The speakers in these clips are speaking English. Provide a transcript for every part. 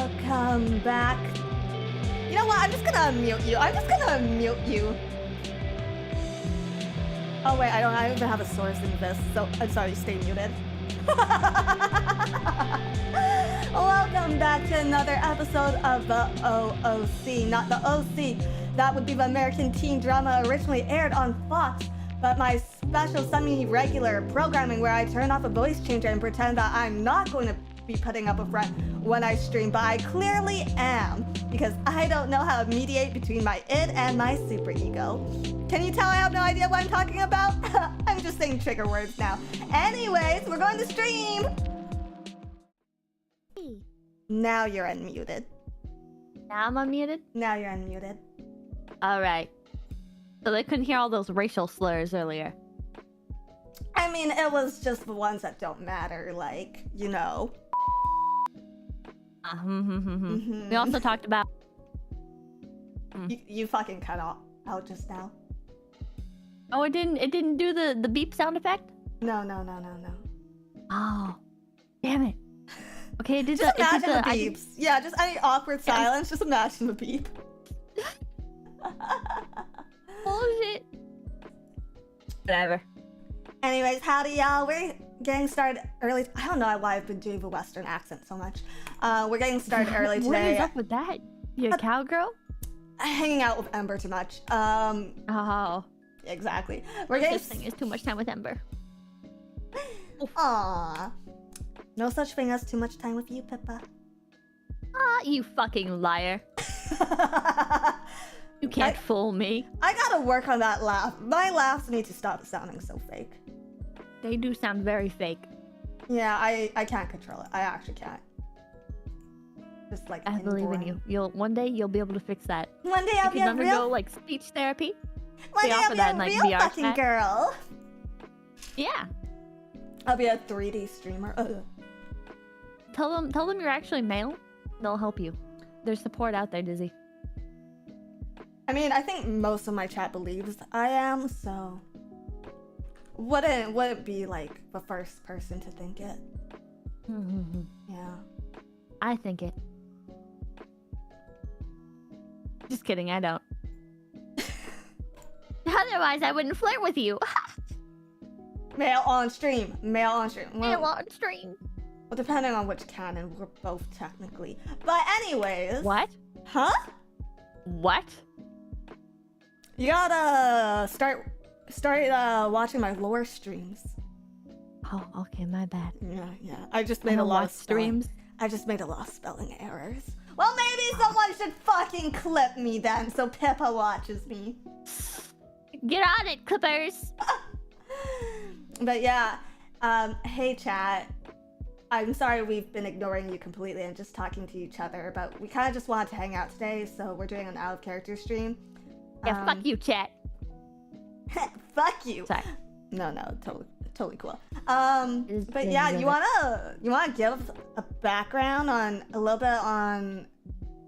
Welcome back. You know what? I'm just gonna unmute you. Oh wait, I don't even have a source in this, so I'm sorry, stay muted. Welcome back to another episode of the OOC. Not the OC. That would be the American teen drama originally aired on Fox, but my special semi-regular programming where I turn off a voice changer and pretend that I'm not going to be putting up a front when I stream, but I clearly am, because I don't know how to mediate between my id and my super ego. Can you tell I have no idea what I'm talking about? I'm just saying trigger words now. Anyways, we're going to stream! Hey. Now you're unmuted. Now I'm unmuted? Now you're unmuted. Alright. So they couldn't hear all those racial slurs earlier. I mean, it was just the ones that don't matter, like, you know. We also talked about... You fucking cut out just now. Oh, it didn't do the beep sound effect? No. Oh. Damn it. Okay, it did just the... imagine the beeps. Yeah, just any awkward silence, just imagine the beep. Bullshit. Whatever. Anyways, howdy y'all. We're getting started early. I don't know why I've been doing the Western accent so much. We're getting started early today. What is up with that? You a cowgirl? Hanging out with Ember too much. Oh. Exactly. We're getting... This thing is too much time with Ember. Aww. No such thing as too much time with you, Pippa. Ah, you fucking liar. You can't fool me. I gotta work on that laugh. My laughs need to stop sounding so fake. They do sound very fake. Yeah, I can't control it. I actually can't. Just like I believe in you. One day you'll be able to fix that. One day I'll be a real... go like speech therapy. One day I'll be a real fucking girl. Yeah. I'll be a 3D streamer. Tell them you're actually male. They'll help you. There's support out there, Dizzy. I mean, I think most of my chat believes I am, so wouldn't be like the first person to think it. Yeah. I think it. Just kidding, I don't. Otherwise, I wouldn't flirt with you. Male on stream. Male on stream. Well, depending on which canon, we're both technically. But anyways. What? Huh? What? You gotta start watching my lore streams. Oh, okay, my bad. Yeah. I just made a lot of streams. I just made a lot of spelling errors. Well, maybe someone should fucking clip me then, so Pippa watches me. Get on it, clippers. But yeah, hey chat. I'm sorry we've been ignoring you completely and just talking to each other, but we kind of just wanted to hang out today, so we're doing an out-of-character stream. Yeah, fuck you, chat. Fuck you. Sorry. No, totally cool. But yeah, you wanna give a background on a little bit on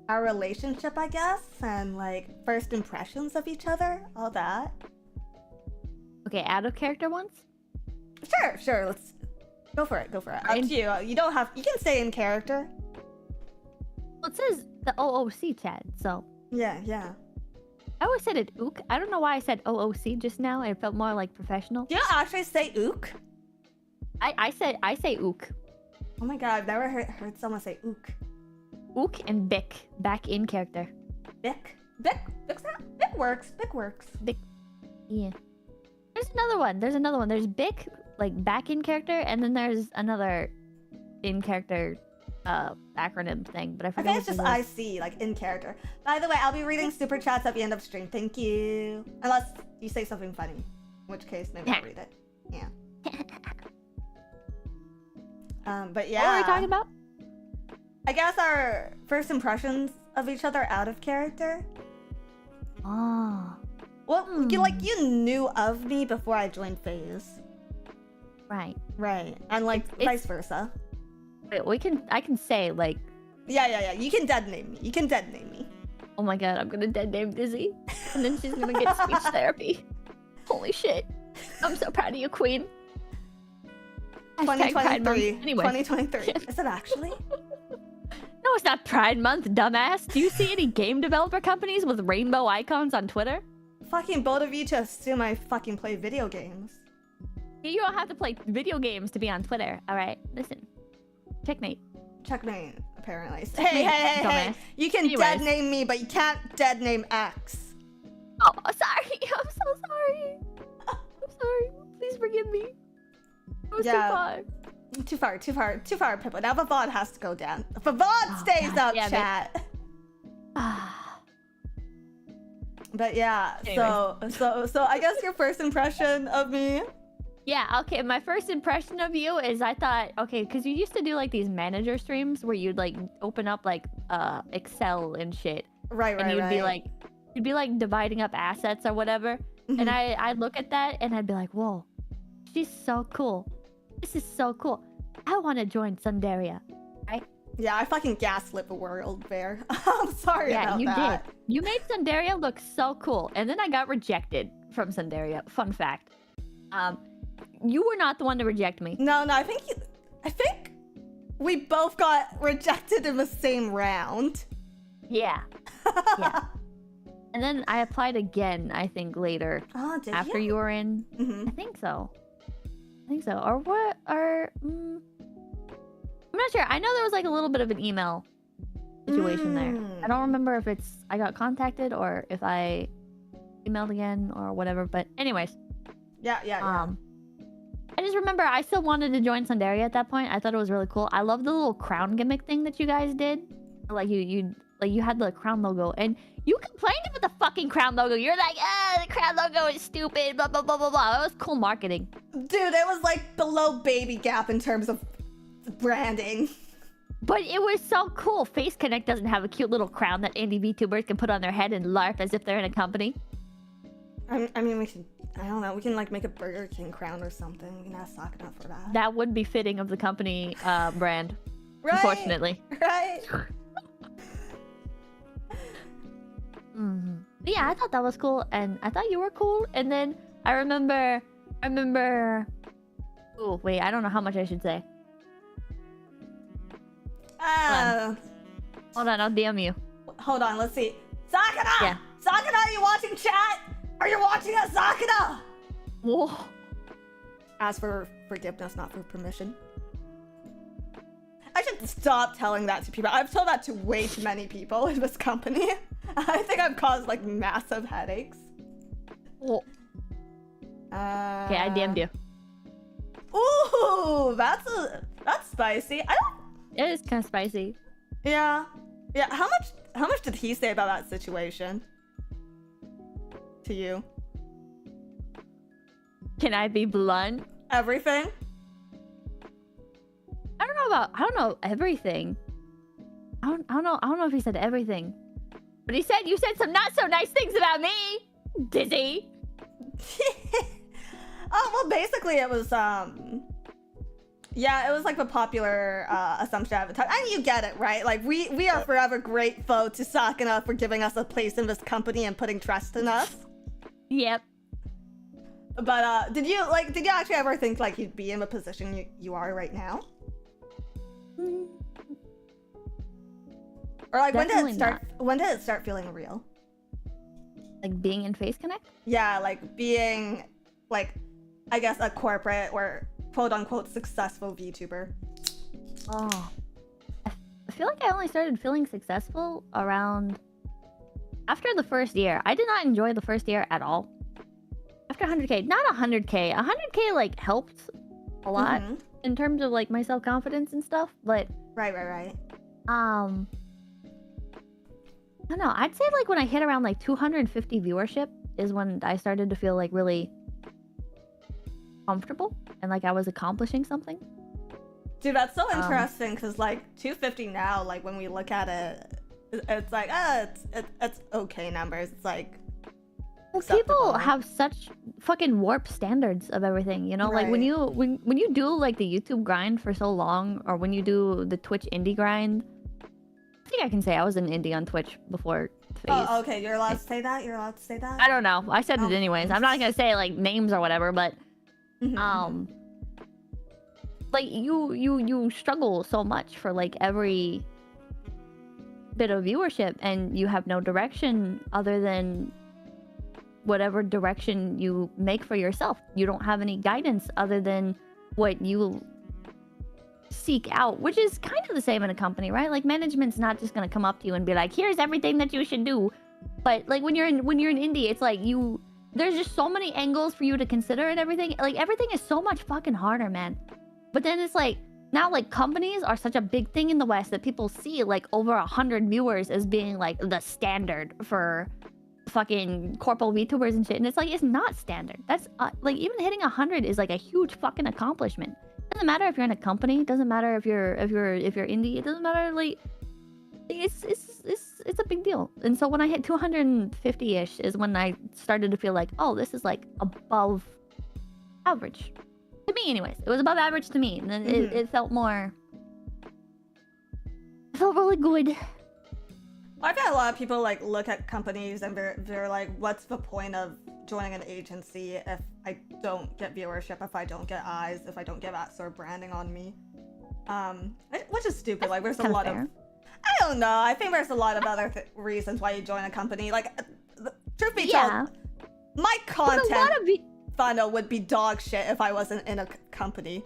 our relationship, I guess, and like first impressions of each other, all that. Okay, out of character ones? Sure. Let's go for it. Up to you. You don't have. You can stay in character. Well, it says the OOC chat, so. Yeah. I always said it ook. I don't know why I said OOC just now. It felt more like professional. Do you actually say ook? I say ook. Oh my god, I've never heard someone say ook. Ook and Bick, back in character. Bick works. Bick. Yeah. There's another one. There's Bick, like back in character, and then there's another in character acronym thing, but I forgot. I think it's just IC, like in character. By the way, I'll be reading super chats at the end of stream. Thank you. Unless you say something funny, in which case maybe I'll read it. Yeah. But yeah. What were we talking about? I guess our first impressions of each other out of character. Oh. Well, you knew of me before I joined FaZe. Right. And like vice versa. Wait, I can say like. Yeah. You can dead name me. Oh my god, I'm gonna dead name Dizzy, and then she's gonna get speech therapy. Holy shit! I'm so proud of you, Queen. 2023. Anyway. 2023. Is it actually? No, it's not Pride Month, dumbass. Do you see any game developer companies with rainbow icons on Twitter? Fucking both of you to assume I fucking play video games. You don't have to play video games to be on Twitter, alright? Listen. Checkmate. Checkmate, apparently. Checkmate, Hey. dumbass. You can dead name me, but you can't dead name X. Oh, sorry. I'm so sorry. I'm sorry. Please forgive me. It was too far, Pippa. Now Vavod has to go down. Vavod stays up, chat. But yeah, anyways. so I guess your first impression of me. Yeah, okay, my first impression of you is I thought, okay, because you used to do like these manager streams where you'd like open up like Excel and shit. Right. And you'd be like dividing up assets or whatever. And I'd look at that and I'd be like, whoa, she's so cool. This is so cool. I want to join Sundaria, right? Yeah, I fucking gaslit the world, Bear. I'm sorry about that. Yeah, you did. You made Sundaria look so cool. And then I got rejected from Sundaria. Fun fact. You were not the one to reject me. No, I think we both got rejected in the same round. Yeah. Yeah. And then I applied again, I think, later. Oh, did after you were in. I think so. Or what? I'm not sure. I know there was like a little bit of an email situation there. I don't remember if I got contacted or if I emailed again or whatever. But anyways. Yeah. I just remember I still wanted to join Sundaria at that point. I thought it was really cool. I love the little crown gimmick thing that you guys did. Like you had the crown logo and you complained about the fucking crown logo. You're like, the crown logo is stupid, blah blah blah blah blah. That was cool marketing. Dude, it was like below Baby Gap in terms of branding. But it was so cool. Face Connect doesn't have a cute little crown that indie VTubers can put on their head and LARP as if they're in a company. I mean, we can, I don't know, we can like make a Burger King crown or something. We can ask Sakura for that. That would be fitting of the company brand. Right, unfortunately. Right. But yeah, I thought that was cool, and I thought you were cool. And then I remember. Oh wait, I don't know how much I should say. Hold on, I'll DM you. Hold on, let's see. Sakura! Yeah. Sakura, are you watching chat? Are you watching us, Sakura? Whoa. Ask for forgiveness, not for permission. I should stop telling that to people. I've told that to way too many people in this company. I think I've caused like massive headaches. Whoa. Okay, I DM'd you. Ooh, that's spicy. It is kind of spicy. Yeah. How much did he say about that situation? To you? Can I be blunt? Everything? I don't know everything. I don't know if he said everything. But you said some not so nice things about me, Dizzy. Oh, well, basically it was, yeah, it was like the popular assumption at the time. And you get it, right? Like, we are forever grateful to Sakura for giving us a place in this company and putting trust in us. Yep. But, did you actually ever think, like, you'd be in the position you are right now? Or, like, when did it start feeling real? Like, being in Face Connect? Yeah, like, being, like, I guess a corporate or quote-unquote successful VTuber. Oh. I feel like I only started feeling successful around... after the first year. I did not enjoy the first year at all. After 100k. Not 100k. 100k, like, helped a lot in terms of, like, my self-confidence and stuff, but... Right. I don't know. I'd say, like, when I hit around, like, 250 viewership is when I started to feel, like, really comfortable and like I was accomplishing something. Dude, that's so interesting because like 250 now, like when we look at it, it's like it's okay numbers. It's like people have such fucking warped standards of everything, you know? Right. Like when you do like the YouTube grind for so long, or when you do the Twitch indie grind. I think I can say I was an indie on Twitch before Phase. Oh, okay. You're allowed to say that? You're allowed to say that? I don't know. I said it anyways. I'm not gonna say like names or whatever, but like you struggle so much for like every bit of viewership and you have no direction other than whatever direction you make for yourself. You don't have any guidance other than what you seek out, which is kind of the same in a company, right? Like management's not just gonna come up to you and be like, here's everything that you should do. But like when you're in indie, it's like there's just so many angles for you to consider and everything. Like everything is so much fucking harder, man. But then it's like now like companies are such a big thing in the West that people see like over 100 viewers as being like the standard for fucking corpo VTubers and shit. And it's like it's not standard. That's like even hitting 100 is like a huge fucking accomplishment. It doesn't matter if you're in a company. It doesn't matter if you're indie. It doesn't matter. Like it's a big deal. And so when I hit 250-ish is when I started to feel like, oh, this is like above average to me. Anyways, it was above average to me, and then it felt more. It felt really good. I've had a lot of people like look at companies and they're like, what's the point of joining an agency if I don't get viewership, if I don't get eyes, if I don't get that sort of branding on me? Which is stupid. Like there's a lot of, I don't know. I think there's a lot of other reasons why you join a company. Like, truth be told, my content funnel would be dog shit if I wasn't in a company.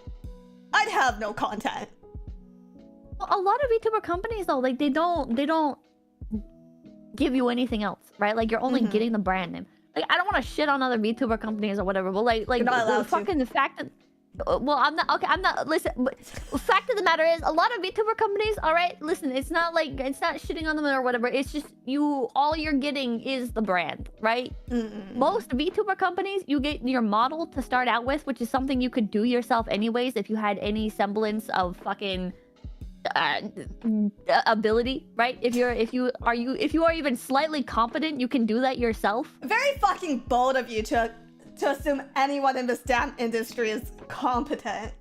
I'd have no content. Well, a lot of VTuber companies though, like they don't give you anything else, right? Like you're only getting the brand name. Like I don't want to shit on other VTuber companies or whatever, but like the fact that I'm not listen, but fact of the matter is a lot of VTuber companies, all right, listen, it's not shitting on them or whatever, it's just all you're getting is the brand, right? Most VTuber companies, you get your model to start out with, which is something you could do yourself anyways if you had any semblance of fucking ability, right? If you are even slightly competent, you can do that yourself. Very fucking bold of you to assume anyone in this damn industry is competent.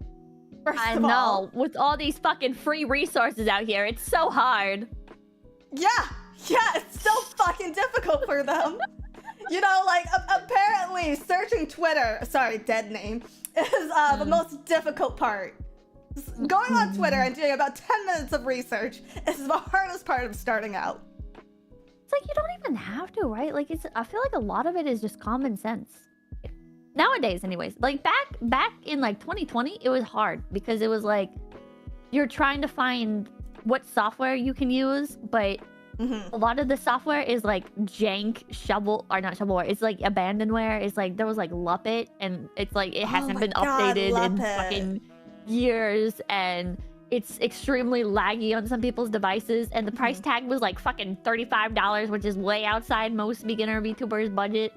I know, with all these fucking free resources out here, it's so hard. Yeah, it's so fucking difficult for them. You know, like apparently searching Twitter, sorry, dead name, is the most difficult part. Going on Twitter and doing about 10 minutes of research is the hardest part of starting out. It's like you don't even have to, right? Like I feel like a lot of it is just common sense. Nowadays, anyways. Like back in like 2020, it was hard because it was like you're trying to find what software you can use, but a lot of the software is like jank not shovelware. It's like abandonware. It's like there was like Luppet, and it's like it hasn't been updated in fucking years, and it's extremely laggy on some people's devices, and the price tag was like fucking $35, which is way outside most beginner VTubers budget.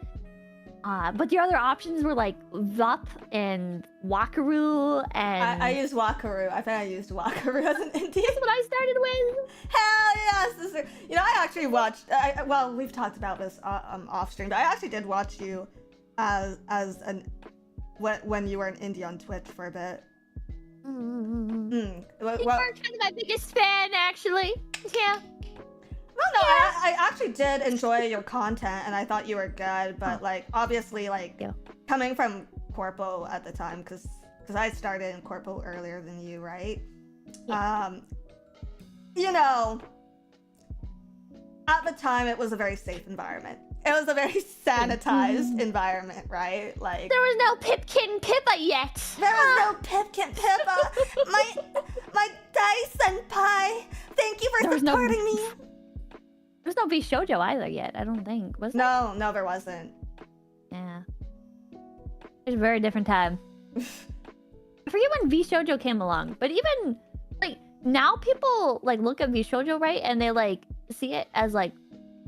But the other options were like Vup and Wakaru, and I used Wakaru. I think I used Wakaru as an indie. That's what I started with. Hell yes! You know, I actually watched. Well, we've talked about this off stream, but I actually did watch you when you were an indie on Twitch for a bit. You were kind of my biggest fan, actually. Yeah. No, I actually did enjoy your content, and I thought you were good, but like obviously, like coming from Corpo at the time, because I started in Corpo earlier than you, right? Yeah. You know, at the time it was a very safe environment. It was a very sanitized environment, right? Like there was no Pipkin Pippa yet. There was no Pipkin Pippa. my Dai-senpai. Thank you for supporting me. There's no VShojo either yet, I don't think. Was there? No, there wasn't. Yeah. It was a very different time. I forget when VShojo came along, but even like now people like look at VShojo, right? And they like see it as like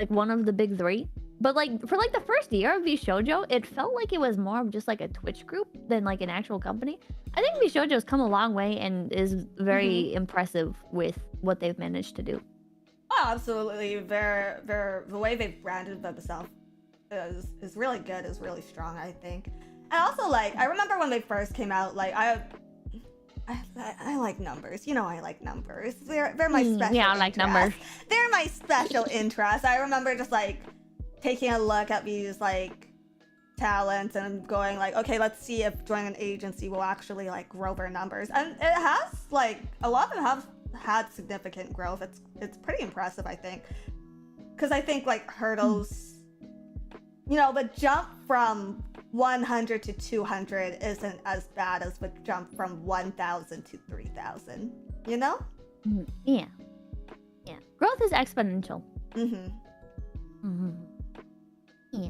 one of the big three. But like for like the first year of VShojo, it felt like it was more of just like a Twitch group than like an actual company. I think VShojo's come a long way and is very impressive with what they've managed to do. Oh, absolutely. The way they've branded themselves is really good, is really strong, I think. And also, like, I remember when they first came out, like, I like numbers. You know I like numbers. They're my special I like numbers. They're my special interest. I remember just, like, taking a look at these, like, talents and going, like, okay, let's see if joining an agency will actually, like, grow their numbers. And it has, like, a lot of them had significant growth. It's pretty impressive, I think. Because I think like hurdles, you know, the jump from 100 to 200 isn't as bad as the jump from 1,000 to 3,000. You know? Yeah. Yeah. Growth is exponential. Yeah.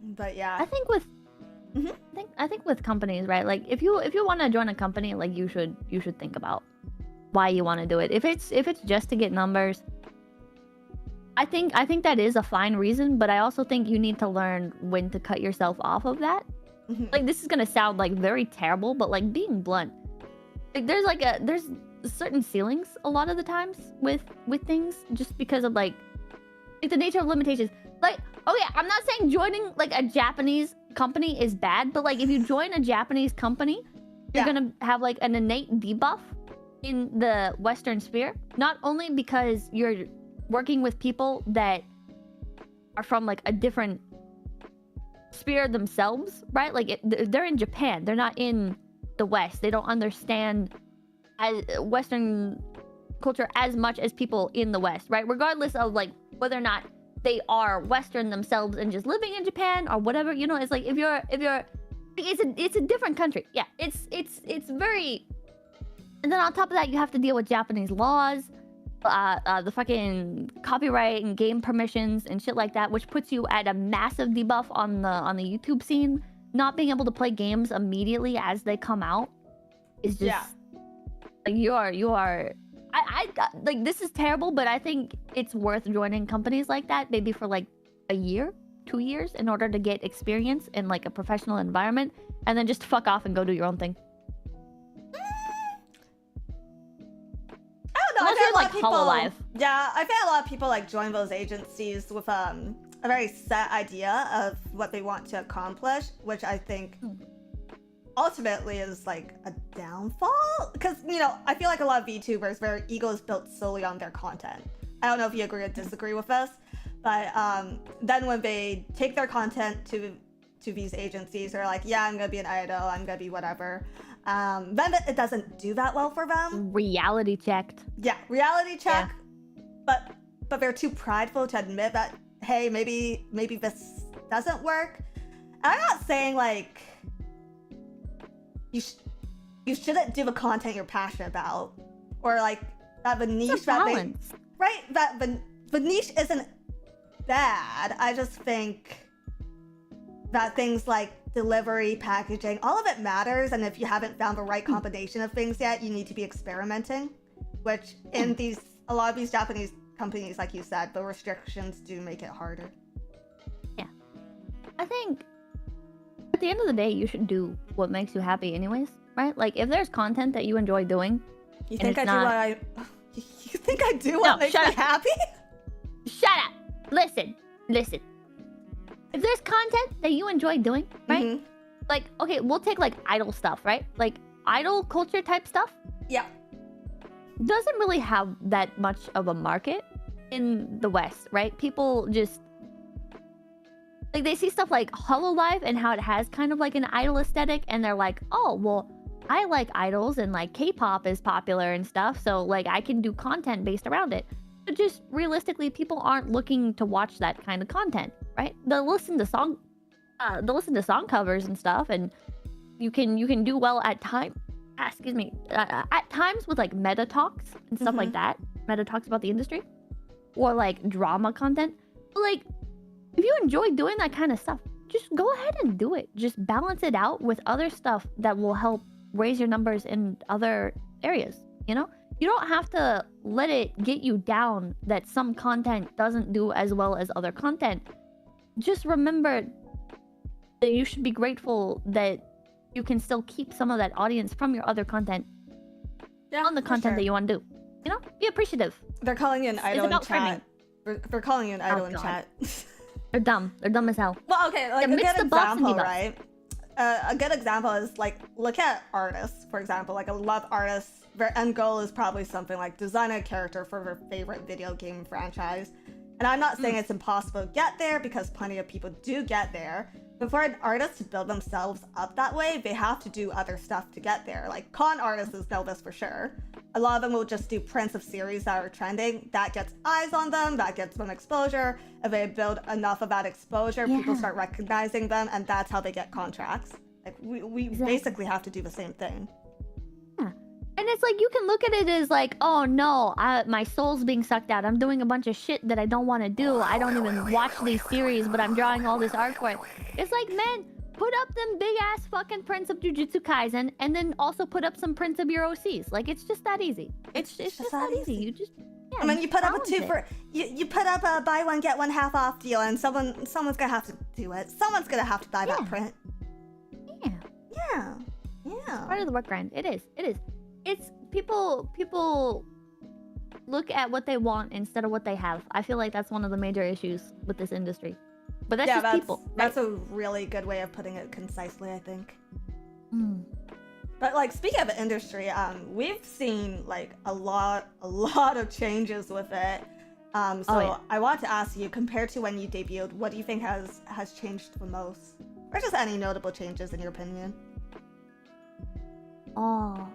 But yeah. I think with I think with companies, right? Like if you want to join a company, like you should think about why you want to do it. If it's just to get numbers, I think that is a fine reason, but I also think you need to learn when to cut yourself off of that. Like this is going to sound like very terrible, but like being blunt, like there's certain ceilings a lot of the times with things just because of like the nature of limitations. Like, okay, I'm not saying joining like a Japanese company is bad, but like if you join a Japanese company, you're gonna have like an innate debuff in the Western sphere. Not only because you're working with people that are from like a different sphere themselves, right? Like they're in Japan, they're not in the West. They don't understand Western culture as much as people in the West, right? Regardless of like whether or not they are Western themselves and just living in Japan or whatever, you know. It's like if you're it's a different country. Yeah, it's very. And then on top of that, you have to deal with Japanese laws, the fucking copyright and game permissions and shit like that, which puts you at a massive debuff on the YouTube scene. Not being able to play games immediately as they come out is just like you are. I like this is terrible, but I think it's worth joining companies like that, maybe for like a year, 2 years, in order to get experience in like a professional environment, and then just fuck off and go do your own thing. I don't know. I feel like people, Hololive. Yeah, I feel a lot of people like join those agencies with a very set idea of what they want to accomplish, which I think ultimately is like a downfall. Because, you know, I feel like a lot of VTubers, their ego is built solely on their content. I don't know if you agree or disagree with this, but then when they take their content to these agencies, they're like, yeah, I'm gonna be an idol, I'm gonna be whatever. Then it doesn't do that well for them. Reality checked. Yeah, reality check. Yeah. But they're too prideful to admit that, hey, maybe this doesn't work. And I'm not saying like you shouldn't do the content you're passionate about, or like that the niche that they, right, that the niche isn't bad. I just think that things like delivery, packaging, all of it matters, and if you haven't found the right combination of things yet, you need to be experimenting, which in a lot of these Japanese companies, like you said, the restrictions do make it harder. Yeah. I think at the end of the day, you should do what makes you happy anyways, right? Like if there's content that you enjoy doing, you think I do what makes me happy? Shut up. Listen. If there's content that you enjoy doing, right? Like, okay, we'll take like idol stuff, right? Like idol culture type stuff. Yeah. Doesn't really have that much of a market in the West, right? People just like they see stuff like Hololive and how it has kind of like an idol aesthetic, and they're like, oh, well, I like idols and like K-pop is popular and stuff, so like I can do content based around it. But just realistically, people aren't looking to watch that kind of content, right? They'll listen to song covers and stuff, and you can do well at times. At times with like meta talks and stuff like that, meta talks about the industry, or like drama content. But like, if you enjoy doing that kind of stuff, just go ahead and do it. Just balance it out with other stuff that will help raise your numbers in other areas, you know? You don't have to let it get you down that some content doesn't do as well as other content. Just remember that you should be grateful that you can still keep some of that audience from your other content on the content that you want to do. You know? Be appreciative. They're calling you an idol in chat. They're calling you an idol in chat. They're dumb. They're dumb as hell. Well, okay, like a good example, right? A good example is like, look at artists, for example. Like a lot of artists, their end goal is probably something like design a character for their favorite video game franchise. And I'm not saying it's impossible to get there, because plenty of people do get there. for an artist to build themselves up that way, they have to do other stuff to get there. Like, con artists know this for sure. A lot of them will just do prints of series that are trending. That gets eyes on them, that gets them exposure. If they build enough of that exposure, people start recognizing them, and that's how they get contracts. Like, we basically have to do the same thing. Yeah. And it's like, you can look at it as like, oh no, my soul's being sucked out. I'm doing a bunch of shit that I don't want to do. I don't even watch these series, but I'm drawing all this art for it. It's like, man, put up them big ass fucking prints of Jujutsu Kaisen, and then also put up some prints of your OCs. Like, it's just that easy. It's just that easy. You just, yeah. I mean, you put up a 2 for you put up a buy one get one half off deal, and someone's gonna have to do it. Someone's gonna have to buy that print. Yeah. It's part of the work grind. It is. It's people look at what they want instead of what they have. I feel like that's one of the major issues with this industry. But that's just people. That's a really good way of putting it concisely, I think. But like, speaking of the industry, we've seen like a lot of changes with it. I want to ask you, compared to when you debuted, what do you think has changed the most? Or just any notable changes in your opinion? I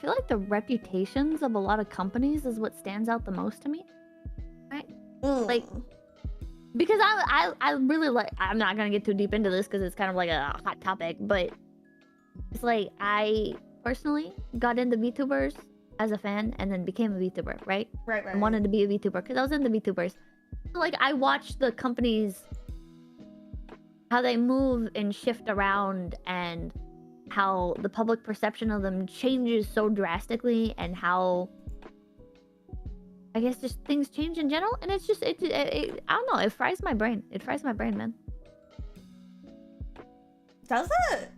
feel like the reputations of a lot of companies is what stands out the most to me, right? Like, because I really like, I'm not gonna get too deep into this because it's kind of like a hot topic, but it's like, I personally got into VTubers as a fan and then became a VTuber, right? Right. I wanted to be a VTuber because I was into VTubers. So like, I watched the companies, how they move and shift around, and how the public perception of them changes so drastically, and how, I guess, just things change in general. And it's just, I don't know, it fries my brain. It fries my brain, man. Does it?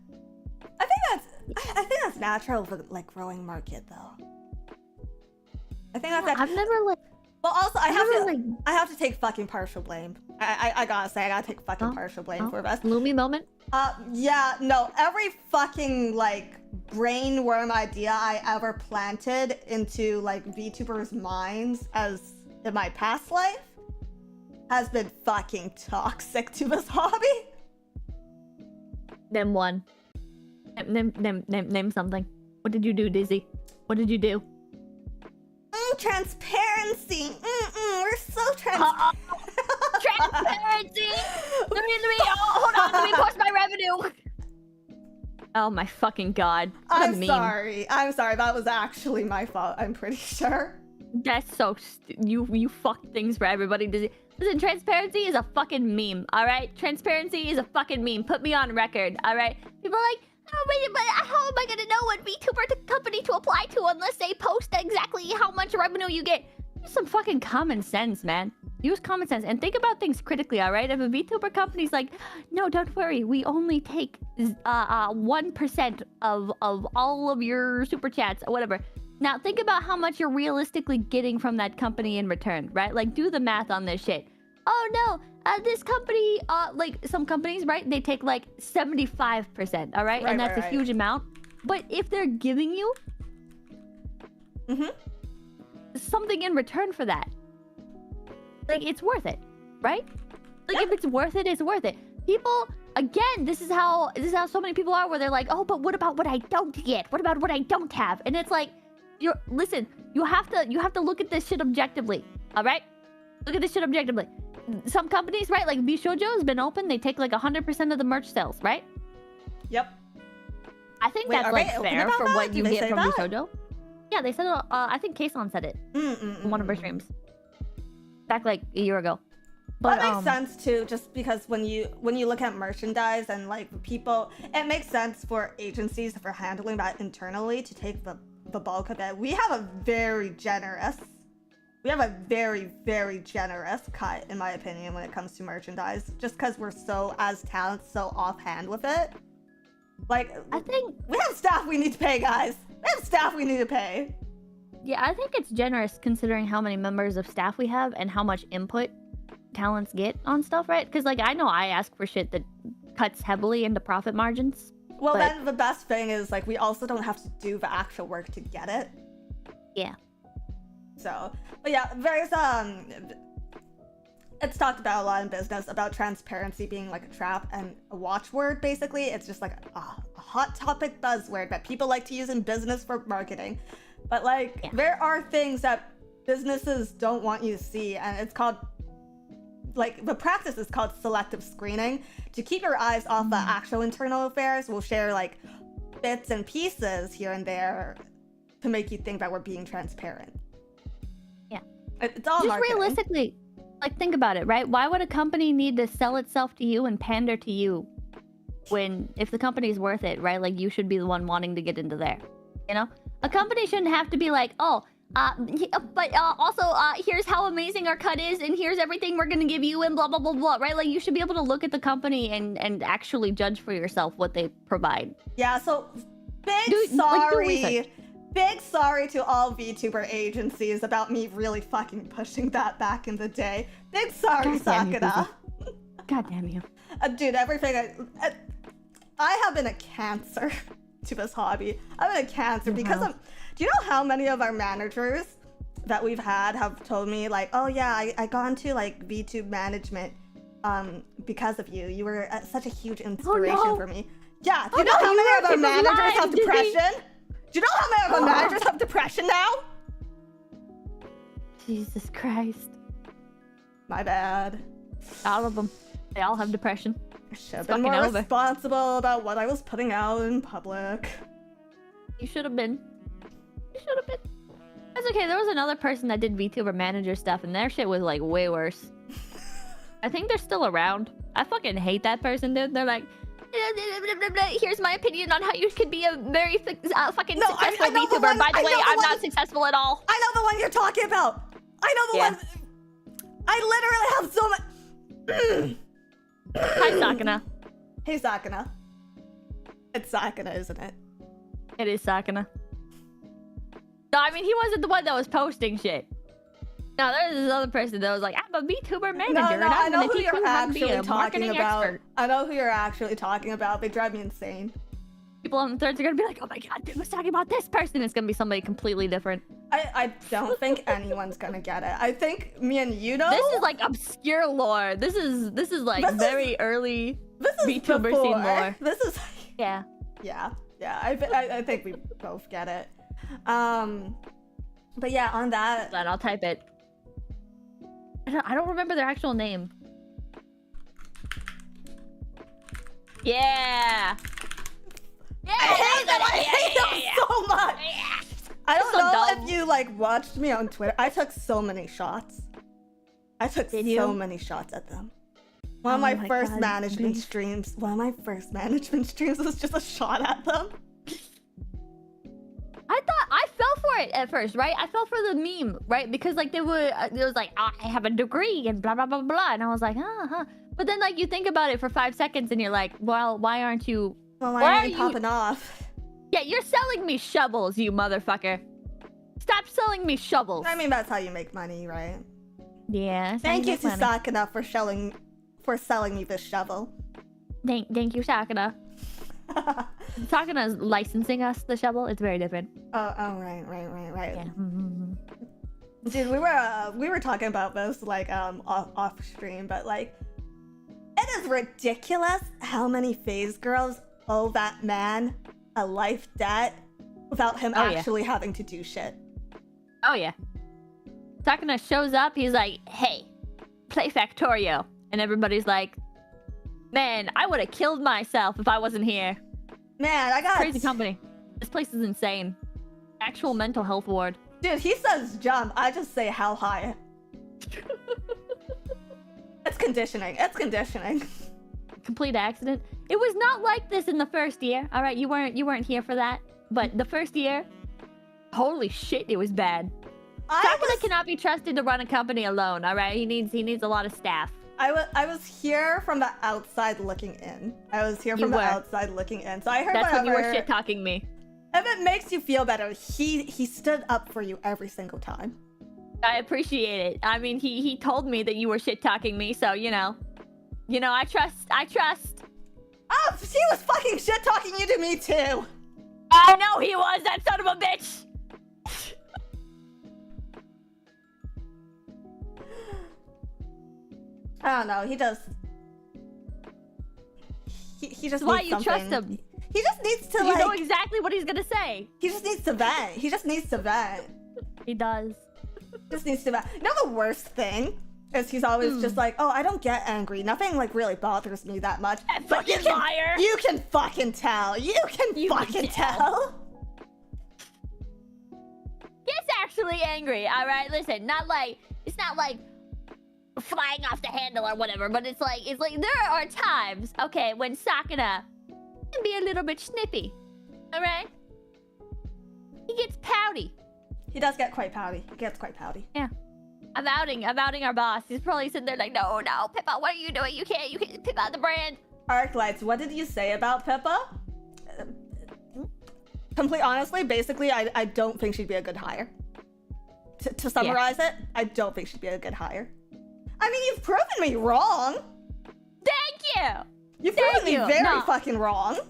I think that's natural for like growing market though. I think that's I've never like. Well, also I have to take fucking partial blame. I gotta say, I gotta take fucking partial blame for this. Loomy moment? Yeah, no, every fucking like brainworm idea I ever planted into like VTubers' minds as in my past life has been fucking toxic to this hobby. Name one. Name something. What did you do, Dizzy? What did you do? Transparency. We're so transparent. Transparency. Hold on. Let me post my revenue. Oh my fucking god. I'm sorry. That was actually my fault. I'm pretty sure. That's so you fucked things for everybody. Listen, transparency is a fucking meme. All right, transparency is a fucking meme. Put me on record. All right. People are like, oh, but how am I gonna know what VTuber company to apply to unless they post exactly how much revenue you get? Use some fucking common sense, man. Use common sense and think about things critically, all right? If a VTuber company's like, no, don't worry, we only take 1% of all of your super chats or whatever. Now think about how much you're realistically getting from that company in return, right? Like, do the math on this shit. Oh no, this company, like some companies, right? They take like 75%, all right? And that's a huge amount. But if they're giving you something in return for that, like, it's worth it, right? Like, if it's worth it, it's worth it. People, again, this is how so many people are, where they're like, oh, but what about what I don't get? What about what I don't have? And it's like, listen, you have to look at this shit objectively, all right? Look at this shit objectively. Some companies, right, like Bishojo has been open, they take like 100% of the merch sales, right? Yep. I think that's like fair for what you get from Bishojo. Yeah, they said it, I think Kason said it in one of her streams. Back like a year ago. But that makes sense too, just because when you look at merchandise and like people, it makes sense for agencies for handling that internally to take the bulk of it. We have a very, very generous cut, in my opinion, when it comes to merchandise, just because we're so, as talent, so offhand with it. Like, I think we have staff we need to pay, guys. We have staff we need to pay. Yeah, I think it's generous considering how many members of staff we have and how much input talents get on stuff, right? Because like, I know I ask for shit that cuts heavily into profit margins. Well, then the best thing is like, we also don't have to do the actual work to get it. Yeah. So, but yeah, there's it's talked about a lot in business about transparency being like a trap and a watchword. Basically, it's just like a hot topic buzzword that people like to use in business for marketing. But like, there are things that businesses don't want you to see, and it's called, like, the practice is called selective screening. To keep your eyes off the actual internal affairs, we'll share like bits and pieces here and there to make you think that we're being transparent. Yeah. It's all just marketing. realistically, like, think about it, right? Why would a company need to sell itself to you and pander to you when, if the company's worth it, right? Like, you should be the one wanting to get into there, you know? A company shouldn't have to be like, oh, also, here's how amazing our cut is, and here's everything we're gonna give you, and blah, blah, blah, blah, right? Like, you should be able to look at the company and actually judge for yourself what they provide. Yeah, so big sorry to all VTuber agencies about me really fucking pushing that back in the day. Big sorry, Sakura. God damn you. Dude, everything I have been a cancer to this hobby. I've been a cancer because of... Do you know how many of our managers that we've had have told me, like, oh yeah, I got into like VTube management because of you. You were such a huge inspiration for me. Yeah, do you know how many of our managers have depression? Do you know how many of our managers have depression now? Jesus Christ. My bad. All of them. They all have depression. I should have been more responsible about what I was putting out in public. You should have been. You should have been. That's okay. There was another person that did VTuber manager stuff, and their shit was like way worse. I think they're still around. I fucking hate that person, dude. They're like, here's my opinion on how you could be a very fucking successful VTuber. By the way, I'm not successful at all. I know the one you're talking about. I know the one. I literally have so much. Hi, Sakuna. Hey, Sakuna. It's Sakuna, isn't it? It is Sakuna. No, I mean, he wasn't the one that was posting shit. No, there's this other person that was like, I'm a VTuber manager, and I'm gonna teach you how to be a marketing expert. I know who you're actually talking about. They drive me insane. People on the threads are gonna be like, oh my god, dude was talking about this person. It's gonna be somebody completely different. I don't think anyone's gonna get it. I think me and you know. This is like obscure lore. This is like very early VTuber scene lore. This is yeah. I think we both get it. But yeah, on that. Then I'll type it. I don't remember their actual name. Yeah. I hate them so much. I don't know if you like watched me on Twitter. I took so many shots. I took so many shots at them. One of my first management streams was just a shot at them. I fell for it at first, right? I fell for the meme, right? Because like it was like, oh, I have a degree and blah blah blah blah, and I was like, huh. But then like you think about it for 5 seconds and you're like, well, why aren't you? Well, why are you popping off? Yeah, you're selling me shovels, you motherfucker. Stop selling me shovels. I mean, that's how you make money, right? Yeah. Thank you to Sakuna for selling me this shovel. Thank you, Sakuna. Sakuna's licensing us the shovel. It's very different. Oh, right. Yeah. Dude, we were talking about this like off stream, but like, it is ridiculous how many phase girls owe that man a life debt without him actually having to do shit. Oh yeah. Sakuna shows up, he's like, hey, play Factorio. And everybody's like, man, I would have killed myself if I wasn't here. Man, I got... Crazy company. This place is insane. Actual mental health ward. Dude, he says jump. I just say how high. It's conditioning. Complete accident. It was not like this in the first year. All right, you weren't here for that. But the first year, holy shit, it was bad. Sakuna cannot be trusted to run a company alone. All right, he needs a lot of staff. I was here from the outside looking in. Outside looking in. So I heard That's when you were shit talking me. If it makes you feel better, he stood up for you every single time. I appreciate it. I mean, he told me that you were shit talking me, so you know, I trust. Oh, he was fucking shit talking you to me too. I know he was, that son of a bitch. I don't know. He just Why needs you trust something. him? He just needs to You know exactly what he's gonna say. He just needs to vent. He just needs to vent. He does. Just needs to vent. You know the worst thing is he's always just like, oh, I don't get angry. Nothing like really bothers me that much. But you liar. You can fucking tell. You can fucking tell. He's actually angry. All right, listen. It's not like flying off the handle or whatever. But it's like there are times, okay, when Sakura can be a little bit snippy. All right. He gets pouty. He does get quite pouty. He gets quite pouty. Yeah. I'm outing our boss. He's probably sitting there like, no, Pippa, what are you doing? You can't Pippa the brand. Arclights, what did you say about Pippa? Complete honestly, basically, I don't think she'd be a good hire. To summarize it, I don't think she'd be a good hire. I mean, you've proven me wrong. Thank you. You've proven me very fucking wrong.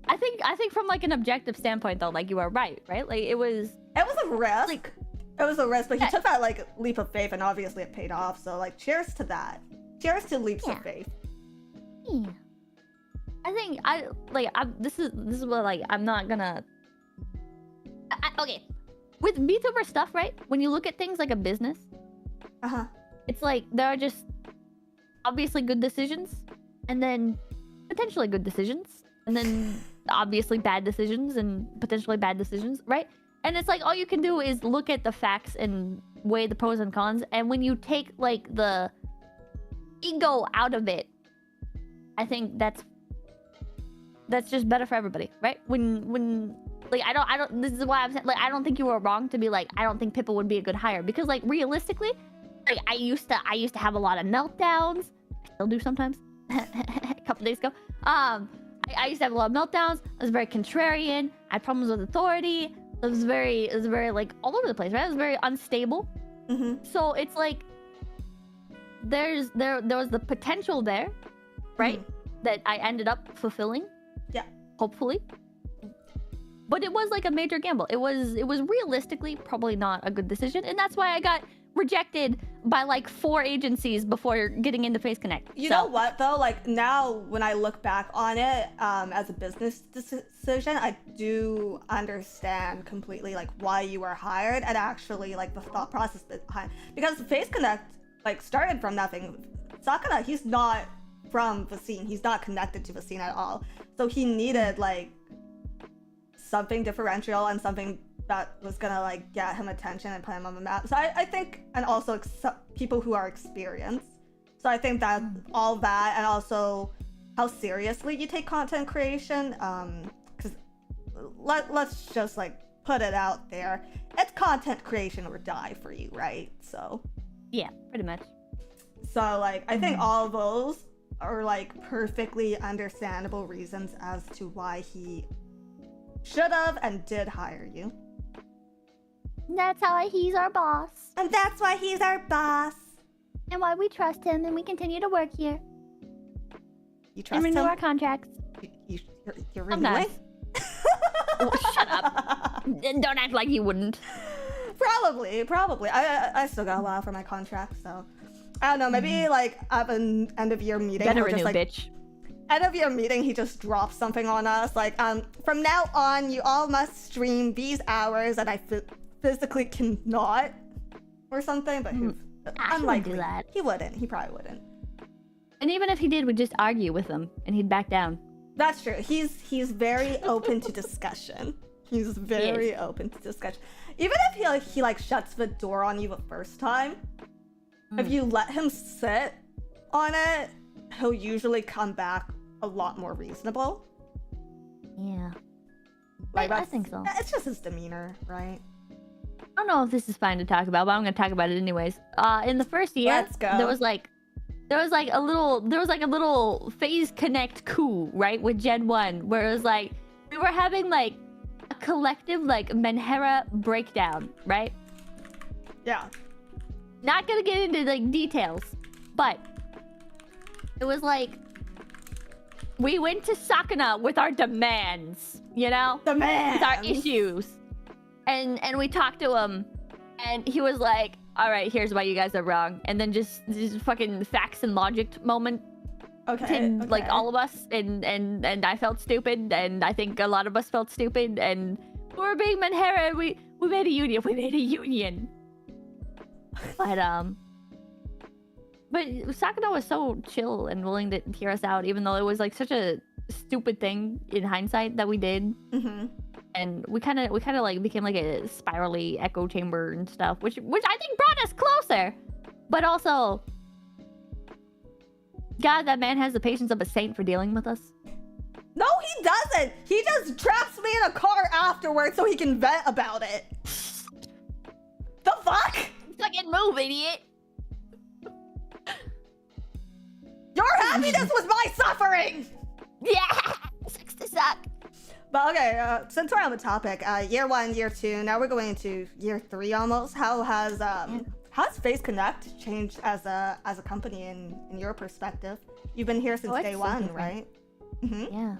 I think from like an objective standpoint though, like you are right? Like it was a risk. Like, it was a risk, but he took that like leap of faith, and obviously it paid off. So like, cheers to that. Cheers to leaps of faith. Yeah. I think this is what like I'm not gonna. Okay, with VTuber stuff, right? When you look at things like a business, it's like there are just obviously good decisions, and then potentially good decisions, and then obviously bad decisions and potentially bad decisions, right? And it's like all you can do is look at the facts and weigh the pros and cons. And when you take like the ego out of it, I think that's just better for everybody, right? When like I don't this is why I'm saying like I don't think you were wrong to be like I don't think Pippa would be a good hire, because like realistically, like I used to have a lot of meltdowns. I still do sometimes. A couple days ago. I used to have a lot of meltdowns. I was very contrarian. I had problems with authority. It was very like all over the place, right? It was very unstable. So it's like there was the potential there, right? That I ended up fulfilling. Yeah. Hopefully. But it was like a major gamble. It was realistically probably not a good decision, and that's why I got rejected by like 4 agencies before getting into Face Connect. You know what though? Like now when I look back on it as a business decision, I do understand completely like why you were hired and actually like the thought process behind. Because Face Connect like started from nothing. Sakura, he's not from the scene. He's not connected to the scene at all. So he needed like something differential and something that was gonna like get him attention and put him on the map. So I think, and also people who are experienced. So I think that all that, and also how seriously you take content creation, because let's just like put it out there, it's content creation or die for you, right? So yeah, pretty much. So like I think all of those are like perfectly understandable reasons as to why he should have and did hire you. That's how he's our boss. And that's why he's our boss. And why we trust him and we continue to work here. You trust him? And renew our contracts. You're renewing? Oh, shut up. Don't act like you wouldn't. Probably. I still got a while for my contract, so I don't know. Maybe like at an end of year meeting, better renew, just, like, bitch. End of year meeting, he just drops something on us like, from now on, you all must stream these hours, and I physically cannot, or something. But unlikely. Do that. He wouldn't. He probably wouldn't. And even if he did, we'd just argue with him, and he'd back down. That's true. He's very open to discussion. He's very open to discussion. Even if he shuts the door on you the first time, if you let him sit on it, he'll usually come back a lot more reasonable. Yeah. Like I think so. It's just his demeanor, right? I don't know if this is fine to talk about, but I'm gonna talk about it anyways. In the first year, let's go. There was like a little Phase Connect coup, right, with Gen 1, where it was like we were having like a collective like Menhera breakdown, right? Yeah. Not gonna get into like details, but it was like we went to Sakuna with our demands, you know? Demands! With our issues. And we talked to him, and he was like, all right, here's why you guys are wrong, and then just fucking facts and logic moment. Okay. Like all of us, and I felt stupid, and I think a lot of us felt stupid, and we're being Manhera. We made a union. We made a union. But Sakano was so chill and willing to hear us out, even though it was like such a stupid thing in hindsight that we did. Mm-hmm. And we kind of like became like a spirally echo chamber and stuff, which I think brought us closer. But also, God, that man has the patience of a saint for dealing with us. No, he doesn't. He just traps me in a car afterwards so he can vent about it. The fuck? Fucking move, idiot. Your happiness was my suffering. Yeah, sucks to suck. But okay, since we're on the topic, year 1, year 2, now we're going into year 3 almost. How has Face Connect changed as a company in your perspective? You've been here since day so 1, different. right? Mm-hmm. Yeah,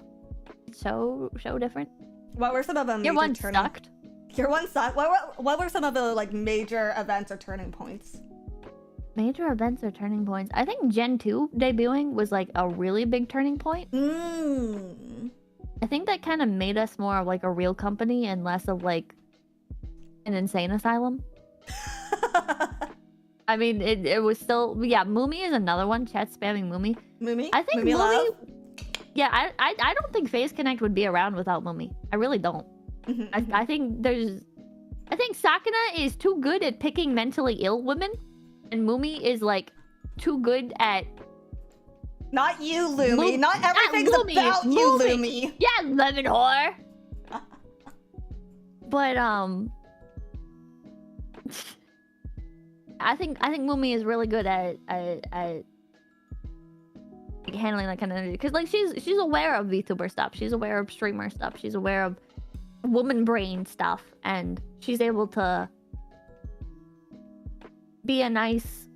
so different. What were some of the Year major 1 sucked. Year 1 sucked. What were some of the like major events or turning points? Major events or turning points. I think Gen 2 debuting was like a really big turning point. I think that kind of made us more of like a real company and less of like an insane asylum. I mean, it was still, yeah, Moomy is another one. Chat spamming Moomy. Moomy? I think Moomy Moomy, love? yeah, I don't think Face Connect would be around without Moomy. I really don't. Mm-hmm. I think Sakana is too good at picking mentally ill women, and Moomy is like too good at. Not you, Lumi. Not everything's Lumi, about you, Lumi. Lumi. Yeah, lemon whore. But I think Moomy is really good at like, handling that kind of energy, because like she's aware of VTuber stuff, she's aware of streamer stuff, she's aware of woman brain stuff, and she's able to be a nice,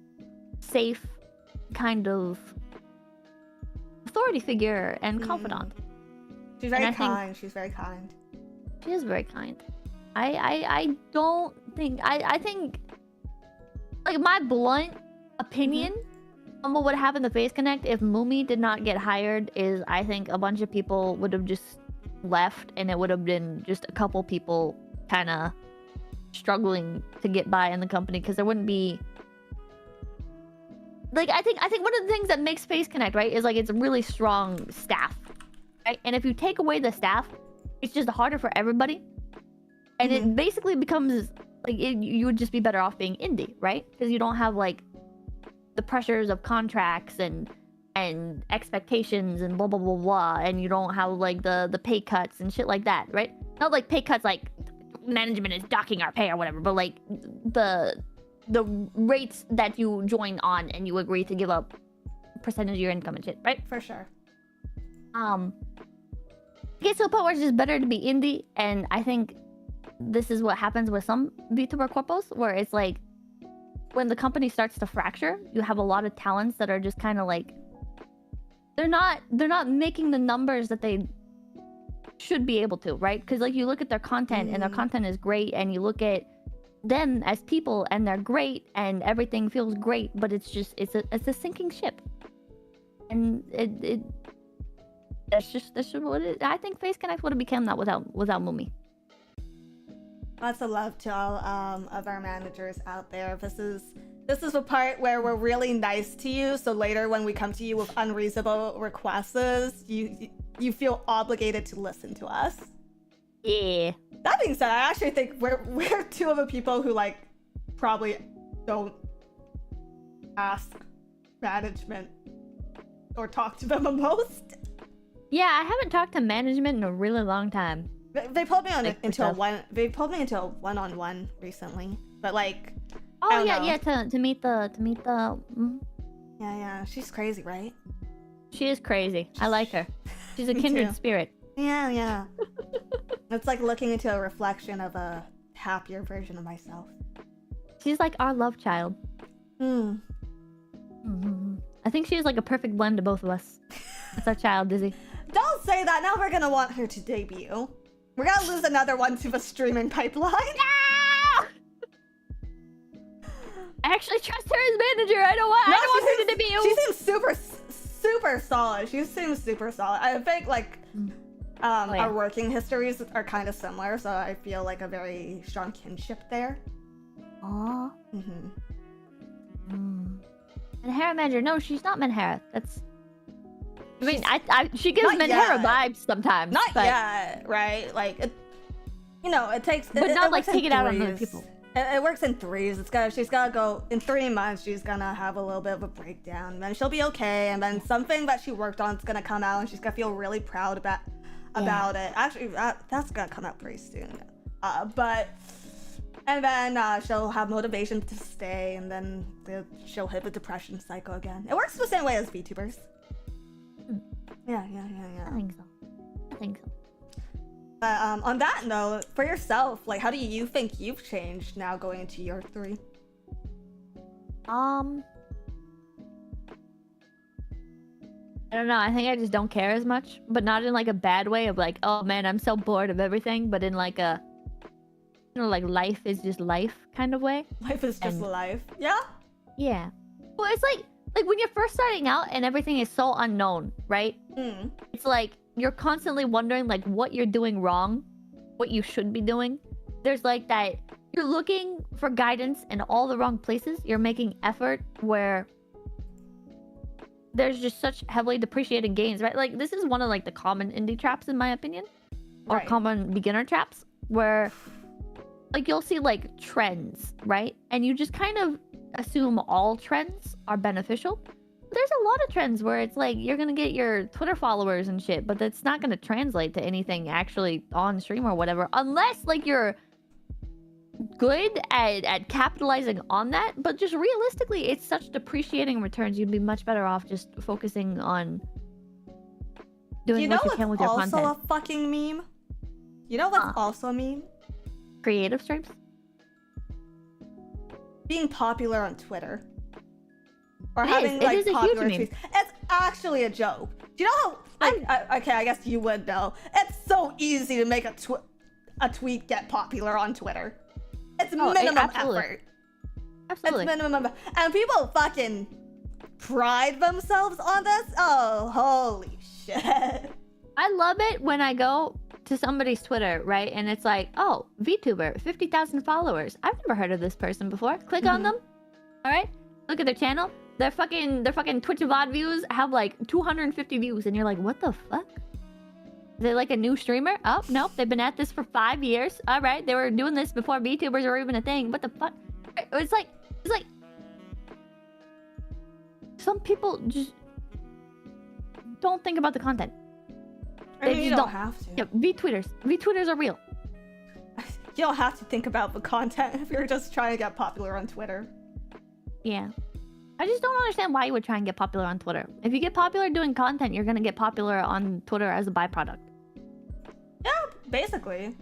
safe kind of authority figure and confidant. She's very kind. She's very kind. She is very kind. I don't think I think like my blunt opinion on what would happen to Face Connect if Moomy did not get hired is I think a bunch of people would have just left, and it would have been just a couple people kind of struggling to get by in the company, because there wouldn't be like I think one of the things that makes Face Connect, right, is like it's a really strong staff, right? And if you take away the staff, it's just harder for everybody, and it basically becomes like you would just be better off being indie, right? Because you don't have like the pressures of contracts and expectations and blah blah blah blah, and you don't have like the pay cuts and shit like that, right? Not like pay cuts like management is docking our pay or whatever, but like the rates that you join on and you agree to give up percentage of your income and shit, right? For sure. It gets to a point where it's just better to be indie, and I think this is what happens with some VTuber corpos, where it's like when the company starts to fracture, you have a lot of talents that are just kind of like they're not making the numbers that they should be able to, right? Because like you look at their content and their content is great, and you look at them as people and they're great and everything feels great, but it's a sinking ship, and that's just what it. I think Face Connect would have become that without Moomy. Lots of love to all of our managers out there. This is the part where we're really nice to you, so later when we come to you with unreasonable requests, you feel obligated to listen to us. Yeah. That being said, I actually think we're two of the people who like probably don't ask management or talk to them the most. Yeah, I haven't talked to management in a really long time. They pulled me into a one-on-one recently, but like. Oh yeah, to meet the. Yeah, she's crazy, right? She is crazy. I like her. She's a kindred spirit. Yeah. It's like looking into a reflection of a happier version of myself. She's like our love child. I think she's like a perfect blend to both of us. That's our child, Dizzy. Don't say that. Now we're gonna want her to debut. We're gonna lose another one to the streaming pipeline. I actually trust her as manager. I don't want her to debut. She seems super solid. She seems super solid. I think like our working histories are kind of similar, so I feel like a very strong kinship there. Aww. Mm-hmm. Manhera manager? No, she's not Manhera. That's. I mean, she gives Not Manhera yet. vibes sometimes. Not but... yet, right? Like, it takes. But it not like works in take it out on other threes. people. It works in threes. She's gotta go in 3 months. She's gonna have a little bit of a breakdown. Then she'll be okay, and then something that she worked on is gonna come out, and she's gonna feel really proud about it. Actually, that's gonna come out pretty soon. And then she'll have motivation to stay, and then she'll hit the depression cycle again. It works the same way as VTubers. Yeah. I think so. But on that note, for yourself, like, how do you think you've changed now going into year 3? I don't know. I think I just don't care as much, but not in like a bad way of like, oh man, I'm so bored of everything, but in like a, like life is just life kind of way. Life is just life. Yeah? Yeah. Well, it's like when you're first starting out and everything is so unknown, right? It's like you're constantly wondering like what you're doing wrong, what you should be doing. There's like that you're looking for guidance in all the wrong places. You're making effort where there's just such heavily depreciated gains, right? Like this is one of like the common indie traps in my opinion, or common beginner traps, where like you'll see like trends, right? And you just kind of assume all trends are beneficial. There's a lot of trends where it's like you're gonna get your Twitter followers and shit, but that's not gonna translate to anything actually on stream or whatever, unless like you're good at capitalizing on that. But just realistically, it's such depreciating returns. You'd be much better off just focusing on doing what you can with your content. Also a fucking meme? You know what's also a meme? Creative streams? Being popular on Twitter. Or It having is. It like is a popular huge meme. tweets. It's actually a joke. Do you know how okay, I guess you would know. It's so easy to make a tweet get popular on Twitter. It's minimum effort. Absolutely. It's minimum effort. And people fucking pride themselves on this. Oh, holy shit. I love it when I go to somebody's Twitter, right? And it's like, oh, VTuber, 50,000 followers. I've never heard of this person before. Click on them. All right. Look at their channel. Their fucking Twitch VOD views have like 250 views. And you're like, what the fuck? Is it like a new streamer? Oh, nope. They've been at this for 5 years. All right. They were doing this before VTubers were even a thing. What the fuck? It's like some people just don't think about the content. I mean, you don't have to. Yeah, VTweeters are real. You don't have to think about the content if you're just trying to get popular on Twitter. Yeah. I just don't understand why you would try and get popular on Twitter. If you get popular doing content, you're gonna get popular on Twitter as a byproduct. Yeah, basically.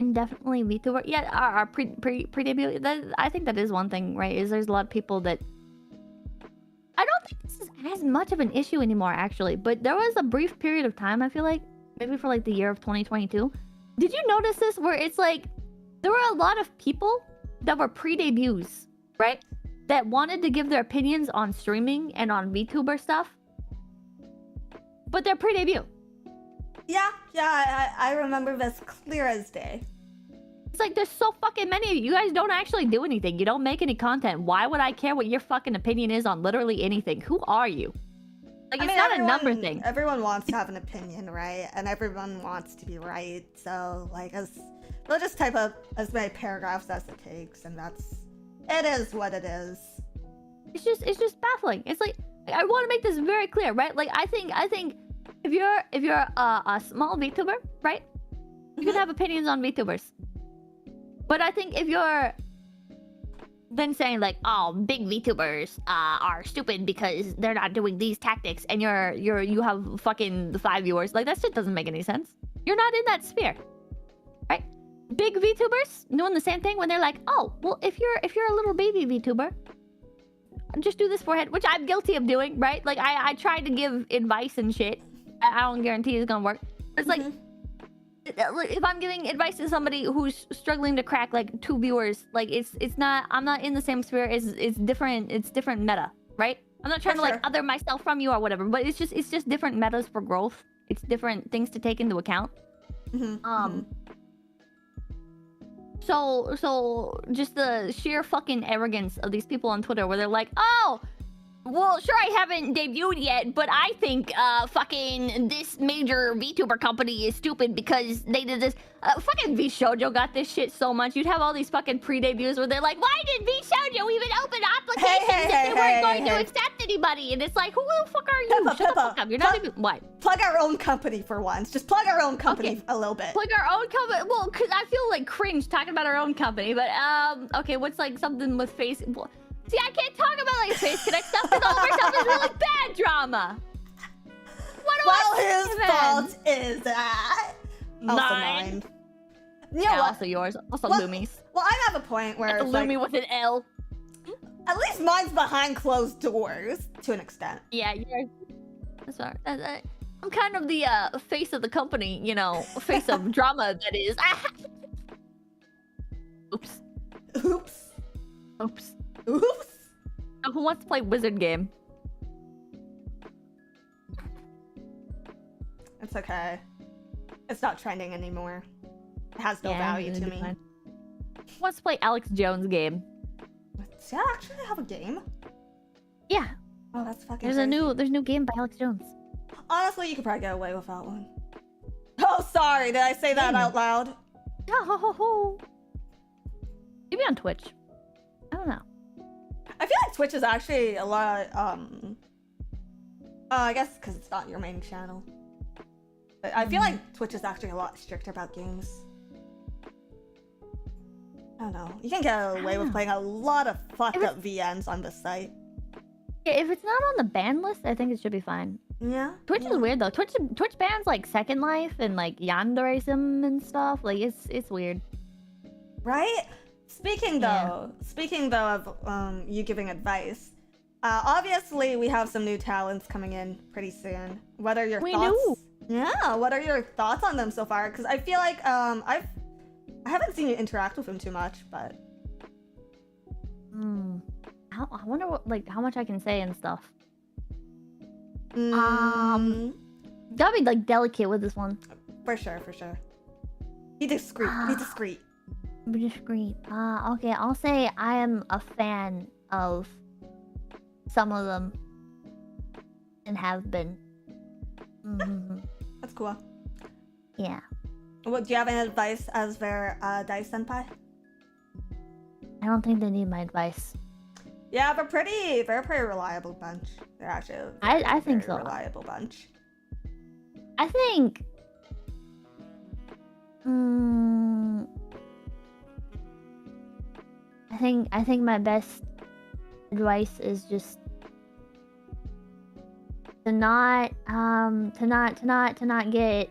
And definitely VTuber. Yeah, our pre-debut. I think that is one thing, right? Is there's a lot of people that I don't think this is as much of an issue anymore, actually. But there was a brief period of time, I feel like, maybe for like the year of 2022. Did you notice this? Where it's like, there were a lot of people that were pre-debuts, right? That wanted to give their opinions on streaming and on VTuber stuff. But they're pre-debut. Yeah, I remember this clear as day. It's like, there's so fucking many of you. You guys don't actually do anything. You don't make any content. Why would I care what your fucking opinion is on literally anything? Who are you? Like, it's not a number thing. Everyone wants to have an opinion, right? And everyone wants to be right. So, like, they'll just type up as many paragraphs as it takes, and it is what it is. It's just baffling. It's like, I want to make this very clear, right? Like, I think if you're a small VTuber, right? You can have opinions on VTubers. But I think if you're then saying like, oh, big VTubers are stupid because they're not doing these tactics, and you have fucking the 5 viewers, like, that shit doesn't make any sense. You're not in that sphere, right? Big VTubers doing the same thing when they're like, oh, well, if you're a little baby VTuber, just do this forehead, which I'm guilty of doing, right? Like, I tried to give advice and shit. I don't guarantee it's gonna work. It's like, if I'm giving advice to somebody who's struggling to crack like 2 viewers, like it's not. I'm not in the same sphere. It's different. It's different meta, right? I'm not trying to like other myself from you or whatever, but it's just different metas for growth. It's different things to take into account. So just the sheer fucking arrogance of these people on Twitter where they're like, oh, well, sure, I haven't debuted yet, but I think fucking this major VTuber company is stupid because they did this. Fucking VShojo got this shit so much. You'd have all these fucking pre-debuts where they're like, why did VShojo even open applications if they weren't going to accept anybody? And it's like, who the fuck are you? Shut the fuck up. You're not even... What? Plug our own company for once. Just plug our own company a little bit. Plug our own company? Well, because I feel like cringe talking about our own company, but okay, what's like something with face... See, I can't talk about like Face Connect stuff because all of our stuff is really bad drama. What do I his fault is mine. You know what? Also yours. Also Lumi's. Well, I have a point where it's Lumi with an L. At least mine's behind closed doors to an extent. Yeah, yours. That's all right. I'm kind of the face of the company, you know, face of drama that is. Oops. Oops. Oops. Oops. Who wants to play wizard game? It's okay. It's not trending anymore. It has no value to me. Who wants to play Alex Jones game? Does that actually have a game? Yeah. Oh, that's fucking There's a new game by Alex Jones. Honestly, you could probably get away without one. Oh, sorry. Did I say that out loud? Maybe on Twitch. I don't know. I feel like Twitch is actually a lot, I guess because it's not your main channel. But I feel like Twitch is actually a lot stricter about games. I don't know. You can get away with playing a lot of fucked up VNs on the site. Yeah, if it's not on the ban list, I think it should be fine. Yeah. Twitch is weird though. Twitch bans like Second Life and like Yanderism and stuff. Like it's weird. Right? Speaking though of you giving advice, obviously we have some new talents coming in pretty soon. What are your thoughts? Yeah, what are your thoughts on them so far? Because I feel like I haven't seen you interact with them too much, but I wonder what how much I can say and stuff. Gotta be like delicate with this one. For sure. Be discreet. Be discreet. Be discreet. Okay, I'll say I am a fan of some of them and have been. That's cool. Yeah. What do you have any advice as their Dice Senpai? I don't think they need my advice. Yeah, they're a pretty reliable bunch. They're actually I think so. Reliable bunch. I think I think my best advice is just to not get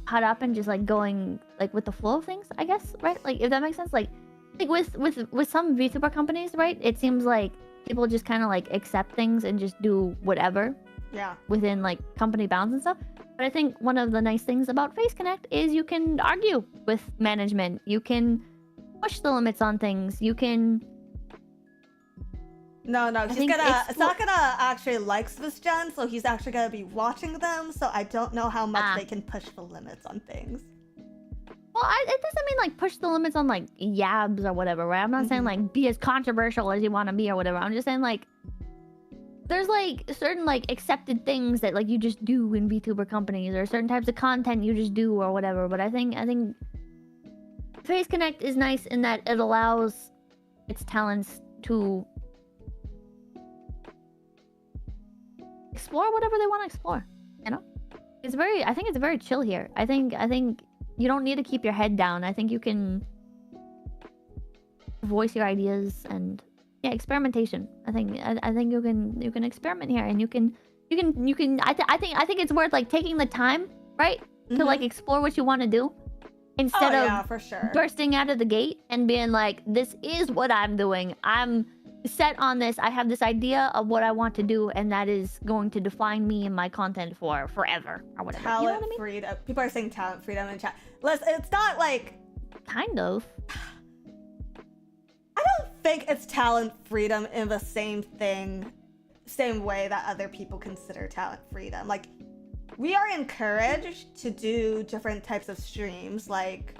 caught up in just like going like with the flow of things, I guess, right? Like if that makes sense. Like with some VTuber companies, right? It seems like people just kind of like accept things and just do whatever. Yeah. Within like company bounds and stuff. But I think one of the nice things about Face Connect is you can argue with management. You can push the limits on things. You can. No, it's not gonna actually like Swiss Gen, so he's actually gonna be watching them. So I don't know how much they can push the limits on things. Well, it doesn't mean like push the limits on like yabs or whatever, right? I'm not saying like be as controversial as you want to be or whatever. I'm just saying like there's like certain like accepted things that like you just do in VTuber companies, or certain types of content you just do or whatever. But I think Face Connect is nice in that it allows its talents to explore whatever they want to explore. You know, I think it's very chill here. I think you don't need to keep your head down. I think you can voice your ideas and experimentation. I think you can experiment here, and you can. I think it's worth like taking the time, right, to like explore what you want to do, instead of for sure bursting out of the gate and being like, this is what I'm doing. I'm set on this. I have this idea of what I want to do, and that is going to define me and my content for forever or whatever. Talent You know what I mean? freedom. People are saying talent freedom in chat. Listen, it's not like... Kind of. I don't think it's talent freedom in the same way that other people consider talent freedom. Like, we are encouraged to do different types of streams. Like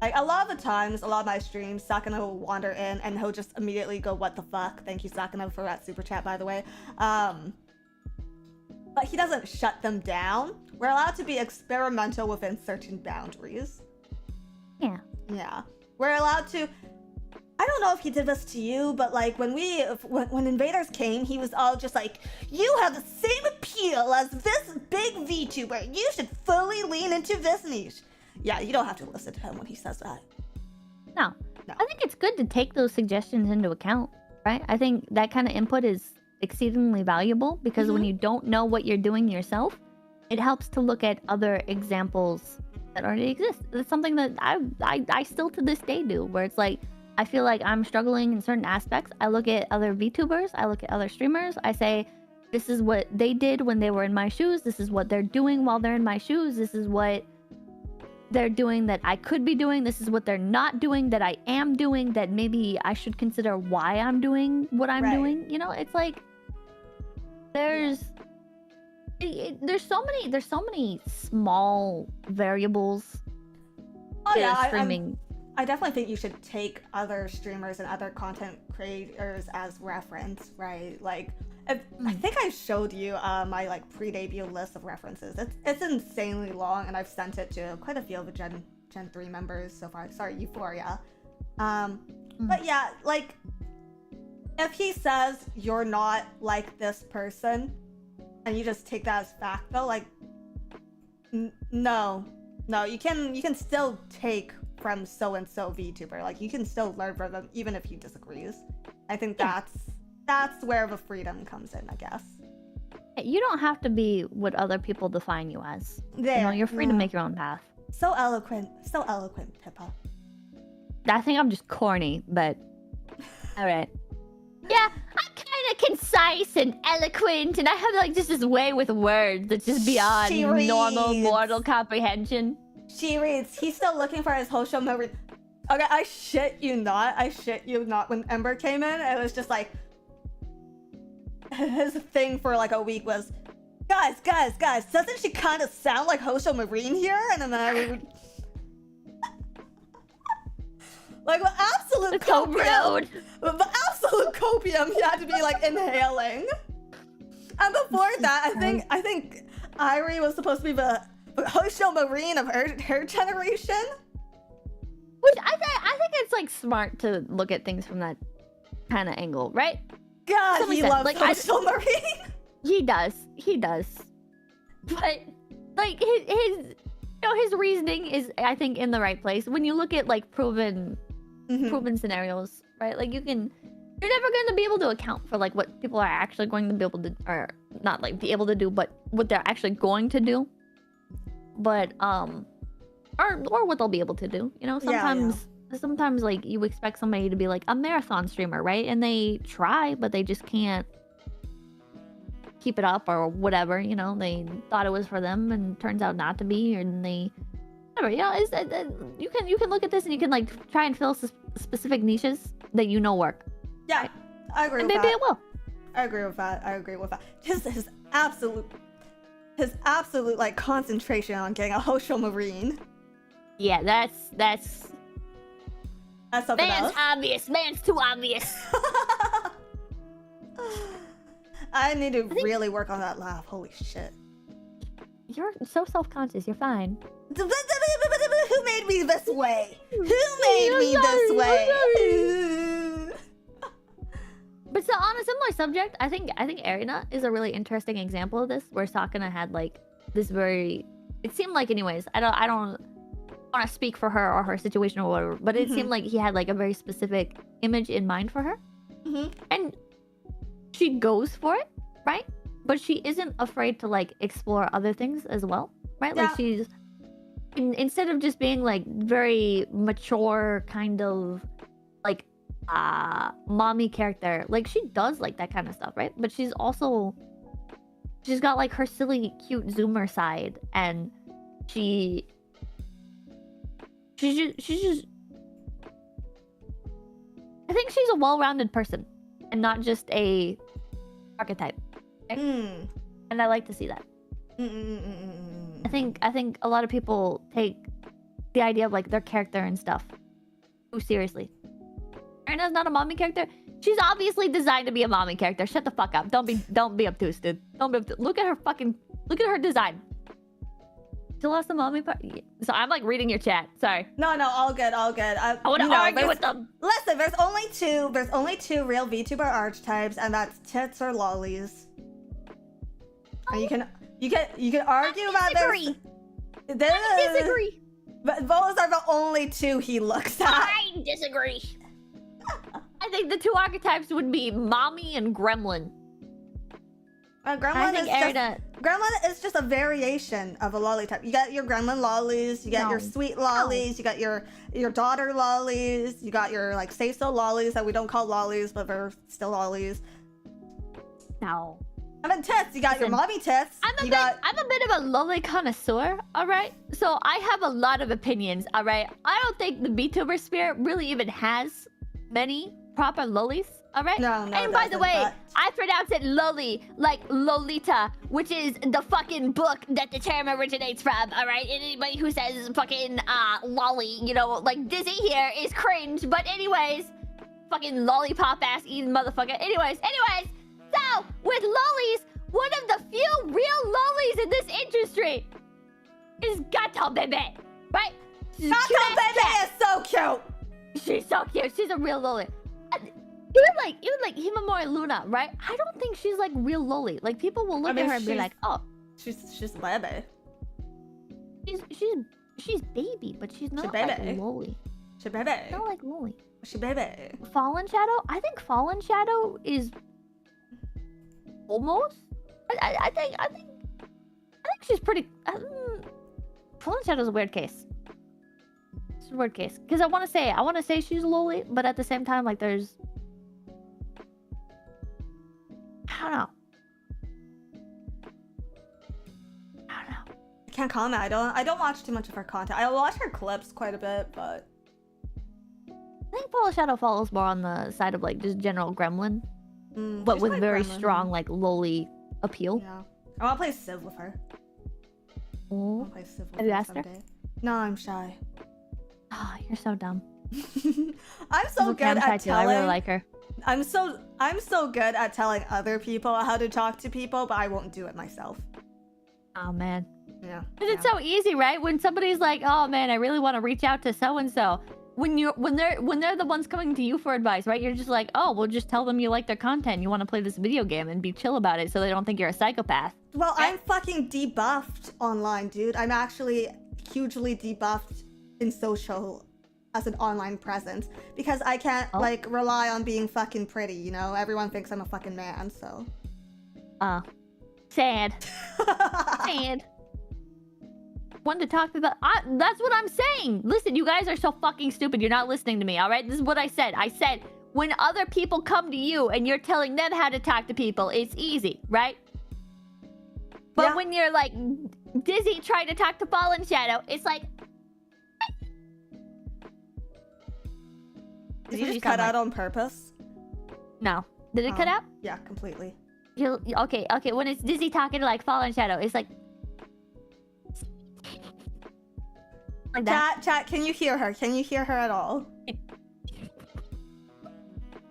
a lot of the times, a lot of my streams, Sakana will wander in and he'll just immediately go, "What the fuck?" Thank you, Sakana, for that super chat, by the way. But he doesn't shut them down. We're allowed to be experimental within certain boundaries. Yeah. Yeah. We're allowed to... I don't know if he did this to you, but like when invaders came, he was all just like, "You have the same appeal as this big VTuber. You should fully lean into this niche." Yeah, you don't have to listen to him when he says that. No. No. I think it's good to take those suggestions into account, right? I think that kind of input is exceedingly valuable because when you don't know what you're doing yourself, it helps to look at other examples that already exist. It's something that I still to this day do, where it's like, I feel like I'm struggling in certain aspects. I look at other VTubers, I look at other streamers, I say, this is what they did when they were in my shoes, this is what they're doing while they're in my shoes, this is what they're doing that I could be doing, this is what they're not doing that I am doing, that maybe I should consider why I'm doing what I'm doing. You know, it's like there's so many small variables to streaming. I definitely think you should take other streamers and other content creators as reference, right? Like, I think I showed you my like pre-debut list of references. It's insanely long, and I've sent it to quite a few of the Gen 3 members so far. Sorry, Euphoria. But yeah, like, if he says you're not like this person, and you just take that as fact, though, like, no, you can still take from so-and-so VTuber. Like, you can still learn from them even if he disagrees. I think that's where the freedom comes in, I guess. You don't have to be what other people define you as. There, you know, you're free to make your own path. So eloquent, Pippa. I think I'm just corny, but all right. Yeah, I'm kind of concise and eloquent, and I have like just this way with words that's just beyond normal mortal comprehension. She reads, he's still looking for his Hosho memory. Okay, I shit you not. When Ember came in, it was just like, his thing for like a week was, guys, doesn't she kind of sound like Hosho Marine here? And then I would... like, the absolute copium. The absolute copium he had to be like inhaling. And before that, I think Irie was supposed to be the Hosho Marine of her generation. Which I think it's like smart to look at things from that kind of angle, right? God, he loves like, Hosho Marine. He does. But like his reasoning is, I think, in the right place. When you look at like proven scenarios, right? Like you're never going to be able to account for like what people are actually going to be able to, or not like be able to do, but what they're actually going to do. But or what they'll be able to do. You know, sometimes like you expect somebody to be like a marathon streamer, right? And they try, but they just can't keep it up or whatever. You know, they thought it was for them and turns out not to be, and they whatever. You know, you can look at this and you can like try and fill specific niches that you know work. Yeah, right? I agree and with maybe that. it will. I agree with that. Just his absolute like concentration on getting a Hosho Marine. Yeah, that's something man's else. obvious. Man's too obvious. I need to really work on that laugh. Holy shit. You're so self-conscious. You're fine. Who made me this way? Who made me this way? But so on a similar subject, I think Arena is a really interesting example of this, where Sakana had like this very, it seemed like, anyways, I don't want to speak for her or her situation or whatever, but it seemed like he had like a very specific image in mind for her, and she goes for it, right? But she isn't afraid to like explore other things as well, right? Yeah. Like she's instead of just being like very mature, kind of like mommy character. Like, she does like that kind of stuff, right? But she's got like her silly cute zoomer side, and she's just I think she's a well-rounded person and not just a archetype. Right? And I like to see that. I think a lot of people take the idea of like their character and stuff too seriously. Erina's not a mommy character. She's obviously designed to be a mommy character. Shut the fuck up. Don't be obtuse, dude. Don't be obtuse. Look at her design. She lost the mommy part. So I'm like reading your chat. Sorry. No, all good. I want to argue with them. Listen, there's only two real VTuber archetypes, and that's tits or lollies. And you can argue about this. I disagree. But those are the only two he looks at. I disagree. I think the two archetypes would be mommy and gremlin. Gremlin is just a variation of a lolly type. You got your gremlin lollies, you got your sweet lollies, you got your daughter lollies, you got your like say-so lollies that we don't call lollies, but they're still lollies. No. And then tits, you got your mommy tits. I'm a bit of a lolly connoisseur, alright? So I have a lot of opinions, alright? I don't think the VTuber spirit really even has many proper lollies, alright? No, and by the way, I pronounce it loli, like Lolita, which is the fucking book that the term originates from, alright? And anybody who says fucking lolly, you know, like Dizzy here is cringe, but anyways, fucking lollipop ass eating motherfucker. Anyways, so with lollies, one of the few real lollies in this industry is Gato Bebe, right? Gato Bebe is so cute. She's so cute. She's a real loli. Even like Himamori Luna, right? I don't think she's like real loli. Like people will look at her and be like, oh, she's baby. She's baby, but she's not baby. like loli. She baby. Not like loli. She baby. Fallen Shadow? I think Fallen Shadow is almost. I think she's pretty. Fallen Shadow's a weird case. It's a weird case because I want to say she's loli, but at the same time, like there's. I don't know. I can't comment. I don't watch too much of her content. I watch her clips quite a bit, but I think Fallen Shadow follows more on the side of like just general gremlin, but with very strong like loli appeal. Yeah, I want to play Civ with her. Oh, have you asked her? No, I'm shy. Oh, you're so dumb. I'm so good at telling. I really like her. I'm so good at telling other people how to talk to people, but I won't do it myself. Oh man. Yeah. Because it's so easy, right? When somebody's like, "Oh man, I really want to reach out to so and so," when they're the ones coming to you for advice, right? You're just like, "Oh, well, just tell them you like their content, you want to play this video game, and be chill about it, so they don't think you're a psychopath." Well, I'm fucking debuffed online, dude. I'm actually hugely debuffed in social as an online presence because I can't like rely on being fucking pretty, you know? Everyone thinks I'm a fucking man, so. Sad. Sad. One to talk about. That's what I'm saying. Listen, you guys are so fucking stupid. You're not listening to me, all right? This is what I said. I said when other people come to you and you're telling them how to talk to people, it's easy, right? But when you're like Dizzy trying to talk to Fallen Shadow, it's like. Did you just cut out on purpose? No. Did it cut out? Yeah, completely. Okay. When it's Dizzy talking to like Fallen Shadow, it's like. Like that. Chat, can you hear her? Can you hear her at all?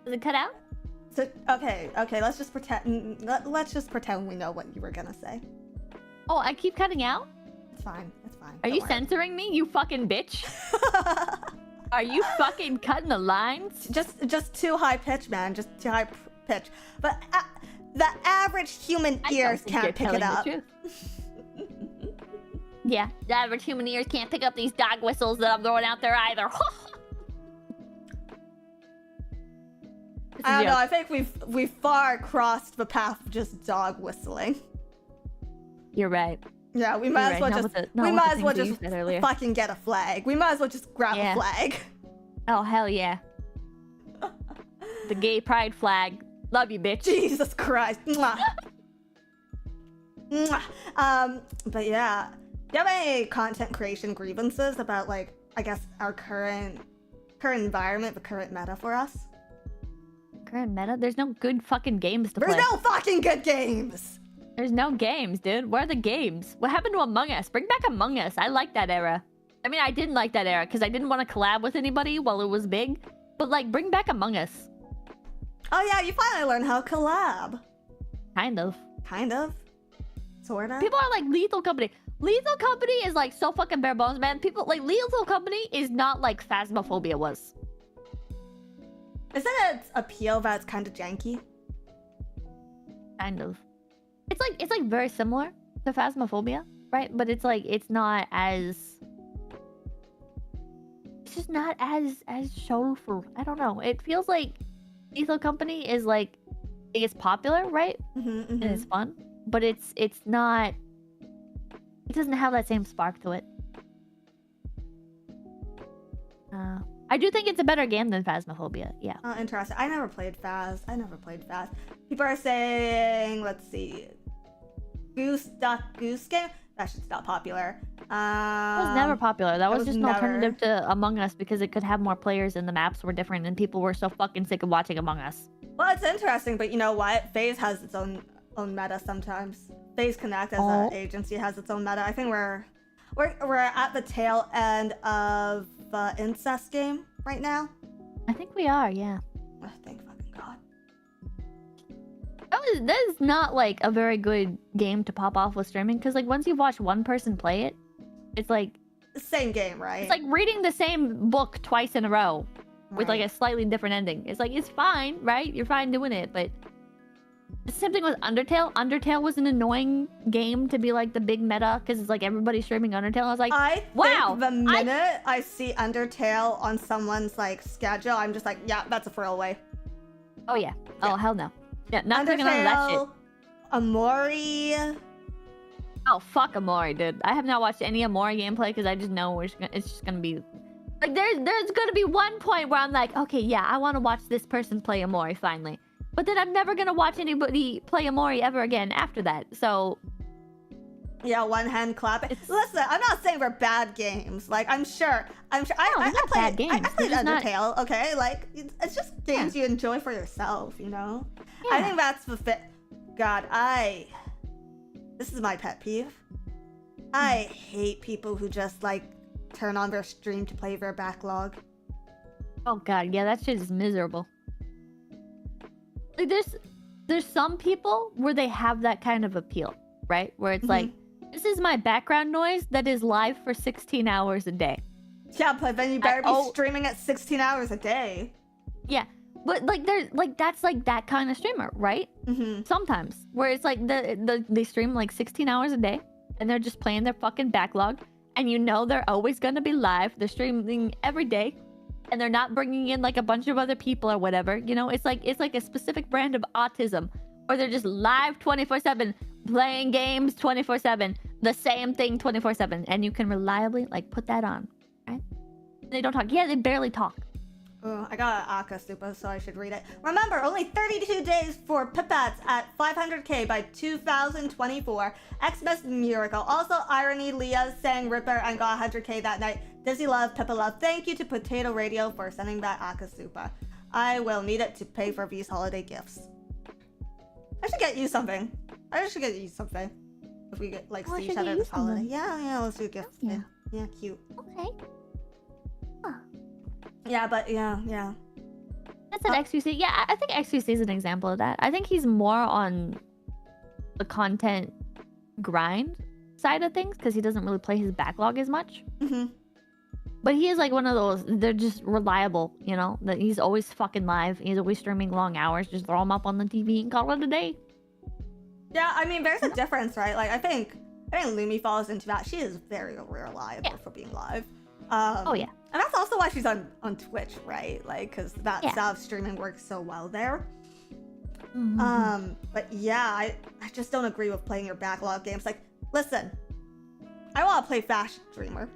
Does it cut out? So okay, let's just pretend we know what you were gonna say. Oh, I keep cutting out? It's fine. Are you censoring me, you fucking bitch? Are you fucking cutting the lines? Just too high pitch, man. Just too high pitch. But the average human ears can't pick it up. Yeah, the average human ears can't pick up these dog whistles that I'm throwing out there either. I don't know. I think we've far crossed the path of just dog whistling. You're right. Yeah, we might as well just fucking get a flag. We might as well just grab a flag. Oh hell yeah. the gay pride flag. Love you, bitch. Jesus Christ. Mwah. Mwah. But yeah, do you have any content creation grievances about, like, I guess our current environment, the current meta for us? Current meta? There's no good fucking games to play. There's no fucking good games! There's no games, dude. Where are the games? What happened to Among Us? Bring back Among Us. I like that era. I mean, I didn't like that era because I didn't want to collab with anybody while it was big. But, like, bring back Among Us. Oh yeah, you finally learned how to collab. Kind of. Kind of. Sort of. People are like, Lethal Company. Lethal Company is, like, so fucking bare bones, man. People, like, Lethal Company is not like Phasmophobia was. Isn't it appeal that's kind of janky? Kind of. It's like very similar to Phasmophobia, right? But it's like, it's not as... It's just not as soulful. I don't know. It feels like Lethal Company is like, it's popular, right? And it's fun. But it's not... It doesn't have that same spark to it. I do think it's a better game than Phasmophobia, yeah. Oh, interesting. I never played Phas. People are saying, let's see, Goose Duck Goose Game? That shit's not popular. It was never popular. That was just an alternative to Among Us because it could have more players and the maps were different and people were so fucking sick of watching Among Us. Well, it's interesting, but you know what? FaZe has its own meta sometimes. FaZe Connect as an agency has its own meta. I think we're at the tail end of the incest game right now. I think we are, yeah. Oh, thank fucking God. That is not like a very good game to pop off with streaming because like once you watch one person play it, it's like same game, right? It's like reading the same book twice in a row with like a slightly different ending. It's like it's fine, right? You're fine doing it, but the same thing with Undertale. Undertale was an annoying game to be like the big meta because it's like everybody's streaming Undertale. I was like, wow. The minute I see Undertale on someone's like schedule, I'm just like, yeah, that's a throwaway. Oh yeah. Oh hell no. Yeah, not clicking on that shit. Amori. Oh fuck Amori, dude. I have not watched any Amori gameplay because I just know it's just gonna be like there's gonna be one point where I'm like, okay, yeah, I want to watch this person play Amori finally. But then I'm never gonna watch anybody play Amori ever again after that. So yeah, one hand clap. Listen, I'm not saying they're bad games. Like I'm sure. I played Undertale. Okay, like it's just games you enjoy for yourself. You know. Yeah. I think that's the fit. God, this is my pet peeve. I hate people who just like turn on their stream to play their backlog. Oh god, yeah, that shit is miserable. Like there's some people where they have that kind of appeal, right? Where it's like, this is my background noise that is live for 16 hours a day. Yeah, but then you better be streaming at 16 hours a day. Yeah, but like there's like that's like that kind of streamer, right? Sometimes where it's like they stream like 16 hours a day and they're just playing their fucking backlog, and you know they're always gonna be live. They're streaming every day. And they're not bringing in like a bunch of other people or whatever, you know. It's like a specific brand of autism, or they're just live 24/7, playing games 24/7, the same thing 24/7, and you can reliably like put that on, right? They don't talk. Yeah, they barely talk. Oh, I got Aka Stupa, so I should read it. Remember, only 32 days for Pipats at 500k by 2024. Xmas Miracle. Also, Irony Leah sang Ripper and got 100k that night. Dizzy Love, Pippa Love. Thank you to Potato Radio for sending that Aka Stupa. I will need it to pay for these holiday gifts. I should get you something. If we get like see each other this holiday. Yeah, let's do gifts. Yeah, cute. Okay. Huh. Yeah, but yeah. That's an XQC. Yeah, I think XQC is an example of that. I think he's more on the content grind side of things because he doesn't really play his backlog as much. But he is like one of those, they're just reliable, you know? That he's always fucking live. He's always streaming long hours. Just throw him up on the TV and call it a day. Yeah, I mean, there's a difference, right? Like, I think Lumi falls into that. She is very reliable for being live. Oh, yeah. And that's also why she's on Twitch, right? Like, because that style of streaming works so well there. But yeah, I just don't agree with playing your backlog games. Like, listen, I want to play Fashion Dreamer.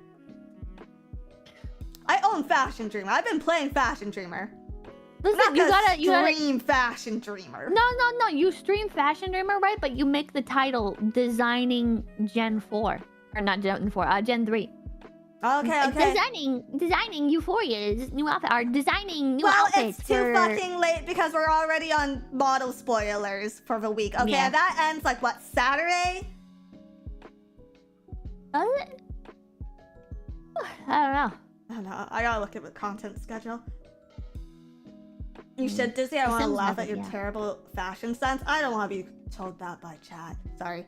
I own Fashion Dreamer. I've been playing Fashion Dreamer. Listen, you gotta stream fashion dreamer. No. You stream fashion dreamer, right? But you make the title designing Gen 4. Or not Gen 4, Gen 3. Okay. Designing Euphoria's new outfit. Or designing new outfits. Well, it's too fucking late because we're already on model spoilers for the week. Okay, Yeah. that ends like what, Saturday? Does it? I don't know. I don't know. I gotta look at the content schedule. You should, Dizzy. I It want to sounds laugh at nothing, your yeah. terrible fashion sense. I don't want to be told that by chat. Sorry.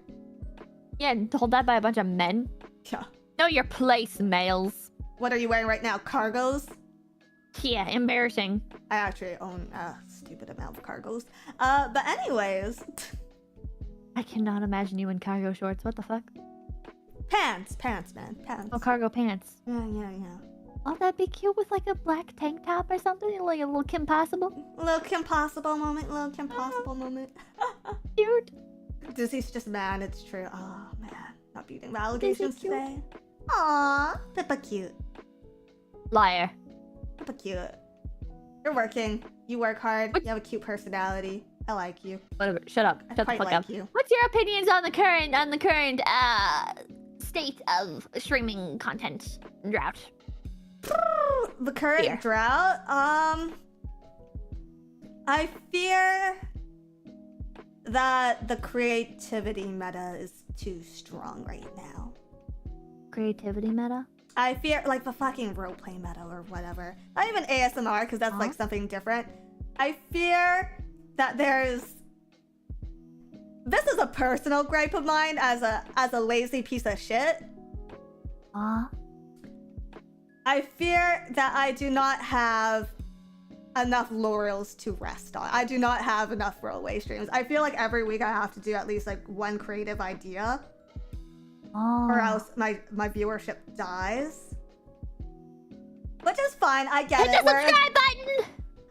Yeah, told that by a bunch of men. Yeah. Know your place, males. What are you wearing right now? Cargos? Yeah, embarrassing. I actually own a stupid amount of cargos. But anyways. I cannot imagine you in cargo shorts. What the fuck? Pants, man. Pants. Oh, cargo pants. Yeah. Oh, that'd be cute with like a black tank top or something, like a little Kim Possible. Little Kim Possible moment. Cute. Dizzy's just mad, it's true. Oh man, not beating the Dizzy allegations cute. today. Aww, Pippa cute. Liar. Pippa cute. You're working. You work hard. You have a cute personality. I like you. Whatever. Shut up. I Shut the quite fuck like up. you. What's your opinions on the current state of streaming content drought? The current Fear. drought. I fear that the creativity meta is too strong right now. Creativity meta? I fear like the fucking roleplay meta or whatever. Not even ASMR because that's like something different. I fear that this is a personal gripe of mine as a lazy piece of shit. I fear that I do not have enough laurels to rest on. I do not have enough throwaway streams. I feel like every week I have to do at least like one creative idea. Or else my viewership dies. Which is fine. I get Hit it. the subscribe button!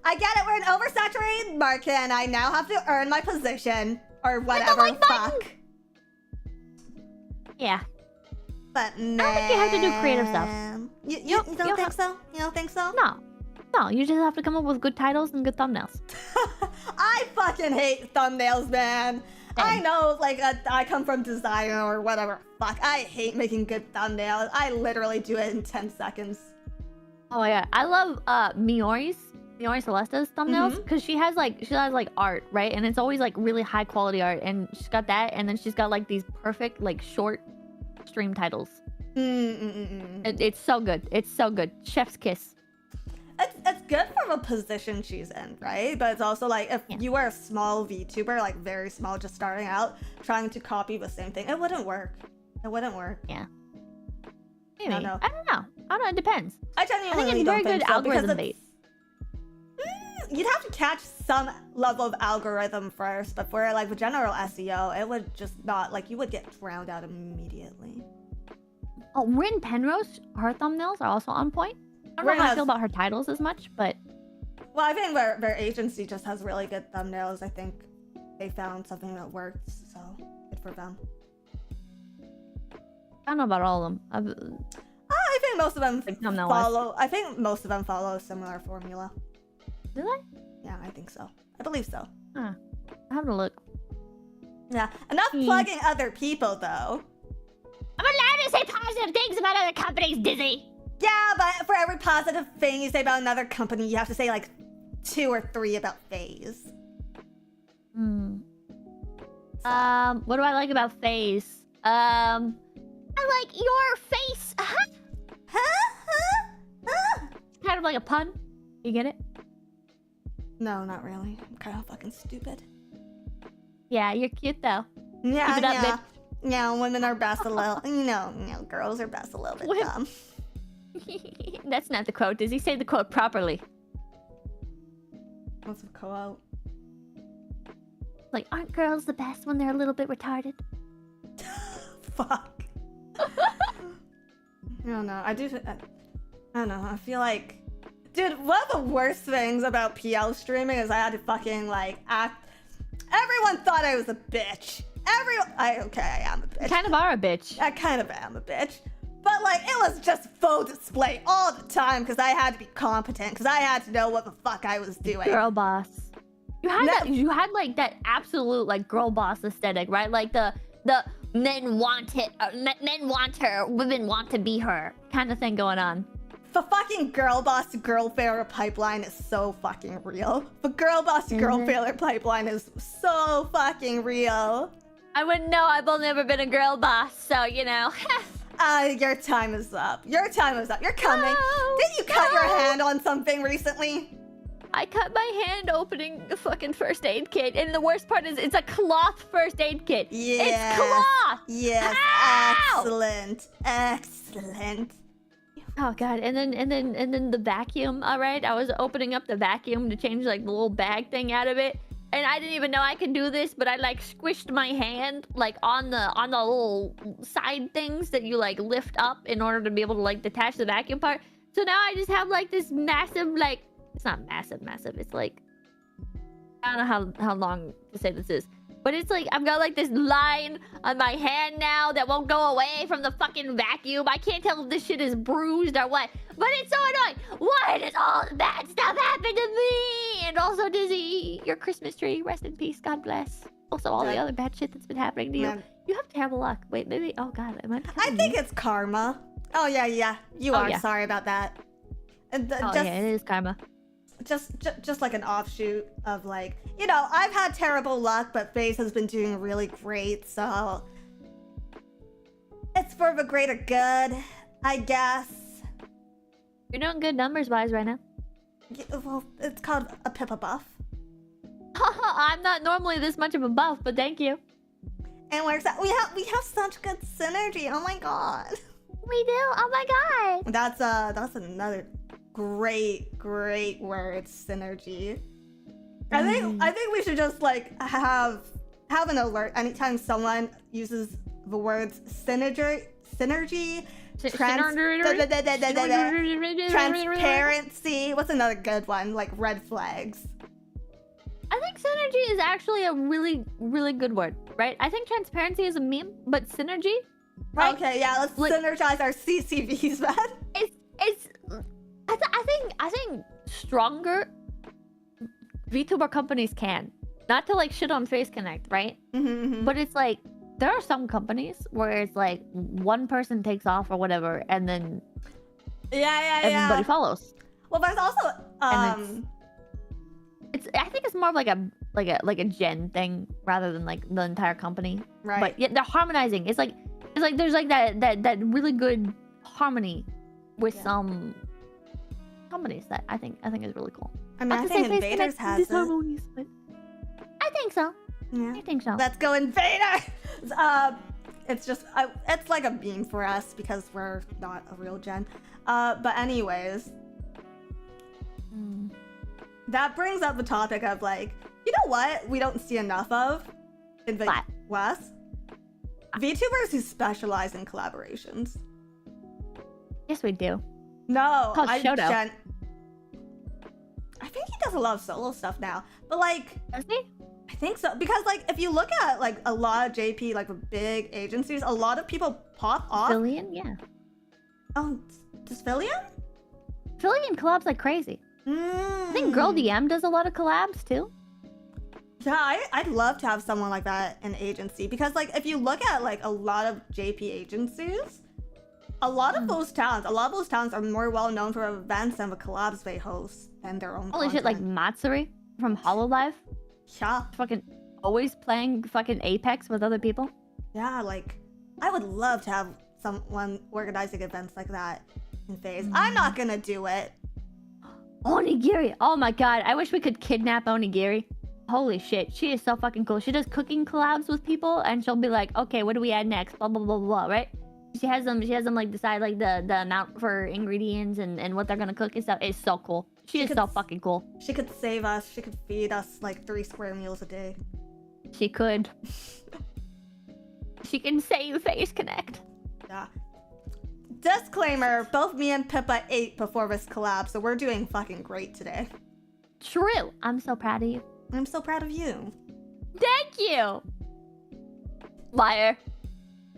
I get it. We're an oversaturated market and I now have to earn my position. Or Hit whatever. the like Fuck. button! Yeah. But man. I don't think you have to do creative stuff. You don't think so? You don't think so? No, you just have to come up with good titles and good thumbnails. I fucking hate thumbnails, man. Same. I know, like, I come from design or whatever. Fuck, I hate making good thumbnails. I literally do it in 10 seconds. Oh my god, I love Miori Celeste's thumbnails because she has like art, right? And it's always like really high quality art, and she's got that, and then she's got like these perfect like short stream titles. It's so good. It's so good. Chef's kiss. It's good for the position she's in, right? But it's also like if you were a small VTuber, like very small, just starting out, trying to copy the same thing, it wouldn't work. It wouldn't work. Yeah. Maybe. I don't know. I don't know. It depends. I I genuinely think it's don't very think good so, because algorithm it's- based. You'd have to catch some level of algorithm first, but for like the general SEO, it would just not, like, you would get drowned out immediately. Oh, Rin Penrose, her thumbnails are also on point. I don't Rin know how I has- feel about her titles as much, but Well, I think their agency just has really good thumbnails. I think they found something that works, so good for them. I don't know about all of them. I think most of them Like thumbnail follow. I think most of them follow a similar formula. Do they? Yeah, I think so. I believe so. Huh. I have to look. Yeah, enough plugging other people though. I'm allowed to say positive things about other companies, Dizzy. Yeah, but for every positive thing you say about another company, you have to say like 2 or 3 about FaZe. What do I like about FaZe? I like your face. Kind of like a pun. You get it? No, not really. I'm kind of fucking stupid. Yeah, you're cute though. Yeah, Keep it up, yeah. Yeah, women are best a little, you know, girls are best a little bit dumb. That's not the quote. Does he say the quote properly? What's the quote? Like, aren't girls the best when they're a little bit retarded? Fuck. I don't know. I don't know. I feel like... Dude, one of the worst things about PL streaming is I had to fucking, like, act... Everyone thought I was a bitch. Okay, I am a bitch. You kind of are a bitch. I kind of am a bitch. But, But like, it was just faux display all the time because I had to be competent, because I had to know what the fuck I was doing. Girl boss. You had like that absolute like girl boss aesthetic, right? Like the men want it, men want her, women want to be her kind of thing going on. The fucking girl boss to girl failure pipeline is so fucking real. The girl boss to girl failure pipeline is so fucking real. I wouldn't know. I've only ever been a girl boss, so you know. Your time is up. Your time is up. You're coming. No, Didn't you cut your hand on something recently? I cut my hand opening the fucking first aid kit, and the worst part is it's a cloth first aid kit. Yeah. It's cloth. Yes. Ow! Excellent. Excellent. Oh god, and then the vacuum. All right, I was opening up the vacuum to change like the little bag thing out of it, and I didn't even know I could do this, but I like squished my hand like on the little side things that you like lift up in order to be able to like detach the vacuum part. So now I just have like this massive like. It's not massive. It's like, I don't know how long to say this is, but it's like I've got like this line on my hand now that won't go away from the fucking vacuum. I can't tell if this shit is bruised or what, but it's so annoying. Why does all the bad stuff happen to me? And also Dizzy, your Christmas tree, rest in peace, God bless. Also all the other bad shit that's been happening to you. Man. You have terrible luck. Wait, maybe, oh god, am I think it's karma. Oh yeah. You are yeah. sorry about that. Yeah, it is karma. Just like an offshoot of like, you know, I've had terrible luck, but FaZe has been doing really great, so it's for the greater good, I guess. You're doing good numbers wise right now. Yeah, well, it's called a Pippa buff. I'm not normally this much of a buff, but thank you. And we have such good synergy. Oh my god. We do. Oh my god. That's another great word, synergy. I think we should just like have an alert anytime someone uses the words synergy, transparency. What's another good one? Like red flags. I think synergy is actually a really good word, right? I think transparency is a meme, but synergy, right? Okay, yeah, let's like, synergize our CCVs, man. I think stronger VTuber companies can. Not to like shit on Face Connect, right? But it's like there are some companies where it's like one person takes off or whatever, and then everybody follows. Well, there's also I think it's more of like a gen thing rather than like the entire company. Right. But yeah, they're harmonizing. It's like there's like that really good harmony with some companies that I think is really cool. I mean, I think Invaders has it. But I think so. Yeah. I think so. Let's go Invader! It's just, it's like a meme for us because we're not a real gen. But anyways, that brings up the topic of like, you know what we don't see enough of in the West? VTubers who specialize in collaborations. Yes, we do. No, Shoto. I think he does a lot of solo stuff now, but like, does he? I think so, because like if you look at like a lot of JP, like big agencies, a lot of people pop off. Fillion, yeah. Oh, does Fillion? Fillion collabs like crazy. I think Girl DM does a lot of collabs too. Yeah, I'd love to have someone like that in agency, because like if you look at like a lot of JP agencies, a lot of those towns are more well known for events and the collabs they host than their own Holy shit, like Matsuri from HoloLive? Yeah. Fucking always playing fucking Apex with other people? Yeah, like, I would love to have someone organizing events like that in FaZe. I'm not gonna do it. Onigiri! Oh my god, I wish we could kidnap Onigiri. Holy shit, she is so fucking cool. She does cooking collabs with people, and she'll be like, okay, what do we add next? Blah, blah, blah, blah, right? She has them like decide like the amount for ingredients and what they're gonna cook and stuff. It's so cool. She is so fucking cool. She could save us. She could feed us like 3 square meals a day. She could. She can save Face Connect. Yeah. Disclaimer, both me and Pippa ate before this collab, so we're doing fucking great today. True. I'm so proud of you. I'm so proud of you. Thank you. Liar.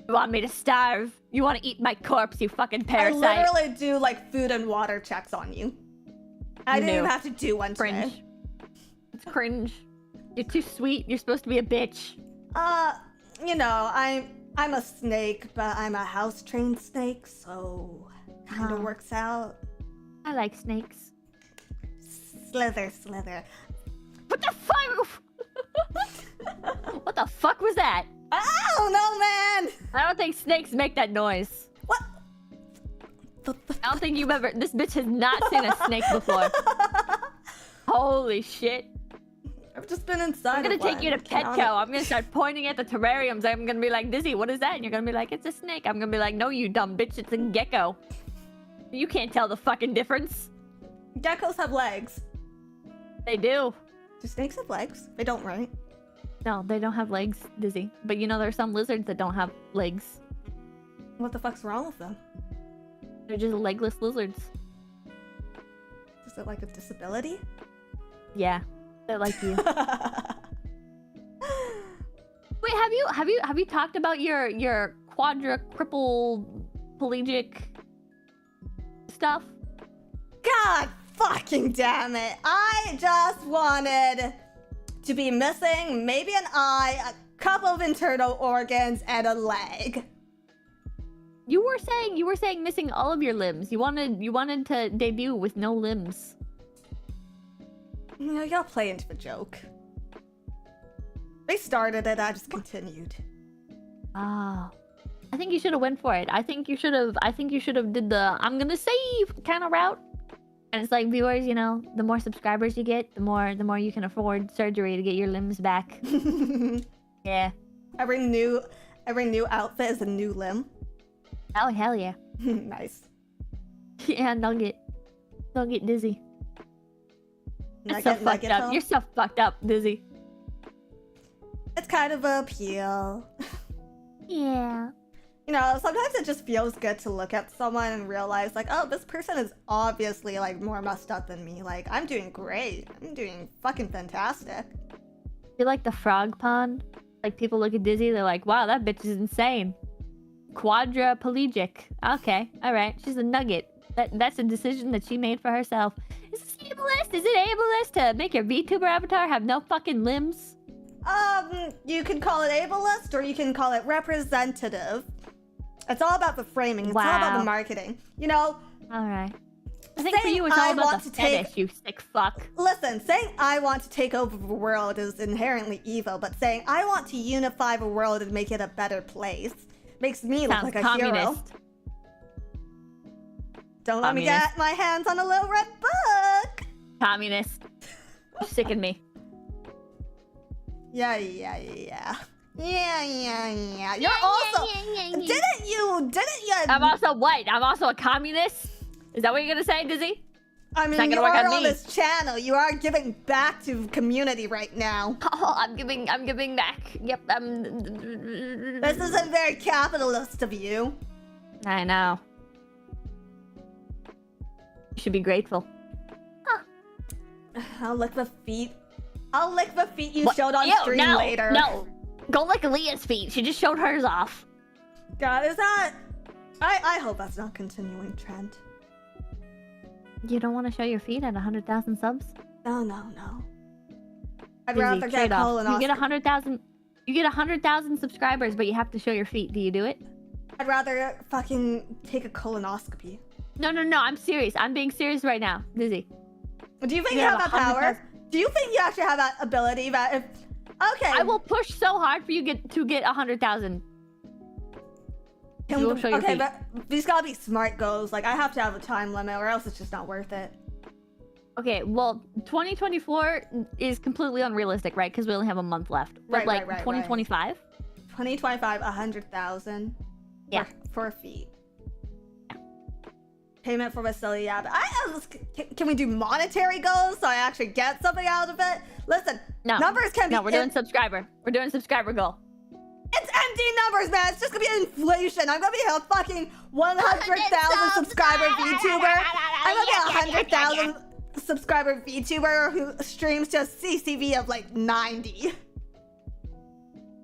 You want me to starve? You want to eat my corpse, you fucking parasite? I literally do like food and water checks on you. I didn't even have to do one Cringe. today. It's cringe. You're too sweet. You're supposed to be a bitch. You know, I'm a snake, but I'm a house-trained snake, so kind of works out. I like snakes. Slither, slither. What the fuck? What the fuck was that? I don't know, man. I don't think snakes make that noise. What? I don't think you've ever. This bitch has not seen a snake before. Holy shit. I've just been inside. I'm gonna take you to Petco. I'm gonna start pointing at the terrariums. I'm gonna be like, Dizzy, what is that? And you're gonna be like, it's a snake. I'm gonna be like, no, you dumb bitch, it's a gecko. You can't tell the fucking difference. Geckos have legs. They do. Do snakes have legs? They don't, right? No, they don't have legs, Dizzy. But you know, there are some lizards that don't have legs. What the fuck's wrong with them? They're just legless lizards. Is it like a disability? Yeah, they're like you. Wait, have you talked about your quadriplegic stuff? God fucking damn it! I just wanted to be missing maybe an eye, a couple of internal organs, and a leg. You were saying missing all of your limbs. You wanted to debut with no limbs. You know, you gotta play into the joke. They started it, I just continued. Ah. I think you should have went for it. I think you should have did the I'm gonna save kind of route. And it's like, viewers, you know, the more subscribers you get, the more you can afford surgery to get your limbs back. Yeah. Every new outfit is a new limb. Oh hell yeah. Nice. Yeah, Nugget Dizzy. That's so fucked up. You're so fucked up, Dizzy. It's kind of an appeal. Yeah. You know, sometimes it just feels good to look at someone and realize, like, oh, this person is obviously, like, more messed up than me. Like, I'm doing great. I'm doing fucking fantastic. You like the frog pond? Like, people look at Dizzy, they're like, wow, that bitch is insane. Quadriplegic. Okay, alright. She's a nugget. That's a decision that she made for herself. Is this ableist? Is it ableist to make your VTuber avatar have no fucking limbs? You can call it ableist or you can call it representative. It's all about the framing. It's all about the marketing. You know? Alright. I think for you it's all about the fetish, you sick fuck. Listen, saying I want to take over the world is inherently evil, but saying I want to unify the world and make it a better place makes me look like a hero. Don't let me get my hands on a little red book. Communist. You sicken me. Yeah. You're also... Didn't you... I'm also what? I'm also a communist? Is that what you're gonna say, Dizzy? I mean, you are on this channel. You are giving back to the community right now. Oh, I'm giving back. Yep, This isn't very capitalist of you. I know. You should be grateful. Huh. I'll lick the feet. I'll lick the feet you showed on stream later. No, go lick Leah's feet. She just showed hers off. God, is that... I hope that's not a continuing trend. You don't want to show your feet at 100,000 subs? No. I'd rather get a colonoscopy. You get 100,000 subscribers, but you have to show your feet. Do you do it? I'd rather fucking take a colonoscopy. No. I'm serious. I'm being serious right now, Dizzy. Do you think you have that power? Do you think you actually have that ability that if... Okay. I will push so hard for you to get 100,000. You will show your feet. But these gotta be smart goals. Like, I have to have a time limit or else it's just not worth it. Okay, well, 2024 is completely unrealistic, right? Because we only have a month left. But right, 2025? 2025, 100,000. Yeah. For feet. Yeah. Payment for facility, yeah. But can we do monetary goals so I actually get something out of it? Listen, numbers can be... No, we're doing subscriber. We're doing subscriber goal. It's empty numbers, man. It's just gonna be inflation. I'm gonna be a fucking 100,000 subscriber VTuber. I'm gonna be a 100,000 subscriber VTuber who streams just CCV of like 90.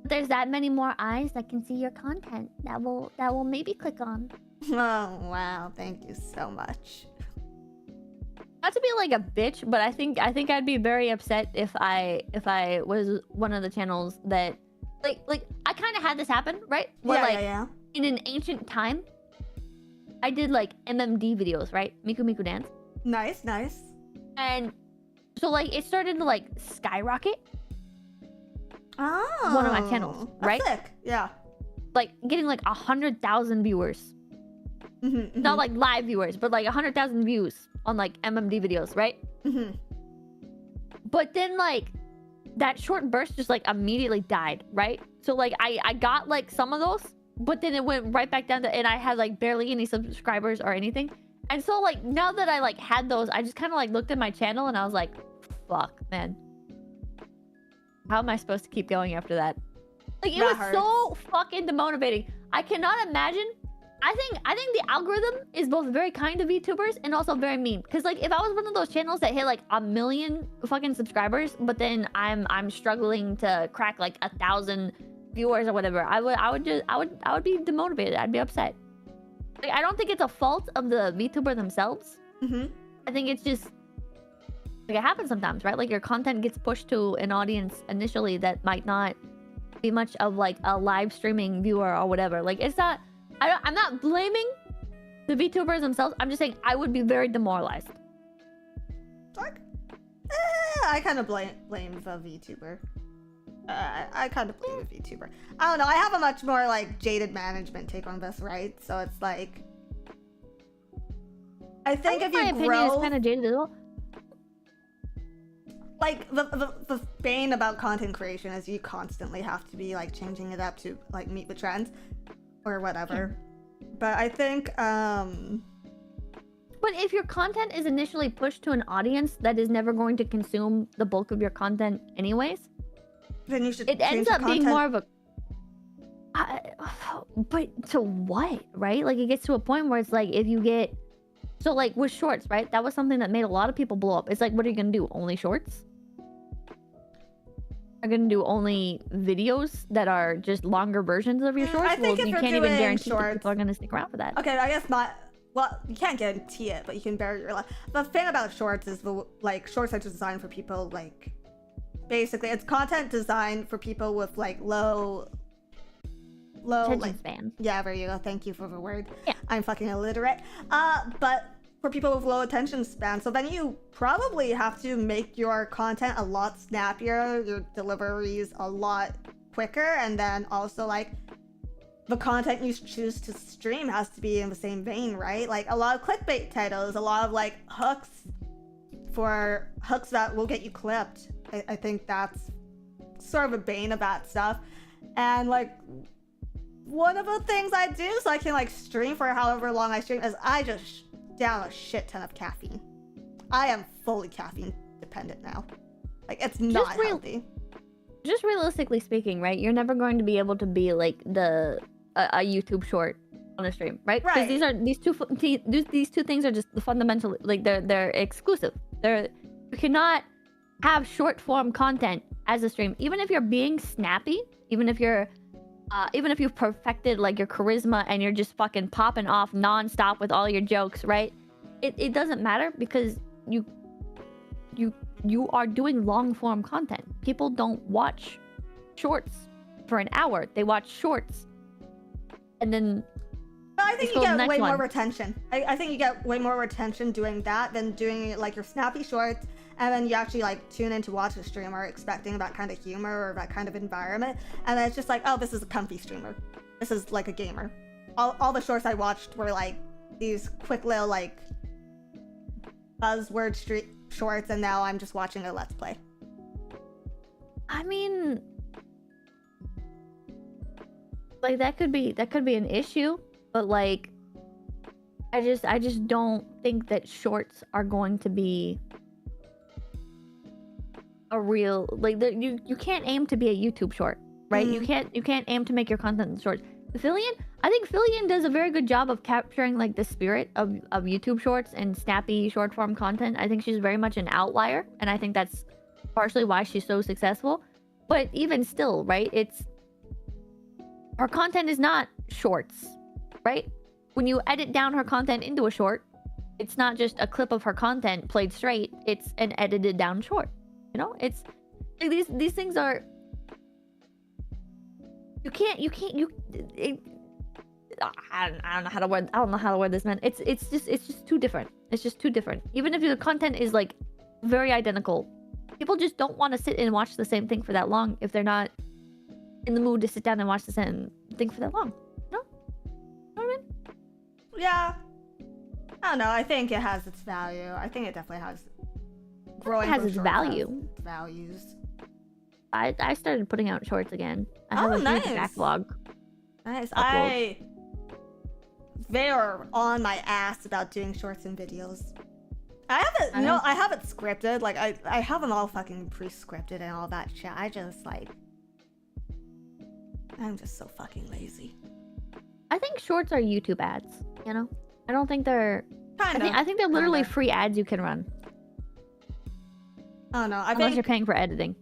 there's that many more eyes that can see your content that will maybe click on. Oh wow, thank you so much. Not to be like a bitch, but I think I'd be very upset if I was one of the channels that like I kind of had this happen, right? Where Yeah. in an ancient time, I did like MMD videos, right? Miku Miku Dance. Nice. And so like it started to like skyrocket Oh, one of my channels, that's right? Sick. Yeah. Like getting like 100,000 viewers. Not like live viewers, but like 100,000 views on like MMD videos, right? But then like that short burst just like immediately died, right? So like I got like some of those, but then it went right back down to, and I had like barely any subscribers or anything. And so like now that I like had those, I just kind of like looked at my channel and I was like, fuck, man. How am I supposed to keep going after that? Like it was so fucking demotivating. I cannot imagine. I think the algorithm is both very kind to VTubers and also very mean. Cause like if I was one of those channels that hit like 1 million fucking subscribers, but then I'm struggling to crack like 1,000 viewers or whatever, I would be demotivated. I'd be upset. Like I don't think it's a fault of the VTuber themselves. I think it's just like it happens sometimes, right? Like your content gets pushed to an audience initially that might not be much of like a live streaming viewer or whatever. Like it's not. I'm not blaming the VTubers themselves. I'm just saying I would be very demoralized. I kind of blame the VTuber. I kind of blame the VTuber. I don't know. I have a much more like jaded management take on this, right? So it's like, I think if you my opinion is kind of jaded as well. Like the bane about content creation is you constantly have to be like changing it up to like meet the trends. Or whatever. But I think but if your content is initially pushed to an audience that is never going to consume the bulk of your content anyways, then you should it ends up being more of a but to what, right? Like it gets to a point where it's like if you get so like with shorts, right? That was something that made a lot of people blow up. It's like, what are you gonna do? Only shorts? Are gonna do only videos that are just longer versions of your shorts? I think well, if you can't even guarantee shorts, that people are gonna stick around for that. Okay, I guess not. Well, you can't guarantee it, but you can bury your life. The thing about shorts is the like shorts are designed for people like basically it's content designed for people with like low attention like span. Yeah, there you go. Thank you for the word. Yeah. I'm fucking illiterate. But for people with low attention span, so then you probably have to make your content a lot snappier, your deliveries a lot quicker, and then also like the content you choose to stream has to be in the same vein, right? Like a lot of clickbait titles, a lot of like hooks that will get you clipped. I think that's sort of a bane of that stuff. And like one of the things I do so I can like stream for however long I stream is I just down a shit ton of caffeine. I am fully caffeine dependent now. Like it's not healthy. Just realistically speaking, right? You're never going to be able to be like a YouTube short on a stream, right? Right. Because these two things are just fundamentally like they're exclusive. You cannot have short form content as a stream, even if you're being snappy, even if you've perfected like your charisma and you're just fucking popping off nonstop with all your jokes, right? It doesn't matter because you are doing long form content. People don't watch shorts for an hour. They watch shorts. And then I think you get way more retention. I think you get way more retention doing that than doing like your snappy shorts, and then you actually like tune in to watch a streamer expecting that kind of humor or that kind of environment, and then it's just like, oh, this is a comfy streamer. This is like a gamer. All the shorts I watched were like these quick little like buzzword shorts, and now I'm just watching a let's play. I mean, like that could be an issue, but like I just don't think that shorts are going to be a real like you can't aim to be a YouTube short, right? You can't aim to make your content short. I think Fillion does a very good job of capturing like the spirit of YouTube shorts and snappy short form content. I think she's very much an outlier, and I think that's partially why she's so successful. But even still, right? her content is not shorts, right? When you edit down her content into a short, it's not just a clip of her content played straight. It's an edited down short. You know, it's like these things are. You can't. I don't know how to word. I don't know how to word this, man. It's just too different. It's just too different. Even if the content is like very identical, people just don't want to sit and watch the same thing for that long if they're not in the mood to sit down and watch the same thing for that long. No, you know what I mean? Yeah. I don't know. I think it has its value. I think it definitely has. Growing It has from its shorts value. Its values. I started putting out shorts again. I have Oh, a nice. huge backlog. Nice. Upload. They are on my ass about doing shorts and videos. I haven't. No, I haven't scripted. Like I have them all fucking pre-scripted and all that shit. I just like. I'm just so fucking lazy. I think shorts are YouTube ads. You know, I don't think they're. Kinda. I think they're literally Kinda. free ads you can run. I don't know. I Unless think you're paying for editing.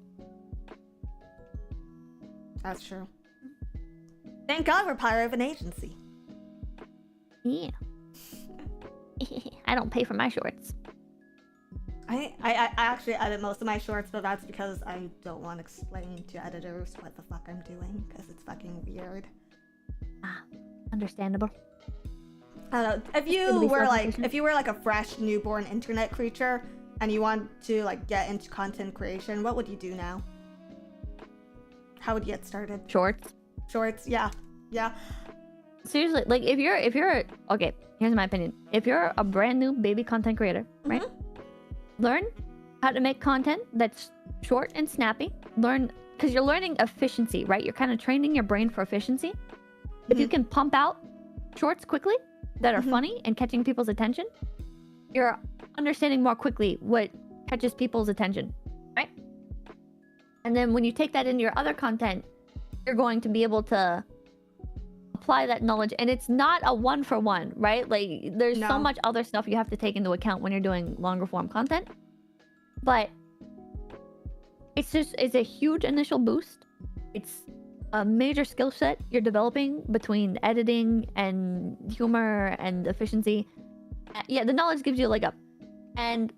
that's true. Thank God we're part of an agency. Yeah. I don't pay for my shorts. I actually edit most of my shorts, but that's because I don't want to explain to editors what the fuck I'm doing, because it's fucking weird. Ah, understandable. I don't know. If you were like a fresh newborn internet creature and you want to like get into content creation, what would you do now? How would you get started? Shorts. Shorts, yeah. Seriously, like if you're okay, here's my opinion. If you're a brand new baby content creator, right? Learn how to make content that's short and snappy. Learn, because you're learning efficiency, right? You're kind of training your brain for efficiency. If you can pump out shorts quickly that are funny and catching people's attention, you're understanding more quickly what catches people's attention, right? And then when you take that into your other content, you're going to be able to apply that knowledge. And it's not a one-for-one, right? Like there's so much other stuff you have to take into account when you're doing longer form content. But it's a huge initial boost. It's a major skill set you're developing between editing and humor and efficiency. Yeah, the knowledge gives you a leg up. And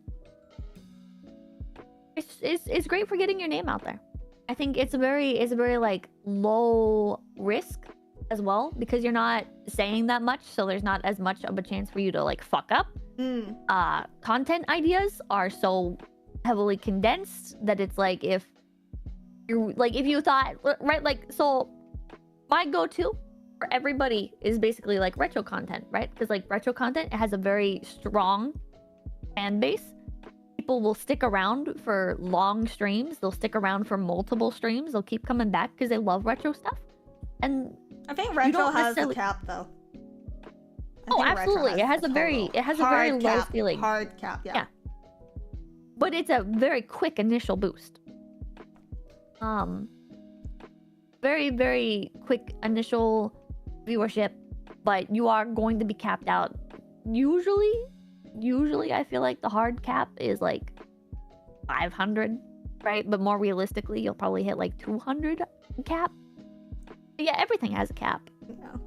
it's great for getting your name out there. I think it's a very like low risk as well, because you're not saying that much, so there's not as much of a chance for you to like fuck up. Content ideas are so heavily condensed that it's like if you thought, right, like, so my go-to for everybody is basically like retro content, right? Because like retro content, it has a very strong fan base. People will stick around for long streams. They'll stick around for multiple streams. They'll keep coming back because they love retro stuff. And I think retro has a cap though. Oh, absolutely. It has a very low ceiling. Hard cap, yeah. But it's a very quick initial boost. Very, very quick initial viewership, but you are going to be capped out. Usually I feel like the hard cap is like 500, right? But more realistically, you'll probably hit like 200 cap. But yeah, everything has a cap. Yeah.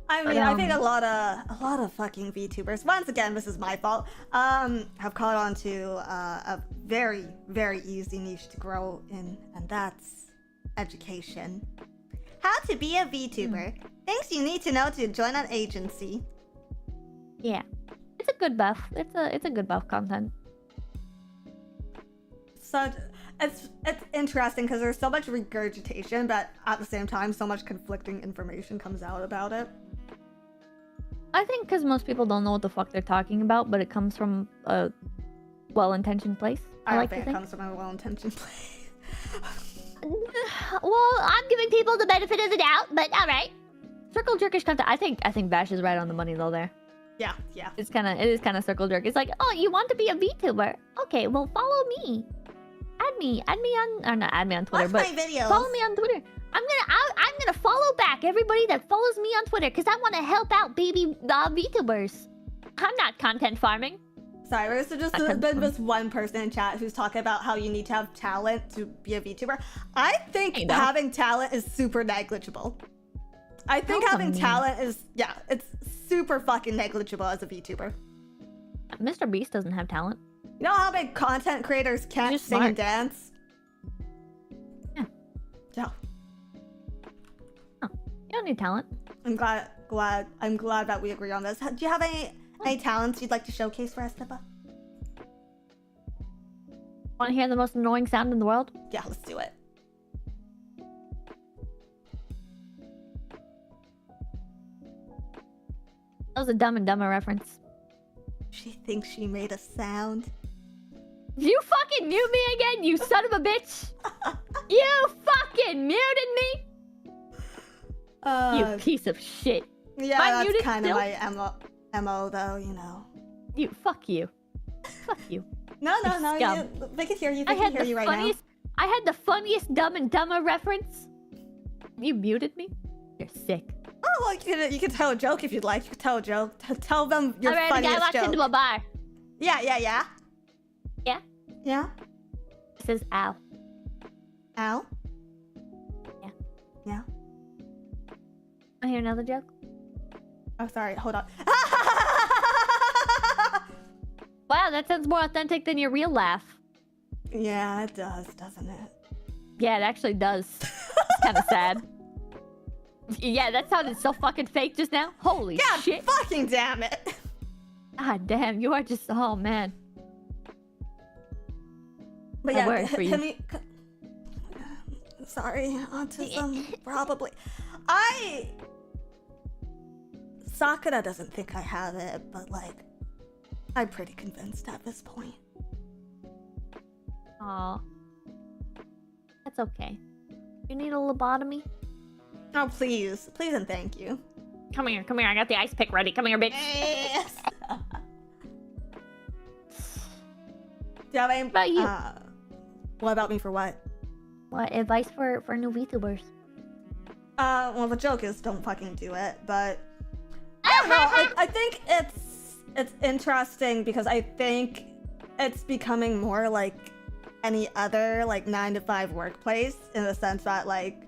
I mean, I think a lot of fucking VTubers, once again, this is my fault, have caught on to a very, very easy niche to grow in, and that's education. How to be a VTuber. Things you need to know to join an agency. Yeah. It's a good buff. It's a good buff content. So it's interesting because there's so much regurgitation, but at the same time, so much conflicting information comes out about it. I think because most people don't know what the fuck they're talking about, but it comes from a well-intentioned place. I don't think it comes from a well-intentioned place. Well, I'm giving people the benefit of the doubt, but all right. Circle jerkish content. I think Bash is right on the money though there. Yeah. It is kind of circle jerk. It's like, oh, you want to be a VTuber? Okay, well, follow me. Add me on, or not add me on Twitter, Watch but my videos. follow me on Twitter. I'm gonna follow back everybody that follows me on Twitter because I want to help out baby VTubers. I'm not content farming. Sorry, there's just been this one person in chat who's talking about how you need to have talent to be a VTuber. I think having talent is super negligible. I think That was having mean. talent is, yeah, it's super fucking negligible as a VTuber. Mr. Beast doesn't have talent. You know how big content creators can't just sing smart. and dance? Yeah. Yeah. You don't need talent. I'm glad that we agree on this. Do you have any talents you'd like to showcase for us, Pippa? Want to hear the most annoying sound in the world? Yeah, let's do it. That was a Dumb and Dumber reference. She thinks she made a sound. You fucking mute me again, you son of a bitch! You fucking muted me! You piece of shit. Yeah, Am I that's muted kind of still? my MO though, you know. You, fuck you. Fuck you. No, Scum. they can hear you. I They can had hear the you right funniest. I had the funniest Dumb and Dumber reference. You muted me. You're sick. now. Oh, well, you can tell a joke if you'd like. You can tell a joke. Tell them your Alright, a guy funniest walks joke. into a bar. Yeah. Yeah. Yeah. He says, "Ow." Ow. Yeah. Yeah. I hear another joke. Oh, sorry. Hold on. Wow, that sounds more authentic than your real laugh. Yeah, it does, doesn't it? Yeah, it actually does. It's kind of sad. Yeah, that sounded so fucking fake just now. Holy God shit. fucking damn it. God damn, you are just, oh man. But I yeah, worry for you. Sorry, autism, probably. Sakura doesn't think I have it, but like, I'm pretty convinced at this point. Aw. That's okay. You need a lobotomy? Oh, please and thank you. Come here, I got the ice pick ready. Come here, bitch. Yes. Do you have any? What about you? What about me for what? What advice for new VTubers? Well, the joke is don't fucking do it, but I don't know. I think it's interesting because I think it's becoming more like any other like 9-to-5 workplace in the sense that like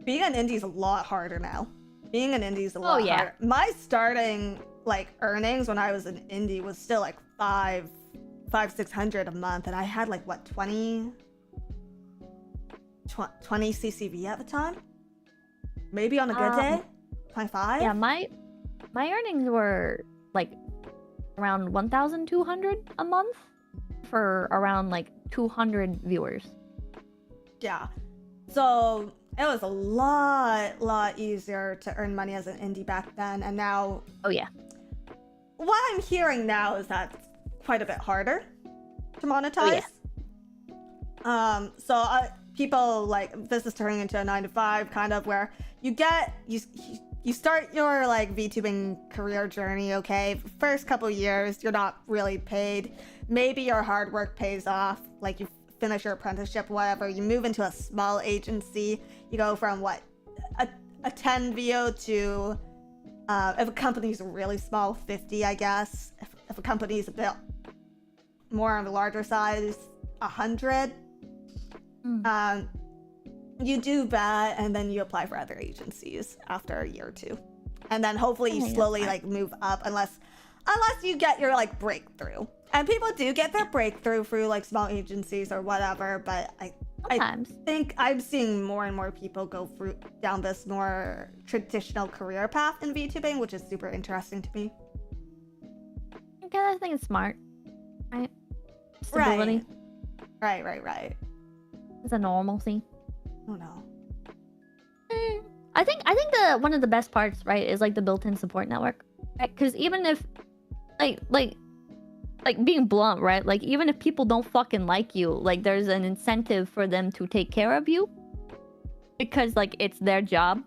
being an indie is a lot harder now. Being an indie is a lot harder. My starting like earnings when I was an indie was still like 600 a month, and I had like what 20 CCV at the time, maybe on a good day 25. Yeah, my earnings were like around 1,200 a month for around like 200 viewers. Yeah, so it was a lot easier to earn money as an indie back then, and now Oh yeah. what I'm hearing now is that it's quite a bit harder to monetize. So people like this is turning into a 9-to-5 kind of where you start your like VTubing career journey. Okay, first couple years you're not really paid. Maybe your hard work pays off. Like you finish your apprenticeship, whatever. You move into a small agency. You go from what a 10 VO to if a company's really small, 50, I guess. If a company's a bit more on the larger size, 100. You do that, and then you apply for other agencies after a year or two, and then hopefully you slowly like move up, unless you get your like breakthrough. And people do get their breakthrough through like small agencies or whatever, but I think I'm seeing more and more people go down this more traditional career path in VTubing, which is super interesting to me. Okay, I think it's smart. Right? Stability. Right. It's a normalcy. Oh no. I think the one of the best parts, right, is like the built-in support network. Right? Because even if like being blunt, right? Like even if people don't fucking like you, like there's an incentive for them to take care of you. Because like it's their job,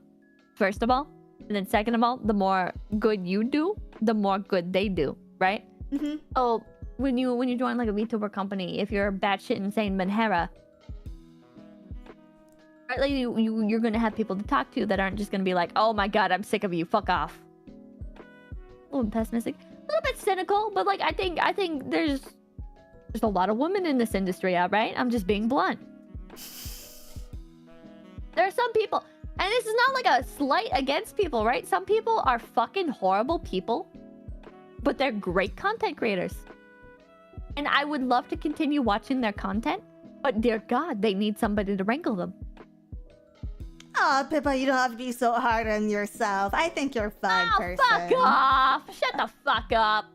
first of all. And then second of all, the more good you do, the more good they do, right? Mm-hmm. So when you join like a VTuber company, if you're batshit insane Manhera, right, like you're gonna have people to talk to that aren't just gonna be like, oh my god, I'm sick of you, fuck off. A little pessimistic, a little bit cynical, but like I think there's a lot of women in this industry, all right? I'm just being blunt. There are some people. And this is not like a slight against people, right? Some people are fucking horrible people, but they're great content creators. And I would love to continue watching their content, but dear God, they need somebody to wrangle them. Oh, Pippa, you don't have to be so hard on yourself. I think you're a fine person. Fuck off! Shut the fuck up.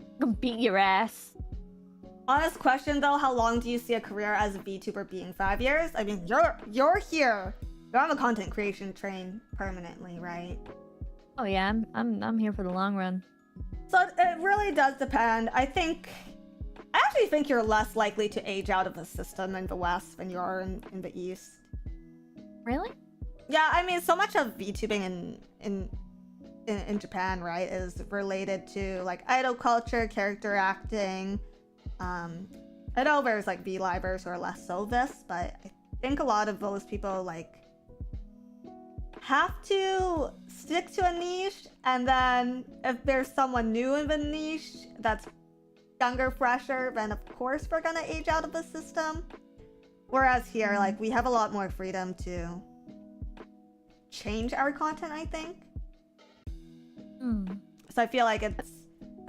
I'm gonna beat your ass. Honest question though, how long do you see a career as a VTuber being? 5 years? I mean, you're here. You're on the content creation train permanently, right? Oh yeah, I'm here for the long run. So it really does depend. I actually think you're less likely to age out of the system in the West than you are in the East. Really? Yeah, I mean, so much of VTubing in Japan, right, is related to like idol culture, character acting. I know there's like V-livers who are less so this, but I think a lot of those people like have to stick to a niche, and then if there's someone new in the niche that's younger, fresher, then of course we're gonna age out of the system. Whereas here, like, we have a lot more freedom to change our content, I think. So I feel like it's,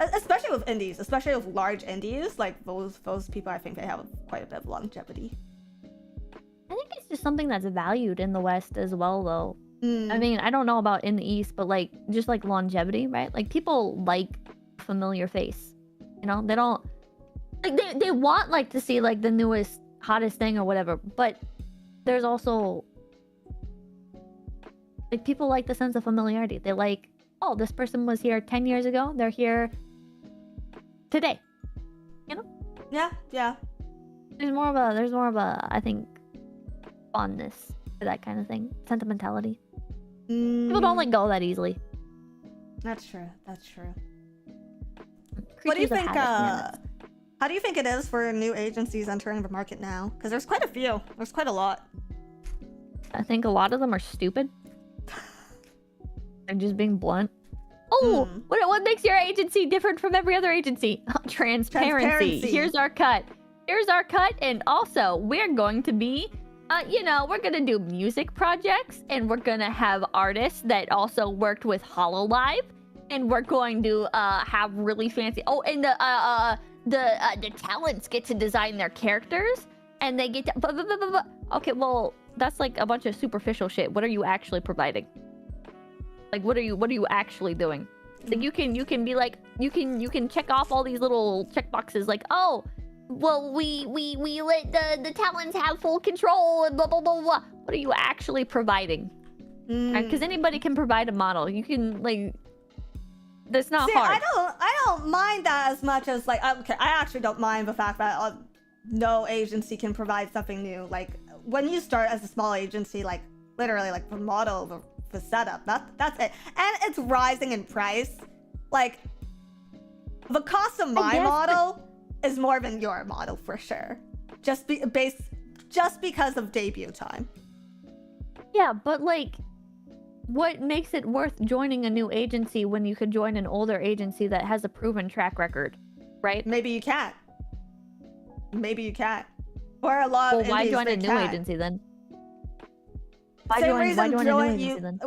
especially with indies, especially with large indies, like those people, I think they have quite a bit of longevity. I think it's just something that's valued in the West as well, though. I mean, I don't know about in the East, but like, just like longevity, right? Like, people like familiar face, you know? They don't, like, they want like to see like the newest, hottest thing or whatever, but there's also like, people like the sense of familiarity. They like, oh, this person was here 10 years ago, they're here today, you know? Yeah. There's more of a I think, fondness to that kind of thing, sentimentality. People don't let go that easily. That's true. Creatures What do you of think? habit, How do you think it is for new agencies entering the market now? Because there's quite a few. There's quite a lot. I think a lot of them are stupid. They're just being blunt. Oh, what makes your agency different from every other agency? Transparency. Here's our cut. And also, we're going to be, we're going to do music projects, and we're going to have artists that also worked with HoloLive, and we're going to have really fancy. Oh, and the talents get to design their characters, and they get to. Okay, well, that's like a bunch of superficial shit. What are you actually providing? Like, what are you actually doing? Like, you can be like, you can check off all these little checkboxes, like, oh, well, we let the talents have full control and blah blah blah blah. What are you actually providing? Because anybody can provide a model. You can, like, that's not hard. I don't mind that as much as, like, okay, I actually don't mind the fact that no agency can provide something new. Like, when you start as a small agency, like, literally, like, the model, the setup, that's it. And it's rising in price. Like, the cost of my model is more than your model for sure. Just because of debut time. Yeah, but like, what makes it worth joining a new agency when you could join an older agency that has a proven track record, right? Maybe you can't. Or a lot of why indies, join a new agency then? Why join a new agency then?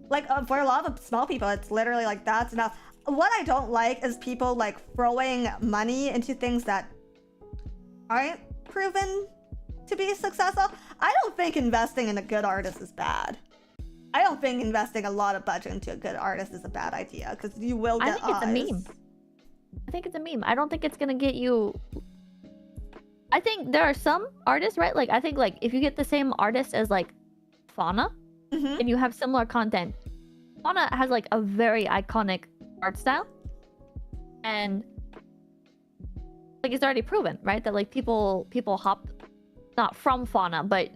Like, for a lot of small people, it's literally like, that's enough. What I don't like is people like throwing money into things that aren't proven to be successful. I don't think investing in a good artist is bad. I don't think investing a lot of budget into a good artist is a bad idea, because you will get eyes. I think it's a meme. I don't think it's gonna get you. I think there are some artists, right? Like, I think, like, if you get the same artist as like Fauna, and you have similar content, Fauna has like a very iconic art style, and like, it's already proven, right, that like people hopped not from Fauna, but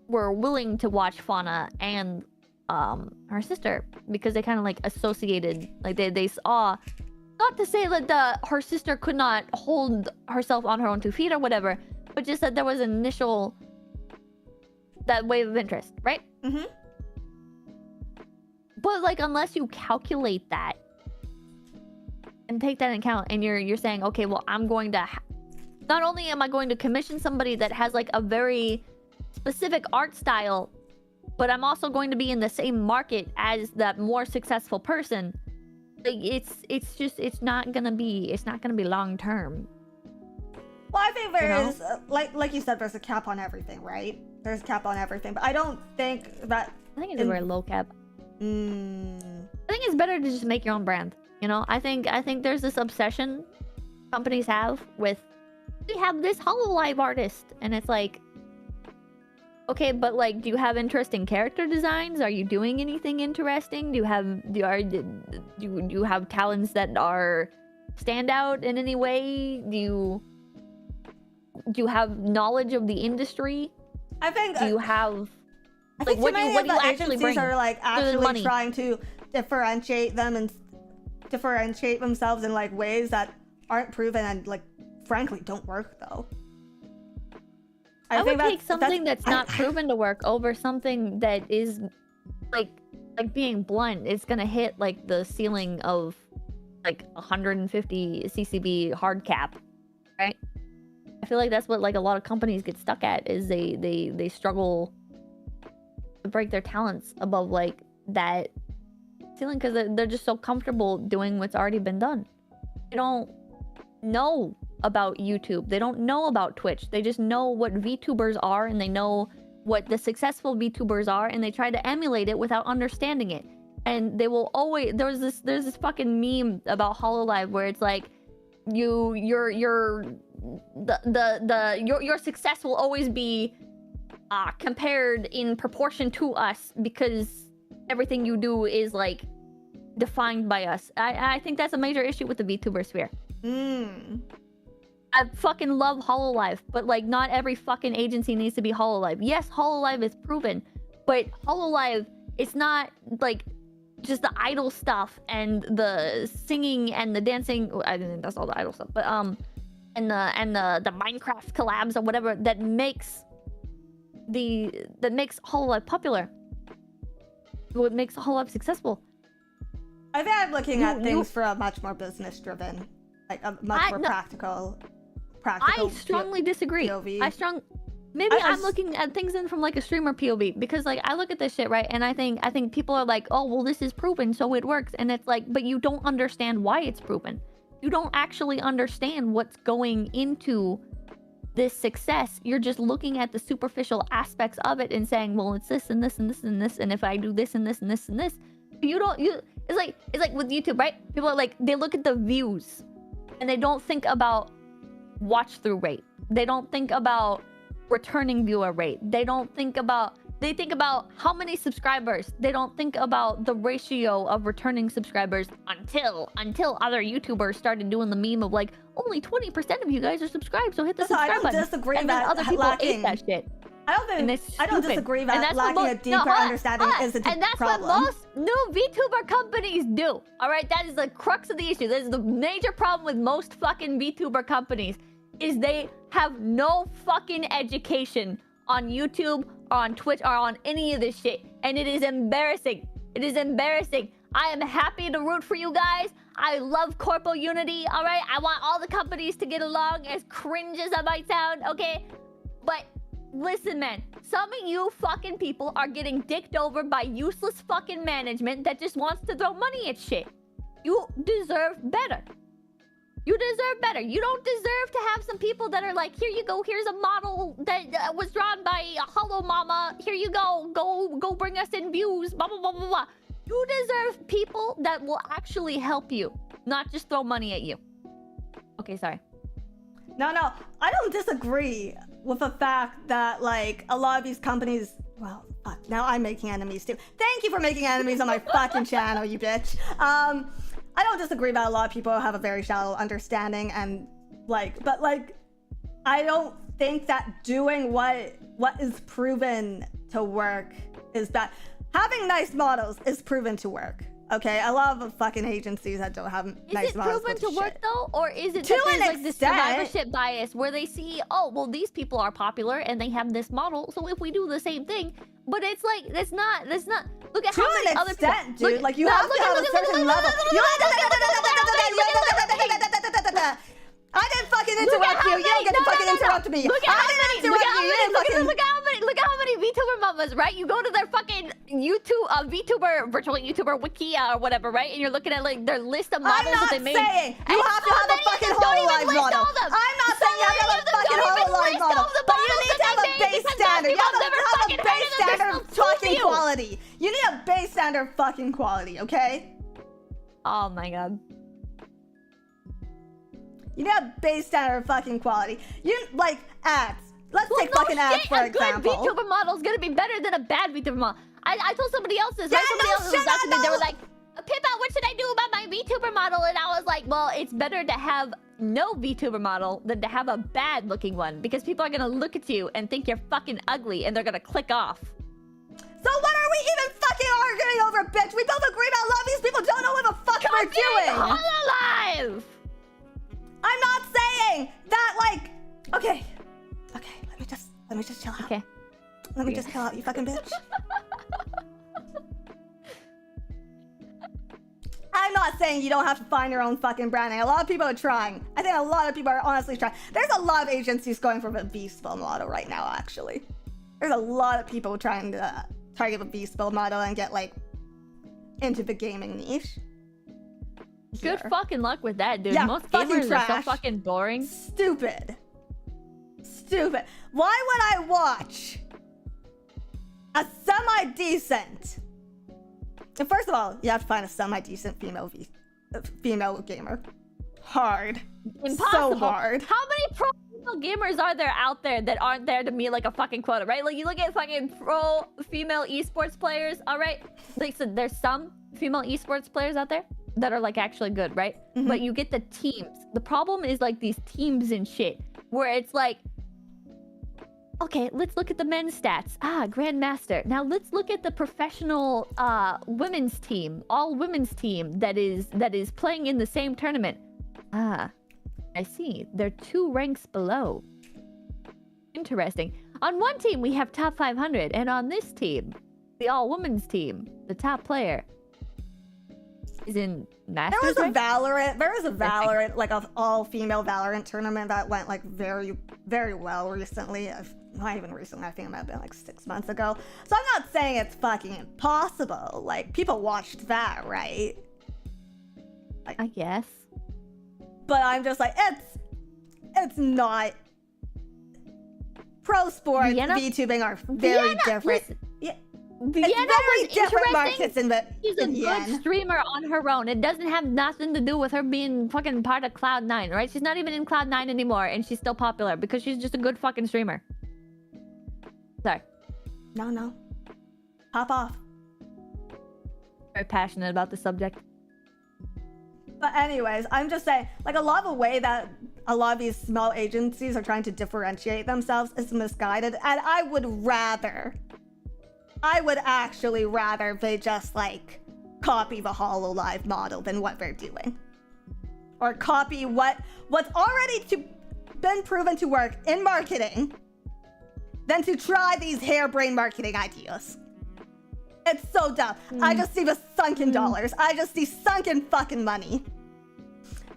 were willing to watch Fauna and her sister, because they kind of like associated, like they saw, not to say that her sister could not hold herself on her own 2 feet or whatever, but just that there was an initial, that wave of interest, right? But like, unless you calculate that and take that into account, and you're saying, okay, well, I'm going to not only am I going to commission somebody that has like a very specific art style, but I'm also going to be in the same market as that more successful person. Like it's not gonna be long term. Well, I think there is, like you said, there's a cap on everything, right? There's a cap on everything, but I don't think that. I think it's a very low cap. I think it's better to just make your own brand. You know, I think there's this obsession companies have with, we have this HoloLive artist, and it's like, okay, but like, do you have interesting character designs? Are you doing anything interesting? Do you have talents that are stand out in any way? Do you have knowledge of the industry? I think. Do you have? I think what do you actually bring? Are like actually trying to differentiate themselves in like ways that aren't proven and like frankly don't work though. I would take something that's not proven to work over something that is like being blunt, it's gonna hit like the ceiling of like 150 CCB hard cap, right? I feel like that's what like a lot of companies get stuck at, is they struggle to break their talents above like that ceiling because they're just so comfortable doing what's already been done. They don't know about YouTube. They don't know about Twitch. They just know what VTubers are, and they know what the successful VTubers are, and they try to emulate it without understanding it. And they will always, there's this fucking meme about HoloLive where it's like your success will always be compared in proportion to us because everything you do is like defined by us. I think that's a major issue with the VTuber sphere. I fucking love HoloLive, but like not every fucking agency needs to be HoloLive. Yes, HoloLive is proven, but HoloLive, it's not like just the idol stuff and the singing and the dancing. I don't think that's all the idol stuff, but and the Minecraft collabs or whatever that makes HoloLive popular. What makes HoloLive successful. I think I'm looking at things for a much more business driven, like a much more practical. I strongly disagree. POV. I'm looking at things in from like a streamer POV, because like I look at this shit, right, and I think people are like, oh well, this is proven so it works, and it's like, but you don't understand why it's proven. You don't actually understand what's going into this success. You're just looking at the superficial aspects of it and saying, well, it's this and this and this and this, and if I do this and this and this and this, it's like with YouTube, right? People are like, they look at the views and they don't think about watch through rate. They don't think about returning viewer rate. They think about how many subscribers. They don't think about the ratio of returning subscribers until other YouTubers started doing the meme of like, only 20% of you guys are subscribed, so hit the subscribe button. Disagree and then other people ate that shit. I don't disagree that lacking a deeper understanding is a problem. And that's what most new VTuber companies do. Alright, that is the crux of the issue. That is the major problem with most fucking VTuber companies, is they have no fucking education on YouTube or on Twitch or on any of this shit. And it is embarrassing. It is embarrassing. I am happy to root for you guys. I love corpo unity, alright? I want all the companies to get along, as cringe as I might sound, okay? But listen, man, some of you fucking people are getting dicked over by useless fucking management that just wants to throw money at shit. You deserve better. You deserve better. You don't deserve to have some people that are like, here you go, here's a model that was drawn by Hollow Mama. Here you go. Go bring us in views. Blah, blah, blah, blah, blah. You deserve people that will actually help you, not just throw money at you. Okay, sorry. No, I don't disagree with the fact that like a lot of these companies, well, fuck, now I'm making enemies too. Thank you for making enemies on my fucking channel, you bitch. I don't disagree that a lot of people have a very shallow understanding and like, but like, I don't think that doing what is proven to work is bad. Having nice models is proven to work. Okay, a lot of fucking agencies that don't have nice models. Is it proven to work though, or is it that there's like this survivorship bias where they see, oh well, these people are popular and they have this model, so if we do the same thing, but it's like that's not. Look at how many other people. Dude, like you have to have a certain level. I didn't fucking fucking interrupt you. You don't get to fucking interrupt me. Look at how many VTuber mamas, right? You go to their fucking virtual YouTuber wiki or whatever, right? And you're looking at like their list of models that they made. I'm not saying you have to have a fucking HoloLive model. I'm not saying you have to have a fucking HoloLive model. But you need to have a base standard. You have to have a base standard of fucking quality. You need a base standard of fucking quality, okay? Oh my god. You need a base standard of fucking quality. You like ads. Let's take fucking ads for example. A good VTuber model is gonna be better than a bad VTuber model. I told somebody else this, right? Yeah, Somebody else was asking me, they were like, Pippa, what should I do about my VTuber model? And I was like, well, it's better to have no VTuber model than to have a bad looking one, because people are gonna look at you and think you're fucking ugly and they're gonna click off. So what are we even fucking arguing over, bitch? We both agree about love. These people don't know what the fuck we're doing. HoloLive! I'm not saying that, like... Okay, let me just chill out. Okay. Let me just chill out, you fucking bitch. I'm not saying you don't have to find your own fucking branding. A lot of people are trying. I think a lot of people are honestly trying. There's a lot of agencies going for the V-Spill model right now, actually. There's a lot of people trying to target the V-Spill model and get, like, into the gaming niche. Good fucking luck with that, dude. Yeah, Most fucking gamers trash. are so fucking boring. Stupid. Why would I watch a semi-decent... First of all, you have to find a semi-decent female gamer. Hard. Impossible. So hard. How many pro female gamers are there out there that aren't there to meet like a fucking quota, right? Like you look at fucking pro female esports players, all right? Like so there's some female esports players out there that are like actually good, right? Mm-hmm. But you get the teams. The problem is like these teams and shit where it's like, okay, let's look at the men's stats. Grandmaster. Now let's look at the professional women's team, all women's team that is playing in the same tournament. I see. They're 2 ranks below. Interesting. On one team we have top 500, and on this team, the all women's team, the top player is in Masters. There was a rank? Valorant, like an all-female Valorant tournament that went like very, very well recently. Not even recently, I think it might have been like 6 months ago. So I'm not saying it's fucking impossible. Like, people watched that, right? Like, I guess. but I'm just like, it's not. Pro sports, VTubing are very different. Yeah. Vienna it's very different markets in the. She's a good streamer on her own. It doesn't have nothing to do with her being fucking part of Cloud9, right? She's not even in Cloud9 anymore, and she's still popular because she's just a good fucking streamer. Sorry. No. Hop off. Very passionate about the subject. But anyways, I'm just saying, like, a lot of the way that a lot of these small agencies are trying to differentiate themselves is misguided, and I would actually rather they just, like, copy the HoloLive model than what they're doing. Or copy what's already been proven to work in marketing than to try these harebrained marketing ideas. It's so dumb. I just see the sunken dollars. I just see sunken fucking money.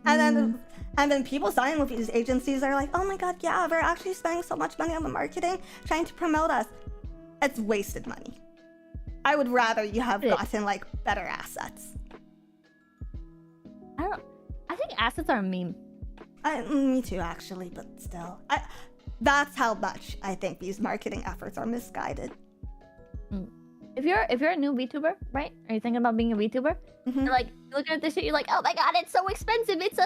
And then people signing with these agencies are like, oh my god, yeah, they're actually spending so much money on the marketing, trying to promote us. It's wasted money. I would rather you have gotten like better assets. I think assets are a meme. Me too, actually, but still. That's how much I think these marketing efforts are misguided. If you're a new VTuber, right? Are you thinking about being a VTuber? You're like looking at this shit, you're like, oh my god, it's so expensive. It's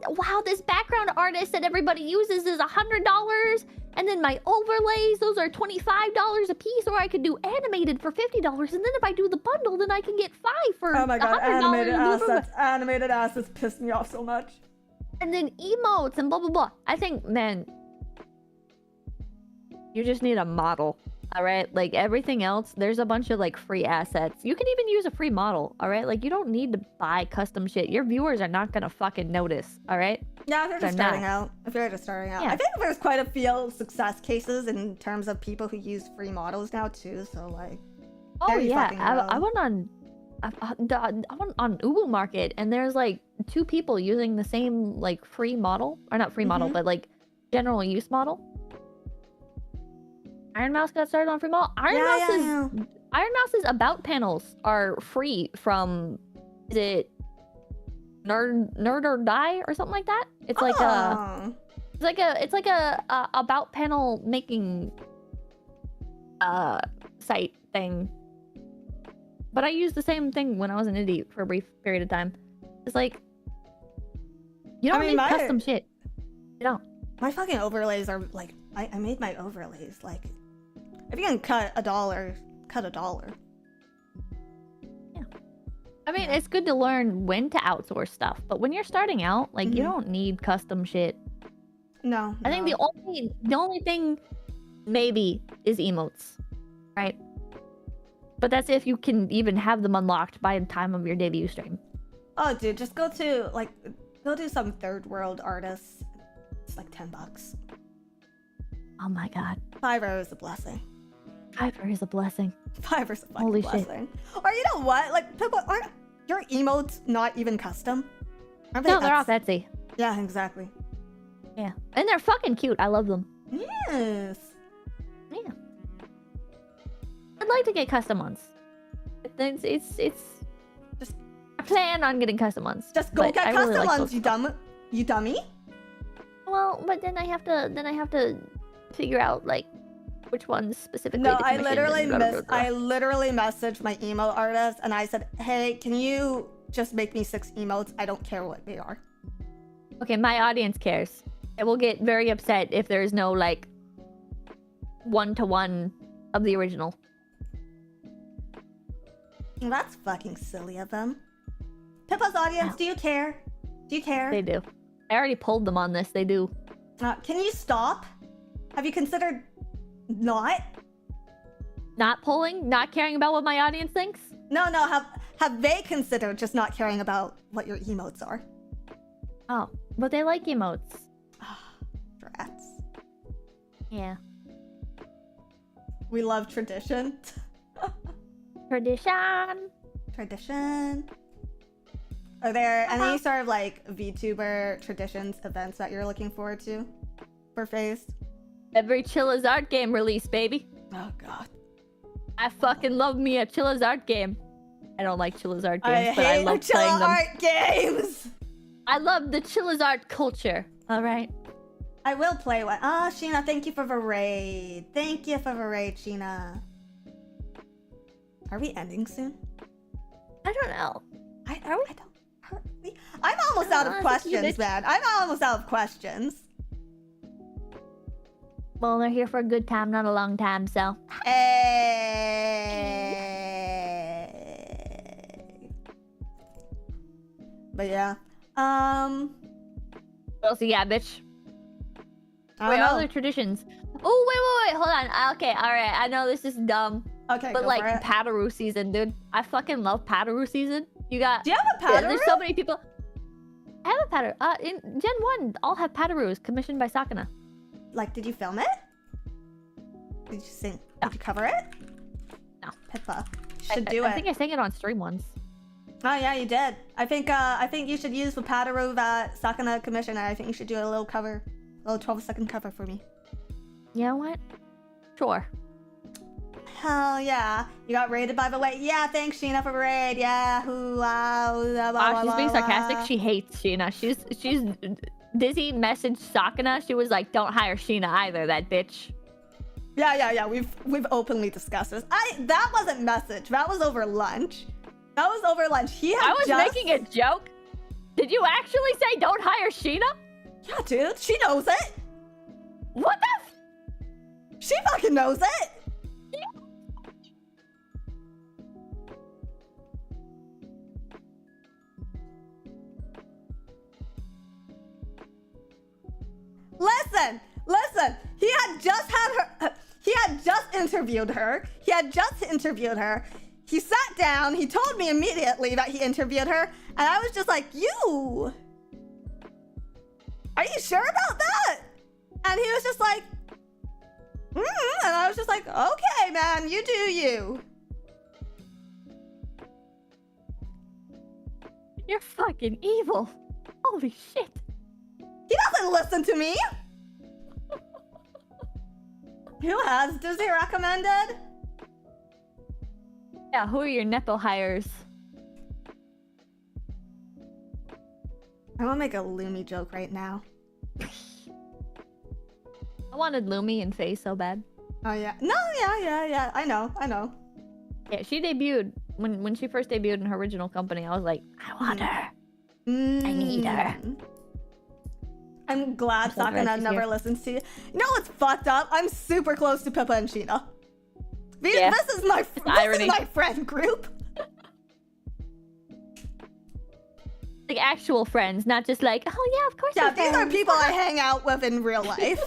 wow, this background artist that everybody uses is $100, and then my overlays, those are $25 a piece, or I could do animated for $50, and then if I do the bundle, then I can get 5 for $100. Oh my god, animated assets pissed me off so much. And then emotes and blah blah blah. I think, man, you just need a model. All right, like everything else, there's a bunch of like free assets. You can even use a free model. All right, like you don't need to buy custom shit. Your viewers are not gonna fucking notice. All right. Yeah, if you're just starting out. Yeah. I think there's quite a few success cases in terms of people who use free models now too. So like. Oh yeah, I went on. I went on Ubu Market, and there's like two people using the same like free model, or not free model, but like general use model. Iron Mouse got started on free model. Iron Mouse's about panels are free from, is it Nerd or Die or something like that? It's like it's like a about panel making site thing. But I used the same thing when I was an indie for a brief period of time. It's like, you don't need custom shit. You don't. My fucking overlays are like, I made my overlays like, if you can cut $1, cut $1. Yeah. I mean, it's good to learn when to outsource stuff, but when you're starting out, like, you don't need custom shit. No. I think the only thing maybe is emotes, right? But that's if you can even have them unlocked by the time of your debut stream. Oh, dude, just go to some third world artists. It's like $10. Oh my god. Fiverr is a blessing. Fiverr is a blessing. Fiverr's a fucking Holy blessing. Shit. Or you know what? Like, people aren't your emotes not even custom? Aren't they? No, they're off Etsy. Yeah, exactly. Yeah, and they're fucking cute. I love them. Yes. Yeah. I'd like to get custom ones. It's just, I plan on getting custom ones. Just go get custom really ones, you dummy. Well, but then I have to figure out like which ones specifically. No, I literally messaged my emo artist and I said, "Hey, can you just make me 6 emotes? I don't care what they are." Okay, my audience cares. It will get very upset if there's no like 1-to-1 of the original. That's fucking silly of them. Pippa's audience, do you care? Do you care? They do. I already pulled them on this. They do. Can you stop? Have you considered not pulling? Not caring about what my audience thinks? No. Have they considered just not caring about what your emotes are? Oh, but they like emotes. Drats. Yeah. We love tradition. Tradition. Are there any sort of like VTuber traditions events that you're looking forward to for FaZe? Every Chilla's Art game release, baby. Oh god. I fucking love me a Chilla's Art game. I don't like Chilla's Art games, but I love playing them. Art games. I love the Chilla's Art culture. All right. I will play one. Ah, Sheena, thank you for the raid. Thank you for the raid, Sheena. Are we ending soon? I don't know. I'm almost out of questions, man. I'm almost out of questions. Well, they're here for a good time, not a long time, so. Hey. But yeah. What else you got, bitch? Wait, other traditions. Oh, wait. Hold on. Okay, alright. I know this is dumb. Okay, but like Padaru season, dude. I fucking love Padaru season. You got. Do you have a Padaru? There's so many people. I have a Padaru. In Gen 1, all have Padarus commissioned by Sakana. Like, did you film it? Did you sing? No. Did you cover it? No. Pippa. Should do it. I think I sang it on stream once. Oh yeah, you did. I think you should use the Padaru that Sakana commissioned. I think you should do a little cover, a little 12-second cover for me. You know what? Sure. Hell yeah. You got raided by the way. Yeah, thanks Sheena for the raid. Yeah. She's being sarcastic. She hates Sheena. She's Dizzy messaged Sakana. She was like, "Don't hire Sheena either, that bitch." Yeah. We've openly discussed this. That wasn't message. That was over lunch. I was making a joke. Did you actually say don't hire Sheena? Yeah, dude. She knows it. What the She fucking knows it. Listen. He had just interviewed her. He sat down. He told me immediately that he interviewed her. And I was just like, you? Are you sure about that? And he was just like, and I was just like, okay, man, you do you. You're fucking evil. Holy shit. He doesn't listen to me. Who has Dizzy recommended? Yeah, who are your Nepo hires? I want to make a Lumi joke right now. I wanted Lumi and Faye so bad. Oh yeah. No, yeah. I know. Yeah, she debuted when she first debuted in her original company. I was like, I want her. I need her. I'm glad I'm so glad Sakuna she's never here. listens to you. You know what's fucked up? I'm super close to Pippa and Sheena. Yeah, This is my irony. friend group. Like actual friends, not just like, oh yeah, of course. Yeah, we're these are friends." people I hang out with in real life.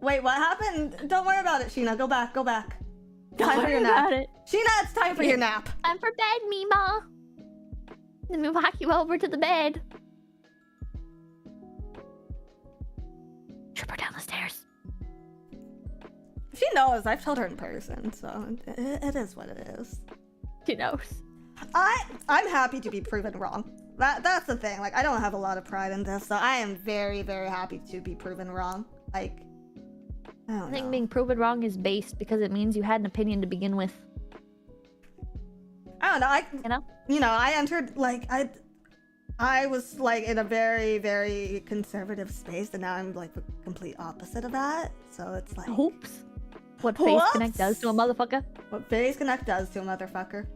Wait, what happened? Don't worry about it, Sheena. Go back. Don't Time for worry your nap. about it. Sheena, it's time for your nap. Time for bed, Mima. Let me walk you over to the bed. Trip her down the stairs. She knows. I've told her in person, so it is what it is. She knows. I'm happy to be proven wrong. That's the thing. Like, I don't have a lot of pride in this, so I am very, very happy to be proven wrong. Like, I don't I think know. being proven wrong is based because it means you had an opinion to begin with. I don't know. You know? I entered like I was like in a very, very conservative space, and now I'm like the complete opposite of that. So it's like, Oops. What Face Connect does to a motherfucker. what Face Connect does to a motherfucker.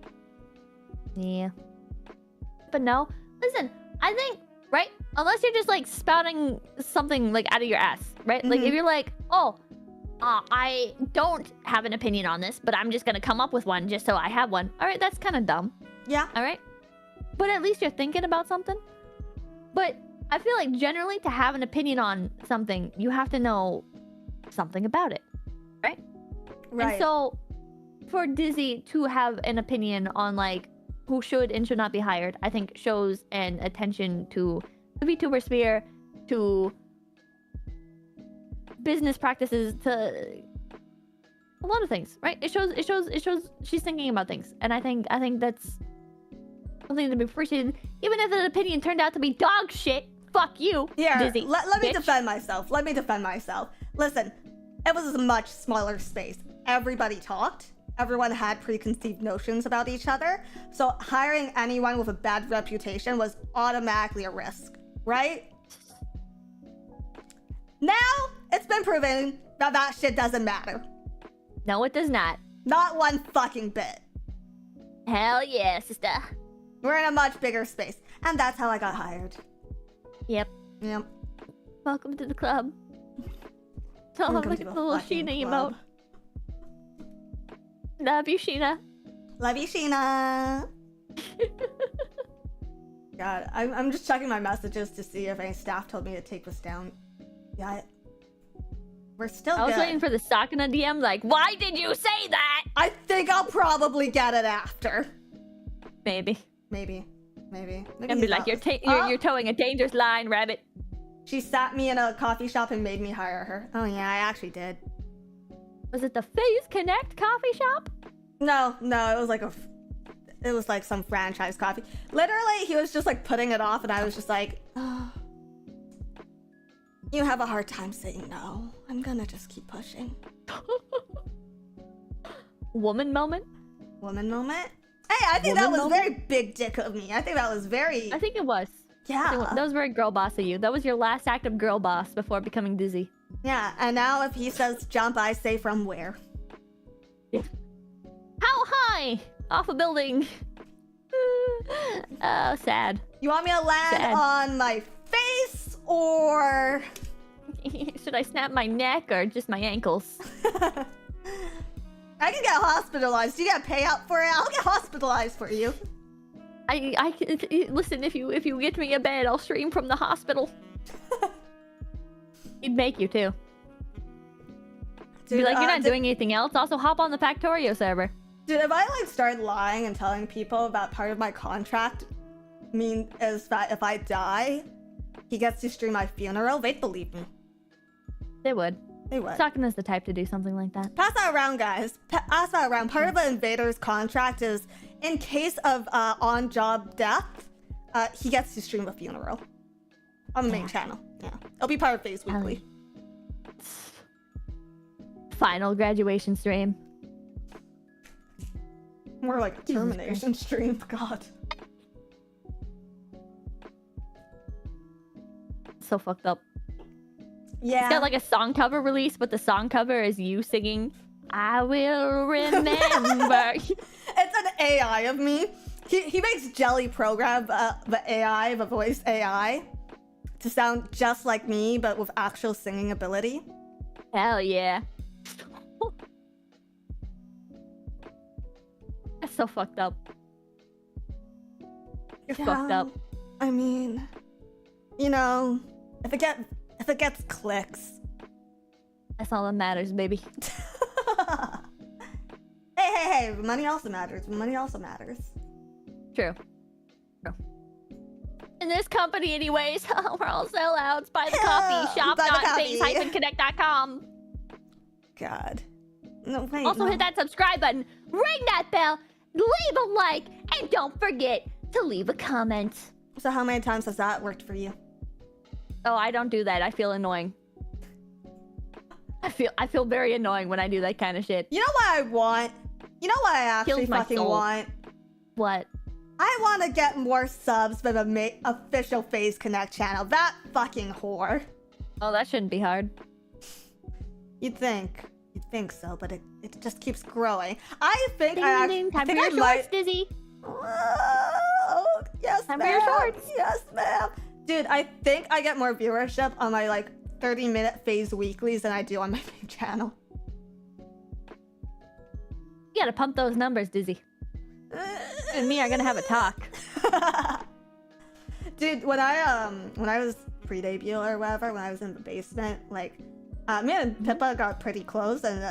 Yeah. But no, listen, I think, right? Unless you're just like spouting something like out of your ass, right? Like Mhm. if you're like, oh, I don't have an opinion on this, but I'm just gonna come up with one just so I have one. All right, that's kind of dumb. Yeah. All right. But at least you're thinking about something. But I feel like generally to have an opinion on something, you have to know something about it, right? Right. And so for Dizzy to have an opinion on like who should and should not be hired, I think shows an attention to the VTuber sphere, to business practices, to a lot of things, right? It shows she's thinking about things. And I think that's something to be appreciated. Even if an opinion turned out to be dog shit, fuck you, Here, Dizzy. let me bitch. defend myself. Listen, it was a much smaller space. Everybody talked. Everyone had preconceived notions about each other. So hiring anyone with a bad reputation was automatically a risk, right? Now, it's been proven that shit doesn't matter. No, it does not. Not one fucking bit. Hell yeah, sister. We're in a much bigger space. And that's how I got hired. Yep. Yep. Welcome to the club. Oh, Welcome look to at the the little fucking Sheena club. emote. Love you, Sheena. Love you, Sheena. God, I'm just checking my messages to see if any staff told me to take this down. Yeah, we're still I was good. waiting for the Sakuna DM, like, why did you say that? I think I'll probably get it after. Maybe. Maybe. And be like, you're towing a dangerous line, rabbit. She sat me in a coffee shop and made me hire her. Oh yeah, I actually did. Was it the Phase Connect coffee shop? No, it was like some franchise coffee. Literally, he was just like putting it off, and I was just like, oh, you have a hard time saying no. I'm gonna just keep pushing. Woman moment? Woman moment? Hey, I think Woman that was moment? very big dick of me. I think that was very... I think it was. Yeah. That was very girl boss of you. That was your last act of girl boss before becoming Dizzy. Yeah, and now if he says jump, I say from where? How high? Off a building. Oh, sad. You want me to land Sad. on my face or... Should I snap my neck or just my ankles? I can get hospitalized. You get a payout for it? I'll get hospitalized for you. Listen, if you get me a bed, I'll stream from the hospital. He'd make you too. Dude, Be like, you're not doing anything else. Also, hop on the Factorio server. Dude, if I like start lying and telling people that part of my contract is that if I die, he gets to stream my funeral, they'd believe me. They would. They would. Sakuna's the type to do something like that. Pass that around, guys. Pass that around. Part of an invader's contract is in case of on-job death, he gets to stream a funeral on the main channel. Yeah, it'll be part of Phase Weekly. Final graduation stream. More like a termination stream. God. So fucked up. Yeah. It's got like a song cover release, but the song cover is you singing I will remember. It's an AI of me. He makes Jelly program the AI, the voice AI, to sound just like me, but with actual singing ability. Hell yeah. That's so fucked up. You're fucked up. I mean, you know, if it gets clicks. That's all that matters, baby. Hey, money also matters. Money also matters. True. In this company anyways, we're all sellouts. Buy the coffee. Shop.phase-connect.com. God. No, wait, Also hit that subscribe button, ring that bell, leave a like, and don't forget to leave a comment. So how many times has that worked for you? Oh, I don't do that. I feel annoying. I feel very annoying when I do that kind of shit. You know what I want? You know what I actually fucking want? What? I want to get more subs for the official Phase Connect channel. That fucking whore. Oh, that shouldn't be hard. You'd think so, but it just keeps growing. I think Time for your shorts, Dizzy. Oh, yes, Time for your shorts. Yes, ma'am. Dude, I think I get more viewership on my like 30-minute Phase weeklies than I do on my main channel. You gotta pump those numbers, Dizzy. You and me are gonna have a talk. Dude, when I was pre-debut or whatever, when I was in the basement, like, me and Pippa got pretty close, and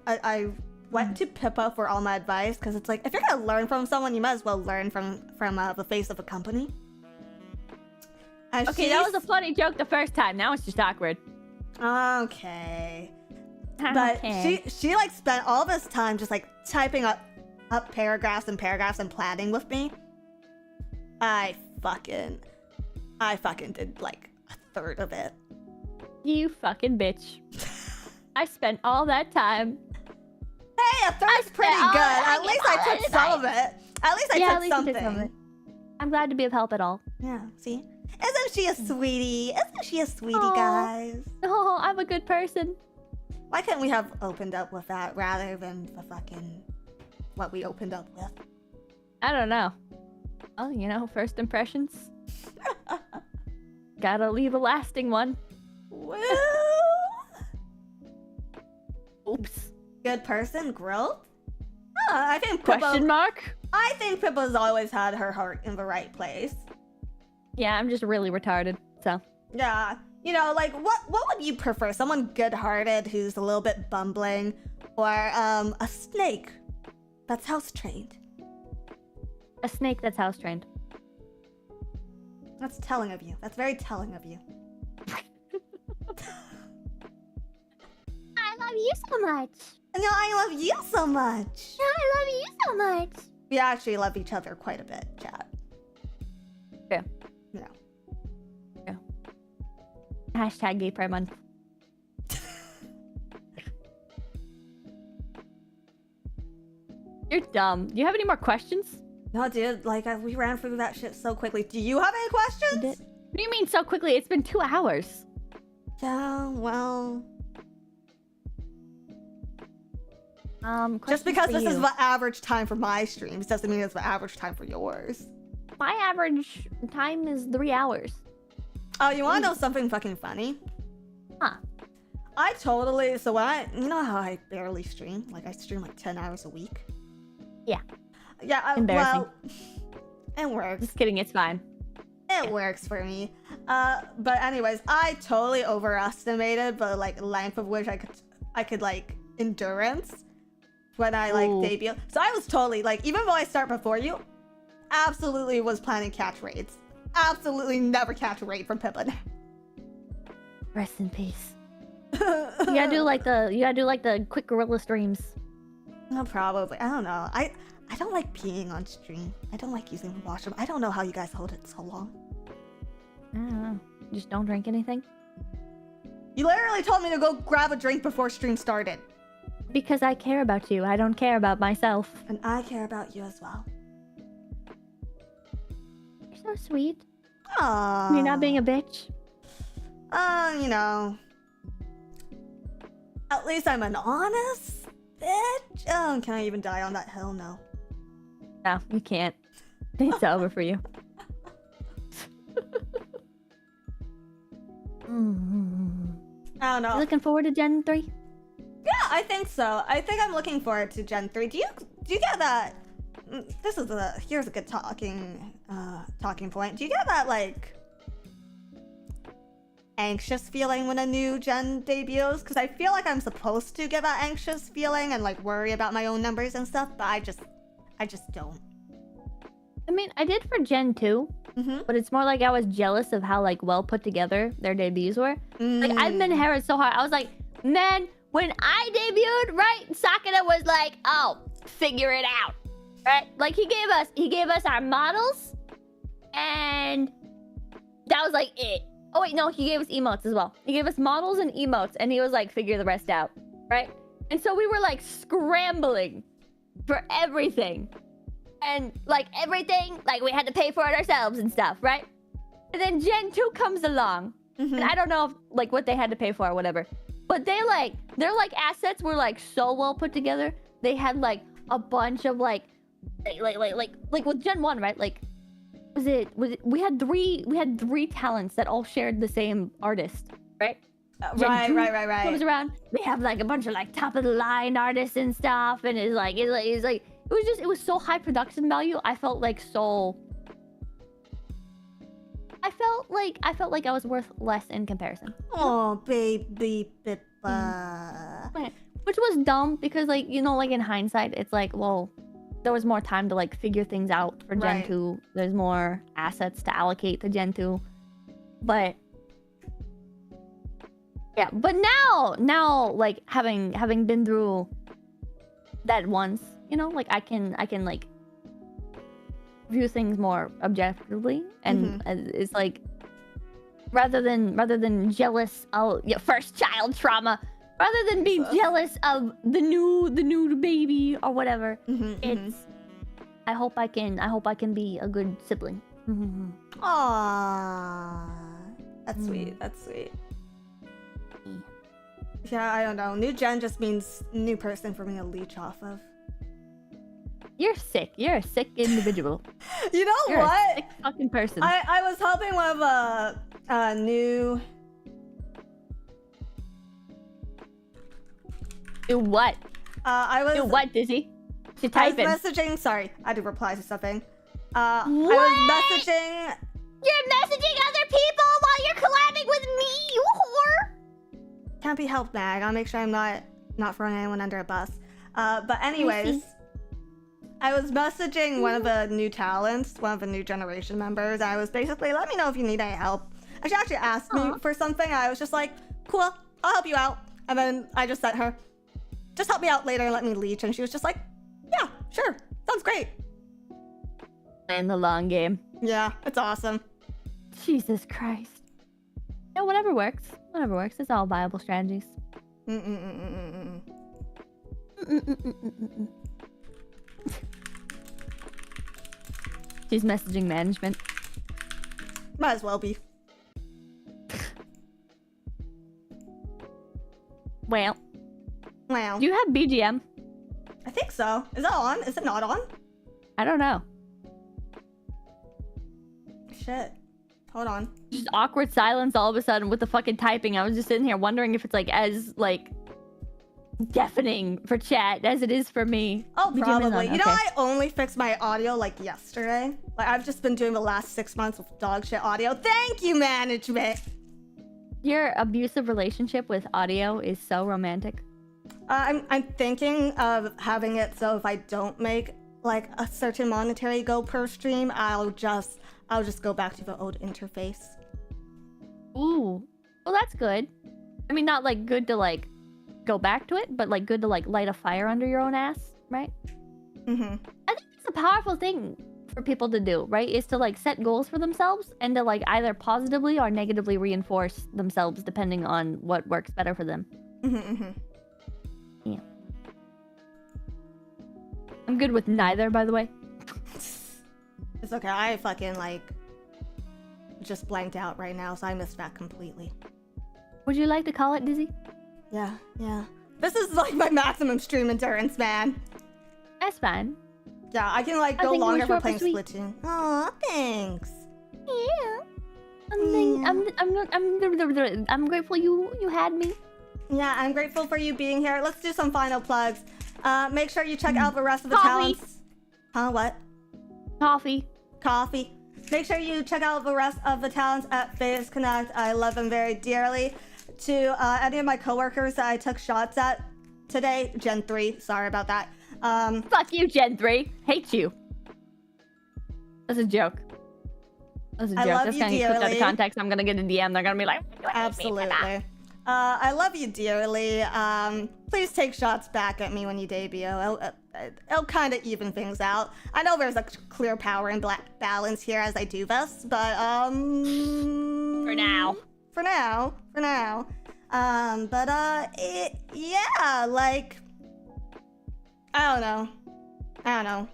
I went to Pippa for all my advice, because it's like, if you're gonna learn from someone, you might as well learn from the face of a company. And Okay, that was a funny joke the first time. Now it's just awkward. Okay. But she like spent all this time just like typing up paragraphs and paragraphs and planning with me. I fucking did like a third of it. You fucking bitch. I spent all that time. Hey, a third's pretty good. At least I took some of it. At least I took something. I'm glad to be of help at all. Yeah, see? Isn't she a sweetie? Isn't she a sweetie, guys? Oh, I'm a good person. Why couldn't we have opened up with that rather than the fucking what we opened up with? I don't know. Oh, you know, first impressions. Gotta leave a lasting one. Well... Oops. Good person? Growth? I think Question mark? I think Pippa's always had her heart in the right place. Yeah, I'm just really retarded, so. Yeah. You know, like, what would you prefer? Someone good-hearted who's a little bit bumbling? Or, a snake that's house-trained? A snake that's house-trained. That's telling of you. That's very telling of you. I love you so much. No, I love you so much. No, I love you so much. We actually love each other quite a bit, chat. Yeah. Yeah. Yeah. Hashtag Gay Pride Month. You're dumb. Do you have any more questions? No, dude. Like, we ran through that shit so quickly. Do you have any questions? What do you mean so quickly? It's been 2 hours. Yeah, well... Just because this is the average time for my streams doesn't mean it's the average time for yours. My average time is 3 hours. Oh, you wanna know something fucking funny? Huh. I totally... So when you know how I barely stream? Like, I stream like 10 hours a week? Yeah. Yeah, Embarrassing. well... It works. Just kidding, it's fine. It works for me. But anyways, I totally overestimated the, like, length of which I could like, endurance when I, like, debut. So I was totally, like, even though I start before you, absolutely was planning catch raids. Absolutely never catch a raid from Pippin. Rest in peace. You gotta do like the quick gorilla streams. No, probably. I don't know. I I don't like peeing on stream. I don't like using the washroom. I don't know how you guys hold it so long. I don't know. Just don't drink anything? You literally told me to go grab a drink before stream started. Because I care about you. I don't care about myself. And I care about you as well. You're so sweet. Aww. You're not being a bitch. You know. At least I'm an honest bitch. Oh, can I even die on that hill? No. No, you can't. It's over for you. I don't know. You looking forward to Gen 3? Yeah, I think so. I think I'm looking forward to Gen 3. Do you get that? Here's a good talking point. Do you get that like anxious feeling when a new gen debuts? Because I feel like I'm supposed to get that anxious feeling and like worry about my own numbers and stuff, but I just don't. I mean, I did for Gen 2, but it's more like I was jealous of how like well put together their debuts were. Like I've been Harrod so hard. I was like, man, when I debuted, right? Sakura was like, oh, figure it out, right? Like he gave us our models, and that was like it. Oh wait, no, he gave us emotes as well. He gave us models and emotes, and he was like, figure the rest out, right? And so we were like scrambling for everything. And like everything, like we had to pay for it ourselves and stuff, right? And then Gen 2 comes along. And I don't know if, like what they had to pay for or whatever. But their assets were like so well put together. They had like a bunch of like with Gen 1, right? Like we had three talents that all shared the same artist, right? Right. Comes around. They have like a bunch of like top of the line artists and stuff, and it was so high production value. I felt like I was worth less in comparison. Oh, baby Pippa. Which was dumb because like, you know, like in hindsight, it's like, well, there was more time to like figure things out for Gen 2. There's more assets to allocate to Gen 2. But yeah, but now like having been through that once, you know, like I can like view things more objectively, and it's like rather than jealous of your first child trauma, rather than being jealous of the new baby or whatever, it's I hope I can be a good sibling. Aww, that's sweet. That's sweet. Yeah, I don't know. New gen just means new person for me to leech off of. You're sick. You're a sick individual. You know You're what? A sick fucking person. I was helping with a new. Do what? Do what, Dizzy? She typing. I was messaging. Sorry, I had to reply to something. I was messaging. You're messaging other people while you're collabing with me, you whore! Can't be helped, man. I gotta make sure I'm not throwing anyone under a bus. But anyways, I was messaging one of the new talents, one of the new generation members. I was basically, let me know if you need any help. And she actually asked me for something. I was just like, cool, I'll help you out. And then I just sent her, just help me out later and let me leech. And she was just like, yeah, sure, sounds great. Playing the long game. Yeah, it's awesome. Jesus Christ. Yeah, whatever works. Whatever works. It's all viable strategies. She's messaging management. Might as well be. Well. Wow. Do you have BGM? I think so. Is that on? Is it not on? I don't know. Shit. Hold on. Just awkward silence all of a sudden with the fucking typing. I was just sitting here wondering if it's like as like deafening for chat as it is for me. Oh, BGM probably. You know, okay. I only fixed my audio like yesterday. Like I've just been doing the last 6 months with dog shit audio. Thank you, management. Your abusive relationship with audio is so romantic. I'm thinking of having it so if I don't make like a certain monetary go per stream, I'll just go back to the old interface. Ooh. Well, that's good. I mean, not like good to like go back to it, but like good to like light a fire under your own ass, right? Mm-hmm. I think it's a powerful thing for people to do, right? Is to like set goals for themselves and to like either positively or negatively reinforce themselves depending on what works better for them. Mm-hmm. Yeah. I'm good with neither, by the way. It's okay. I fucking like just blanked out right now, so I missed that completely. Would you like to call it, Dizzy? Yeah. This is like my maximum stream endurance, man. That's fine. Yeah, I can like go think we're longer for short playing but sweet. Splatoon. Aw, thanks. Yeah. I'm grateful you had me. Yeah, I'm grateful for you being here. Let's do some final plugs. Make sure you check out the rest of the Coffee. talents. Huh? What? Coffee. Make sure you check out the rest of the talents at Phase Connect. I love them very dearly. To any of my coworkers that I took shots at today, Gen 3. Sorry about that. Fuck you, Gen 3. Hate you. That's a joke. That's a joke. I love That's you gonna get clipped out of dearly. context. I'm gonna get a DM. They're gonna be like, "Why do you hate me for that?" Absolutely. I love you dearly. Please take shots back at me when you debut. It'll kind of even things out. I know there's a clear power and balance here as I do this, but For now. Yeah, like, I don't know.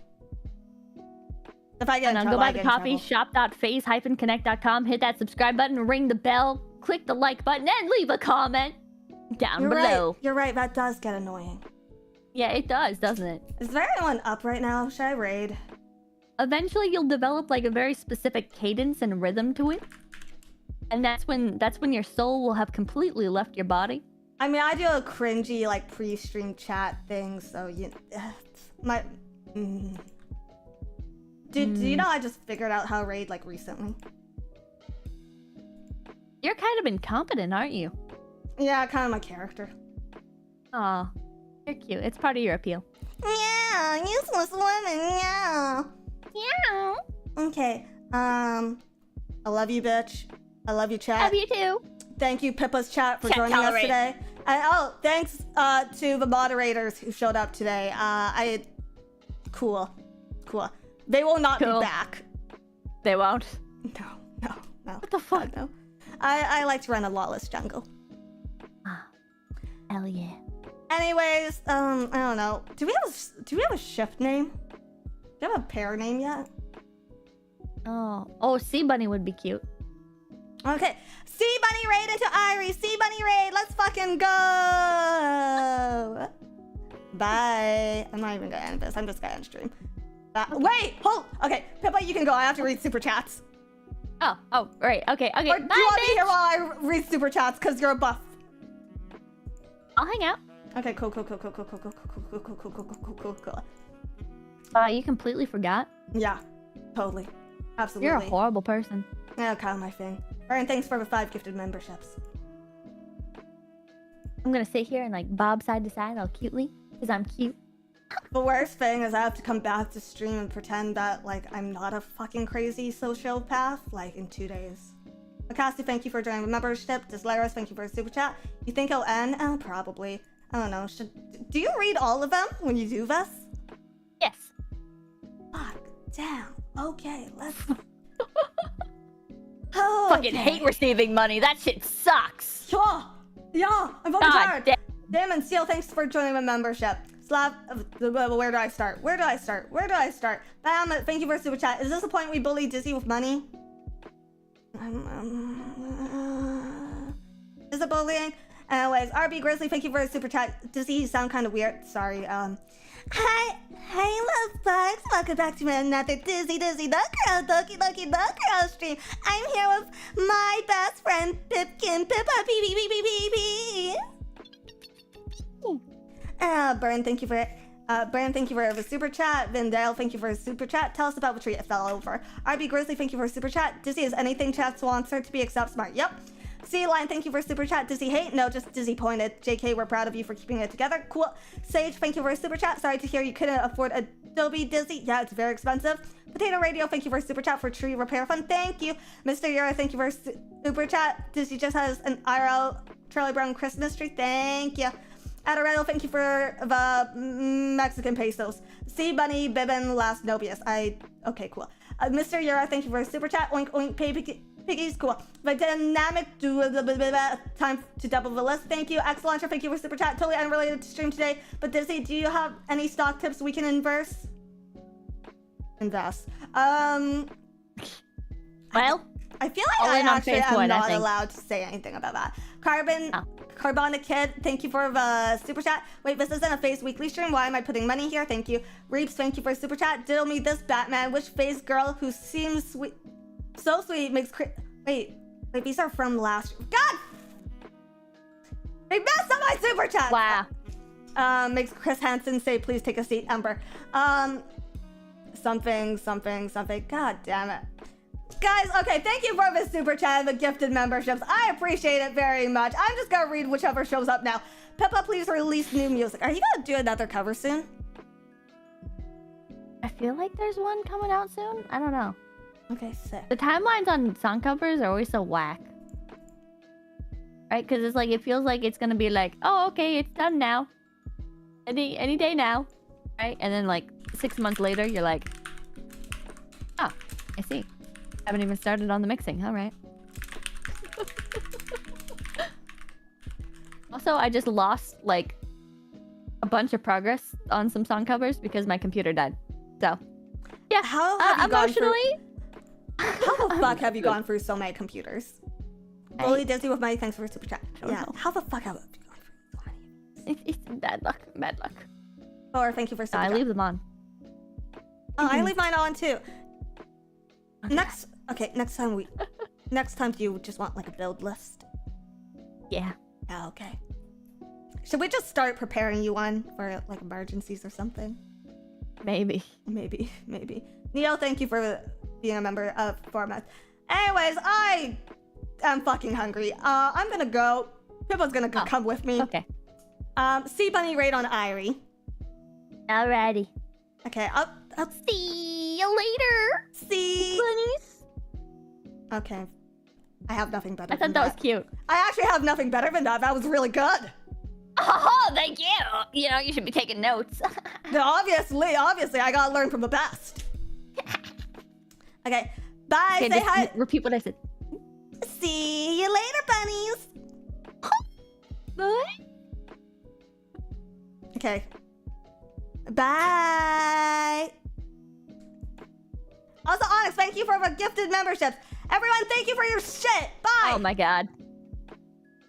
If I get in And trouble, go buy I the get in coffee, trouble. shop.phase-connect.com, hit that subscribe button, ring the bell, click the like button, and leave a comment down below. Right. You're right. That does get annoying. Yeah, it does, doesn't it? Is there anyone up right now? Should I raid? Eventually, you'll develop like a very specific cadence and rhythm to it, and that's when your soul will have completely left your body. I mean, I do a cringy like pre-stream chat thing, so Do you know I just figured out how to raid like recently? You're kind of incompetent, aren't you? Yeah, kind of my character. Aw, you're cute. It's part of your appeal. Yeah, useless woman. Yeah. Yeah. Okay. I love you, bitch. I love you, chat. Love you too. Thank you, Pippa's chat, for Chat joining us tolerate. today. And thanks to the moderators who showed up today. Cool. They will not Cool. be back. They won't. No. What the fuck? No. I like to run a lawless jungle. Ah, hell yeah. Anyways, I don't know. Do we have a shift name? Do you have a pair name yet? Oh, Sea Bunny would be cute. Okay. Sea Bunny raid into Irie. Sea Bunny raid. Let's fucking go. Bye. I'm not even gonna end this. I'm just gonna end stream. Wait, hold. Okay, Pippa, you can go. I have to read super chats. Oh, right. Okay. Or do you Bye, want to be bitch. here while I read super chats? Cause you're a buff. I'll hang out. Okay, cool. You completely forgot. Yeah, totally, absolutely. You're a horrible person. Yeah, kind of my thing. Aaron, thanks for the 5 gifted memberships. I'm gonna sit here and like bob side to side all cutely, because I'm cute. The worst thing is I have to come back to stream and pretend that like I'm not a fucking crazy sociopath like in 2 days. Akasi, thank you for joining the membership. Disleros, thank you for a super chat. You think it'll end? Probably. I don't know. Do you read all of them when you do this? Yes. Fuck. Damn. Okay, let's... Fucking hate receiving money. That shit sucks. Yeah, I'm fucking God tired. damn. Damn, and Seal, thanks for joining the membership. Slav, where do I start? Bam, thank you for super chat. Is this the point we bully Dizzy with money? Is it bullying? Anyways, RB Grizzly, thank you for a super chat. Dizzy, you sound kind of weird. Sorry. Hi, love bugs. Welcome back to another Dizzy Dokuro, Dokuro stream. I'm here with my best friend, Pipkin Pippa, P. Burn, thank you for the super chat. Vindale, thank you for a super chat. Tell us about the tree it fell over. RB Grizzly, thank you for a super chat. Dizzy, is anything chat wants her to be except smart? Yep. Sea Lion, thank you for a super chat. Dizzy hate? No, just Dizzy pointed. JK, we're proud of you for keeping it together. Cool. Sage, thank you for a super chat. Sorry to hear you couldn't afford Adobe Dizzy. Yeah, it's very expensive. Potato Radio, thank you for a super chat for tree repair fund. Thank you. Mr. Yura, thank you for a super chat. Dizzy just has an IRL Charlie Brown Christmas tree. Thank you. Adarello, thank you for the Mexican pesos. C Bunny, Bibbin, Last Nobius. Okay, cool. Mr. Yura, thank you for a super chat. Oink oink, piggies, cool. The dynamic time to double the list. Thank you. X Launcher, thank you for super chat. Totally unrelated to stream today. But Dizzy, do you have any stock tips we can invest? Well, I feel like I actually am not allowed to say anything about that. Carbonic Kid, thank you for the super chat. Wait, this isn't a Phase Weekly stream. Why am I putting money here? Thank you. Reeps, thank you for super chat. Diddle me this Batman. Which Phase girl who seems sweet, so sweet makes wait, these are from last. God, they messed up my super chat. Wow. Makes Chris Hansen say, please take a seat, Ember. Something. God damn it. Guys, okay, thank you for the super chat and the gifted memberships. I appreciate it very much. I'm just gonna read whichever shows up now. Pippa, please release new music. Are you gonna do another cover soon? I feel like there's one coming out soon. I don't know. Okay, sick. The timelines on song covers are always so whack. Right? Because it's like, it feels like it's gonna be like, oh, okay, it's done now. Any day now. Right? And then like 6 months later, you're like, oh, I see. Haven't even started on the mixing. All right. Also, I just lost like a bunch of progress on some song covers because my computer died. So, yeah. How have you emotionally? How the fuck have you gone through so many computers? Bully Disney with my thanks for super chat. Yeah. How the fuck have you gone through so many? It's bad luck. Bad luck. Or thank you for super chat. I leave them on. Oh, I leave mine on too. Next time do you just want like a build list? Yeah. Oh, okay. Should we just start preparing you one for like emergencies or something? Maybe. Neo, thank you for being a member of Format. Anyways, I am fucking hungry. I'm gonna go. Pippa's gonna come with me. Okay. C Bunny raid on Irie. Alrighty. Okay, I'll see you later. See Bunnies. Okay. I have nothing better. I thought that was cute. I actually have nothing better than that. That was really good. Oh, thank you. You know, you should be taking notes. Obviously, I gotta learn from the best. Okay, bye. Okay, say hi. Repeat what I said. See you later, bunnies. Bye. Okay. Bye. Also, Onyx, thank you for the gifted memberships. Everyone, thank you for your shit. Bye. Oh my god.